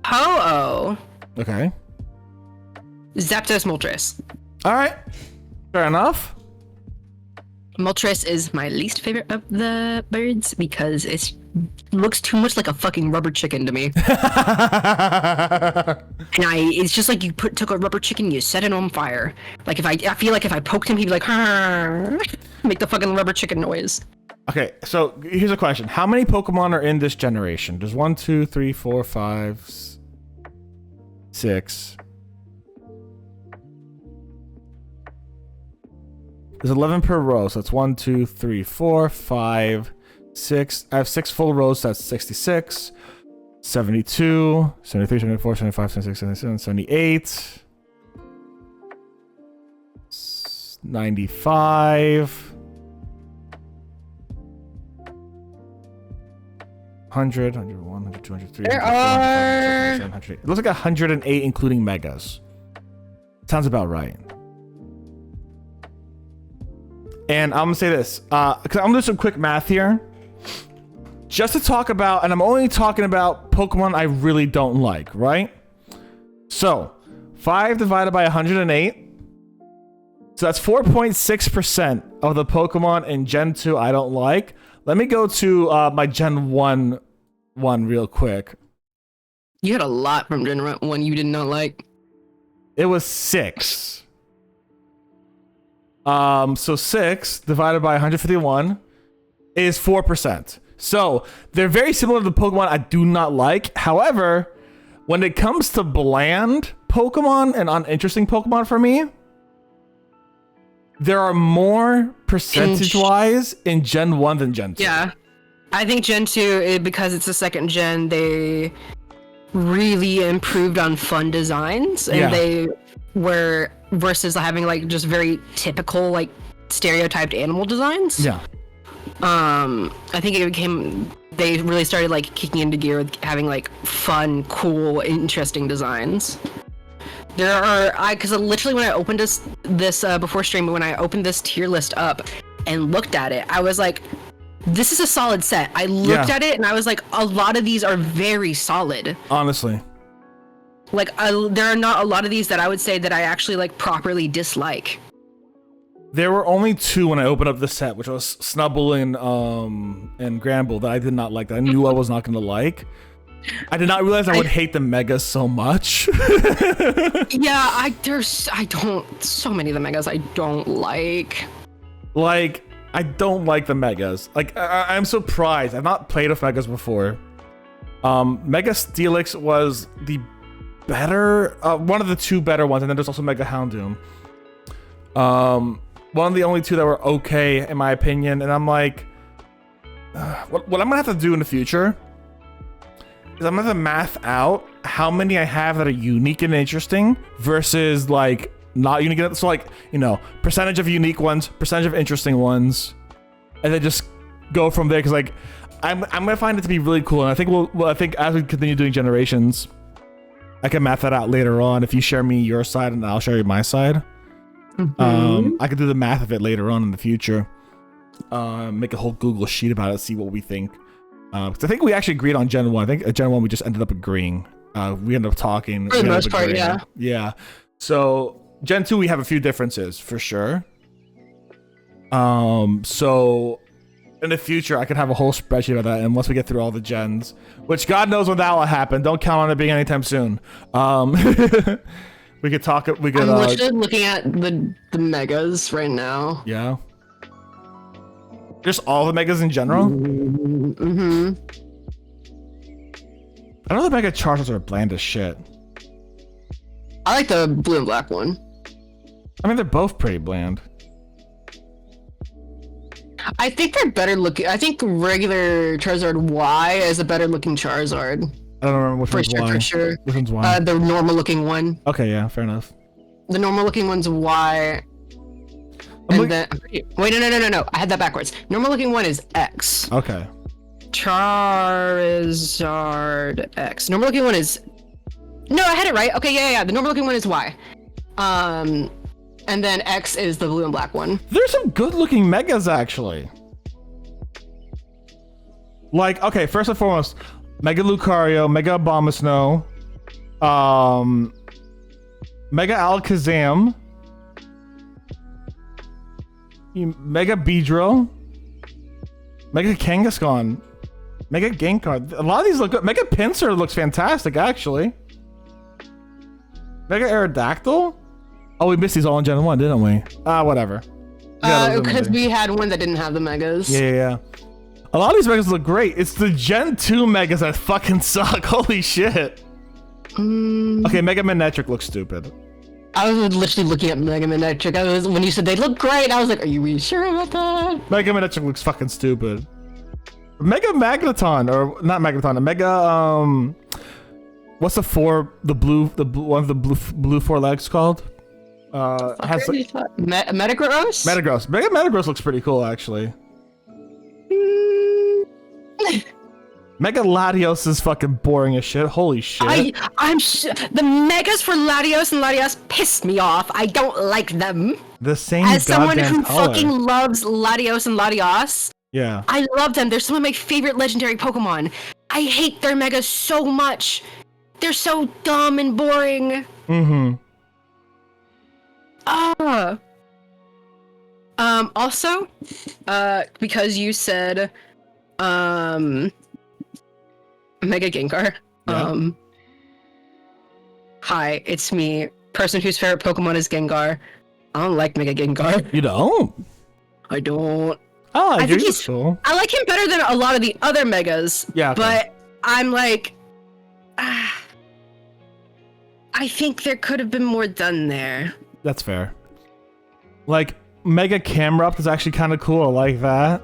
Ho-Oh.
Okay.
Zapdos, Moltres.
All right. Fair enough.
Moltres is my least favorite of the birds because it looks too much like a fucking rubber chicken to me. And it's just like you took a rubber chicken, you set it on fire. Like I feel like if I poked him, he'd be like, make the fucking rubber chicken noise.
Okay, so here's a question: how many Pokemon are in this generation? There's 1, 2, 3, 4, 5, 6. There's 11 per row, so that's 1, 2, 3, 4, 5, 6. I have 6 full rows, so that's 66, 72, 73, 74, 75, 76, 77, 78, 95, 100, 101, 102, 103, 104, it looks like 108 including megas. Sounds about right. And I'm gonna say this, because I'm gonna do some quick math here. Just to talk about, and I'm only talking about Pokemon I really don't like, right? So, 5 divided by 108. So that's 4.6% of the Pokemon in Gen 2 I don't like. Let me go to my Gen 1 one real quick.
You had a lot from Gen 1 you did not like.
It was 6. So 6 divided by 151 is 4%. So they're very similar to the Pokemon I do not like. However, when it comes to bland Pokemon and uninteresting Pokemon for me, there are more percentage-wise in Gen 1 than Gen 2.
Yeah. I think Gen 2, because it's the second gen, they really improved on fun designs. And they were, versus having like just very typical, like stereotyped animal designs.
Yeah.
I think they really started like kicking into gear with having like fun, cool, interesting designs. Because literally when I opened this before stream, when I opened this tier list up and looked at it, I was like, this is a solid set. I looked at it and I was like, a lot of these are very solid.
Honestly.
Like, there are not a lot of these that I would say that I actually like properly dislike.
There were only 2 when I opened up the set, which was Snubbull and Gramble, that I did not like, that I knew I was not going to like. I did not realize I would hate the megas so much.
Yeah, so many of the megas I don't like.
Like, I don't like the megas. Like, I'm surprised. I've not played with megas before. Mega Steelix was the better, one of the 2 better ones, and then there's also Mega Houndoom. One of the only 2 that were okay, in my opinion, and I'm like, what I'm gonna have to do in the future is I'm gonna have to math out how many I have that are unique and interesting versus like not unique. So like, you know, percentage of unique ones, percentage of interesting ones, and then just go from there. Because like, I'm gonna find it to be really cool, and I think I think as we continue doing generations, I can math that out later on. If you share me your side and I'll share you my side. I could do the math of it later on in the future. Make a whole Google sheet about it, see what we think. Because I think we actually agreed on Gen 1. I think at Gen 1 we just ended up agreeing. We ended up talking.
For the most part, yeah.
Yeah. So Gen 2 we have a few differences for sure. So in the future I could have a whole spreadsheet about that, and once we get through all the gens, which God knows when that will happen. Don't count on it being anytime soon. We could talk. We could.
I'm literally looking at the megas right now.
Yeah. Just all the megas in general.
Mm-hmm.
I know the Mega Charizards are bland as shit.
I like the blue and black one.
I mean, they're both pretty bland.
I think they're better looking. I think regular Charizard Y is a better looking Charizard.
I don't remember which one's Y.
For sure.
Which one's Y?
The normal looking one.
Okay, yeah, fair enough.
The normal looking one's Y. And then wait, no. I had that backwards. Normal looking one is X.
Okay.
Charizard X. Normal looking one is. No, I had it right. Okay, yeah. The normal looking one is Y. And then X is the blue and black one.
There's some good looking megas actually. Like, okay, first and foremost, Mega Lucario, Mega Abomasnow, Mega Alakazam, Mega Beedrill, Mega Kangaskhan, Mega Gengar. A lot of these look good. Mega Pinsir looks fantastic, actually. Mega Aerodactyl? Oh, we missed these all in Gen 1, didn't we? Whatever.
Because we had one that didn't have the megas.
Yeah. A lot of these megas look great. It's the Gen 2 megas that fucking suck. Holy shit. Okay, Mega Manectric looks stupid.
I was literally looking at Mega Manectric. When you said they look great, I was like, are you really sure about that?
Mega Manectric looks fucking stupid. Mega Magneton, or not Magneton, a Mega, what's the blue one of the blue four legs called? Has like,
Metagross?
Metagross. Mega Metagross looks pretty cool, actually. Mega Latios is fucking boring as shit. Holy shit.
The megas for Latios and Latias pissed me off. I don't like them.
The same
As someone
goddamn
who
color.
fucking loves Latios and Latias,
yeah.
I love them. They're some of my favorite legendary Pokemon. I hate their megas so much. They're so dumb and boring. Also, because you said, Mega Gengar.
Yeah.
Hi, it's me, person whose favorite Pokemon is Gengar. I don't like Mega Gengar.
You don't?
I don't.
Oh,
I think
he's cool.
I like him better than a lot of the other Megas.
Yeah. Okay.
But I'm like, I think there could have been more done there.
That's fair. Like, Mega Camerupt is actually kind of cool. I like that.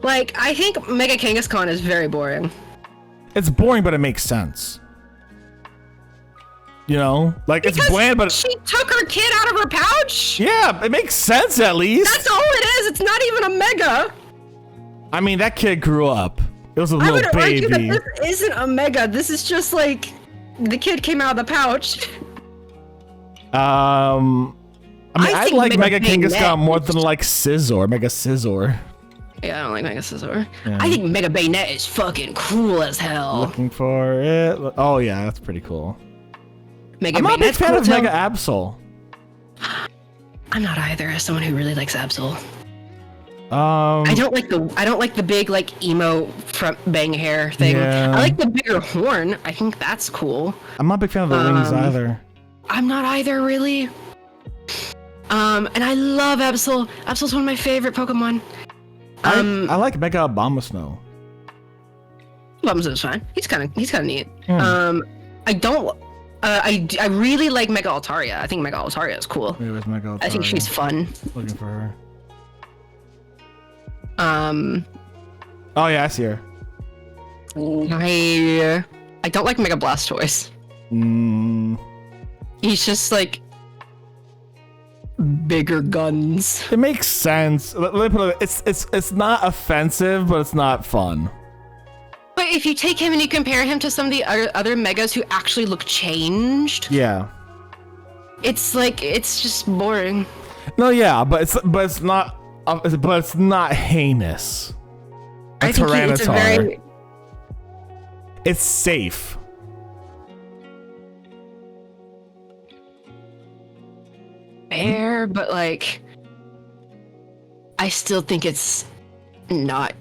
Like, I think Mega Kangaskhan is very boring.
It's boring, but it makes sense. You know? Like,
Because
it's bland, but...
she took her kid out of her pouch?
Yeah, it makes sense, at least.
That's all it is. It's not even a Mega.
I mean, that kid grew up. It was a
I
little
would argue
baby.
that this isn't a Mega. This is just like the kid came out of the pouch.
I mean, I
think
like Mega
Mega
Kangaskhan
Baynet
more than like Scizor, Mega Scizor.
Yeah, I don't like Mega Scizor.
Yeah.
I think Mega Baynet is fucking cool as hell.
Looking for it. Oh yeah, that's pretty cool.
Mega
I'm not a big
Baynet's
fan
cool
of
too.
Mega Absol.
I'm not either, as someone who really likes Absol.
I
I don't like the big like emo front bang hair thing.
Yeah.
I like the bigger horn. I think that's cool.
I'm not a big fan of the wings either.
I'm not either, really. And I love Absol. Absol's one of my favorite Pokemon.
I like Mega Abomasnow.
Lumsden's fine. He's kind of neat.
Hmm.
I don't. I really like Mega Altaria. I think Mega Altaria is cool.
Where was Mega
I think she's fun.
Looking for her. Oh yeah, I see her.
I don't like Mega Blastoise. He's just like bigger guns.
It makes sense. Let me put it. It's not offensive, but it's not fun.
But if you take him and you compare him to some of the other Megas who actually look changed,
Yeah.
it's like it's just boring.
No, yeah, but it's not heinous. A
I think
Tyranitar.
it's a very
It's safe.
fair, but like I still think it's not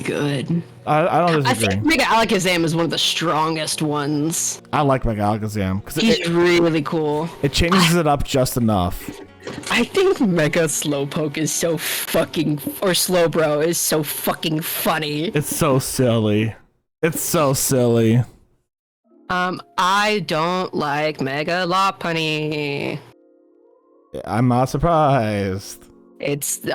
good.
I don't
I
disagree.
think Mega Alakazam is one of the strongest ones.
I like Mega Alakazam because
He's really cool.
it changes it up just enough.
I think Mega Slowpoke is so fucking, or Slowbro is so fucking funny.
It's so silly. It's so silly.
I don't like Mega Lopunny.
I'm not surprised.
It's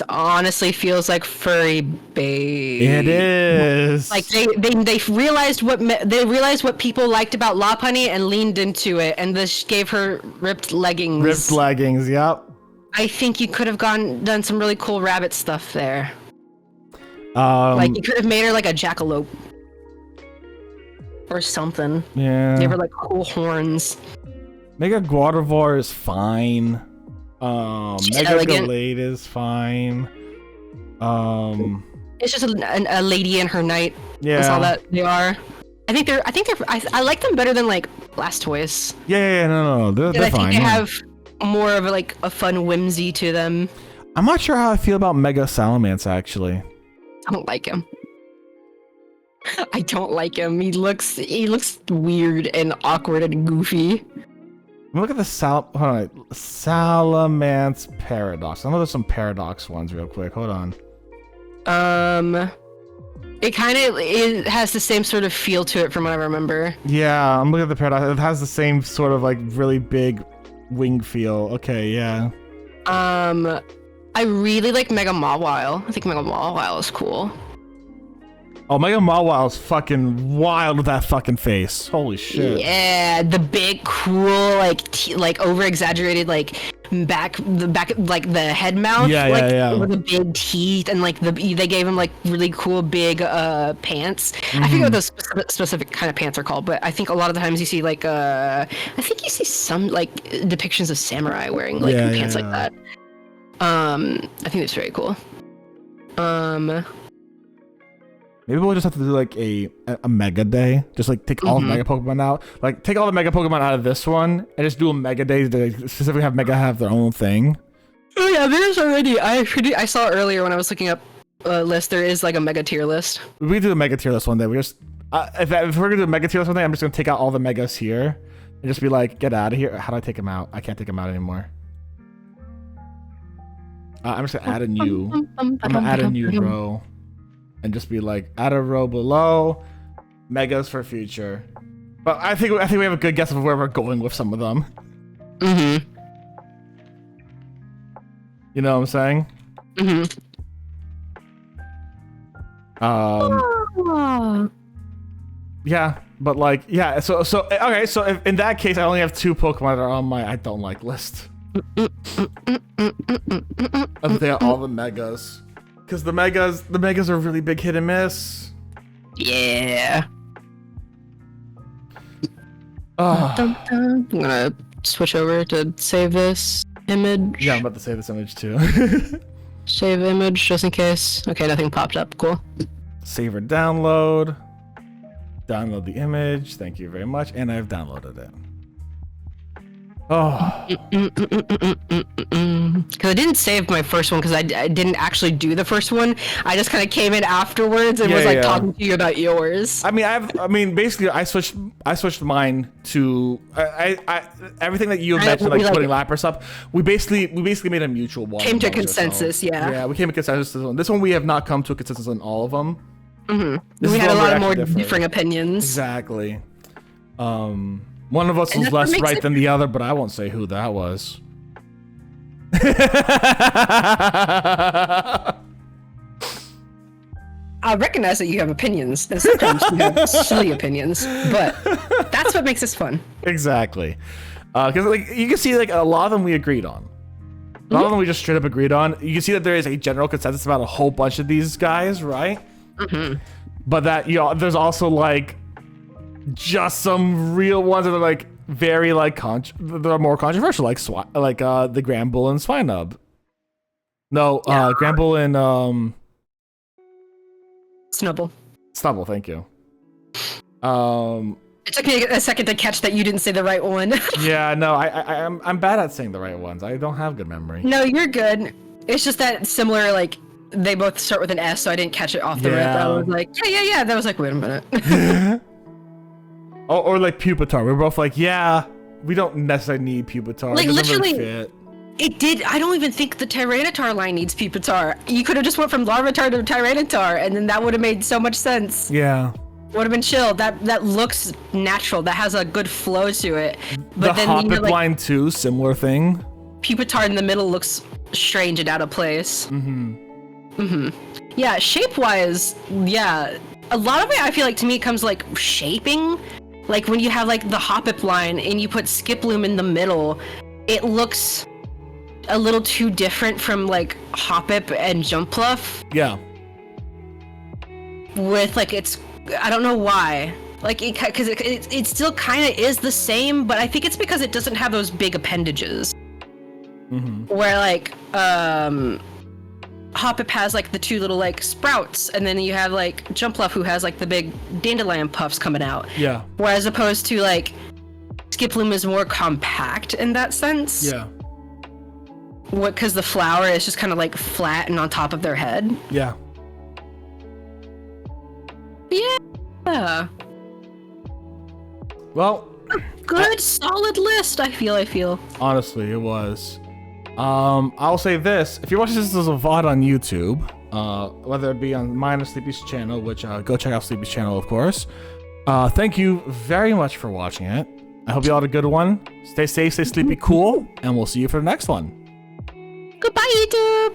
honestly feels like furry bait.
It is.
Like they realized what people liked about Lopunny and leaned into it, and this gave her ripped leggings.
Ripped leggings. Yep.
I think you could have done some really cool rabbit stuff there.
Like
you could have made her like a jackalope or something.
Yeah.
They were like cool horns.
Mega Gardevoir is fine.
She's
Mega
elegant.
Gallade is fine.
It's just a lady and her knight.
Yeah.
That's all that they are. I like them better than like Blastoise.
Yeah, no, they're
I think
fine.
they
yeah.
have more of like a fun whimsy to them.
I'm not sure how I feel about Mega Salamence, actually.
I don't like him. I don't like him. He looks weird and awkward and goofy.
Look at the Salamence Paradox. I know there's some Paradox ones real quick. Hold on.
It kind of has the same sort of feel to it from what I remember.
Yeah, I'm looking at the Paradox. It has the same sort of like really big wing feel. Okay, yeah.
I really like Mega Mawile. I think Mega Mawile is cool.
Oh, Mega Mawile is fucking wild with that fucking face. Holy shit.
Yeah, the big, cool, like over-exaggerated, like back, like the head mouth.
Yeah.
With the big teeth, and like they gave him like really cool big pants. I forget what those specific kind of pants are called, but I think a lot of the times you see like I think you see some like depictions of samurai wearing like pants like that. I think that's very cool.
Maybe we'll just have to do like a Mega Day. Just like take all the Mega Pokemon out. Like take all the Mega Pokemon out of this one and just do a Mega Day to specifically have Mega have their own thing.
Oh yeah, there's already. I saw earlier when I was looking up a list. There is like a Mega tier list.
We do a Mega tier list one day. We just if we're gonna do a Mega tier list one day, I'm just gonna take out all the Megas here and just be like, get out of here. How do I take them out? I can't take them out anymore. I'm just gonna add a new. I'm gonna add a new row. And just be like, add a row below, Megas for future. But I think we have a good guess of where we're going with some of them. You know what I'm saying? Yeah, but like, yeah. So okay. So if, in that case, I only have 2 Pokemon that are on my I don't like list. I think they are all the Megas. Because the Megas are really big hit and miss.
Yeah.
I'm
gonna switch over to save this image.
Yeah, I'm about to save this image too.
Save image just in case. Okay, nothing popped up. Cool.
Save or download. Download the image. Thank you very much. And I've downloaded it. Oh.
Because I didn't save my first one because I didn't actually do the first one. I just kind of came in afterwards and was like talking to you about yours.
I mean, basically, I switched mine to I everything that you mentioned, like putting Lapras up. We basically made a mutual one.
Came to a consensus, yeah.
Yeah, we came to a consensus. This one we have not come to a consensus on all of them.
We had a lot of more differing opinions.
Exactly. One of us was less right than the other, but I won't say who that was.
I recognize that you have opinions, and sometimes you have silly opinions, but that's what makes this fun.
Exactly. Because like you can see, like a lot of them we agreed on. A lot of them we just straight up agreed on. You can see that there is a general consensus about a whole bunch of these guys, right? But that there's also like just some real ones that are like very like they're more controversial, like the Granbull and Swinub. No, Granbull and
Snubbull.
Snubbull, thank you.
It took me a second to catch that you didn't say the right one.
Yeah, no, I'm bad at saying the right ones. I don't have good memory.
No, you're good. It's just that similar, like they both start with an S, so I didn't catch it off the rip. I was like, yeah. That was like, wait a minute.
Or like Pupitar. We're both like, yeah, we don't necessarily need Pupitar.
Like,
it doesn't
literally,
really fit.
It did. I don't even think the Tyranitar line needs Pupitar. You could have just went from Larvitar to Tyranitar, and then that would have made so much sense.
Yeah.
Would have been chill. That looks natural. That has a good flow to it. But
the
then
Hoppip line too, similar thing.
Pupitar in the middle looks strange and out of place. Yeah, shape-wise, yeah. A lot of it, I feel like, to me, comes like shaping. Like when you have like the Hoppip line and you put Skiploom in the middle, it looks a little too different from like Hoppip and Jumpluff.
Yeah.
With like I don't know why. Like because it still kind of is the same, but I think it's because it doesn't have those big appendages. Where like Hoppip has like the 2 little like sprouts, and then you have like Jumpluff who has like the big dandelion puffs coming out.
Yeah.
Whereas opposed to like Skiploom is more compact in that sense.
Yeah.
what? Because the flower is just kind of like flat and on top of their head.
Yeah.
Yeah.
Well,
Good, solid list. I feel.
honestly, it was. I'll say this: if you're watching this as a VOD on YouTube, whether it be on mine or Sleepy's channel, which go check out Sleepy's channel, of course. Thank you very much for watching it. I hope you all had a good one. Stay safe, stay sleepy, cool, and we'll see you for the next one.
Goodbye, YouTube.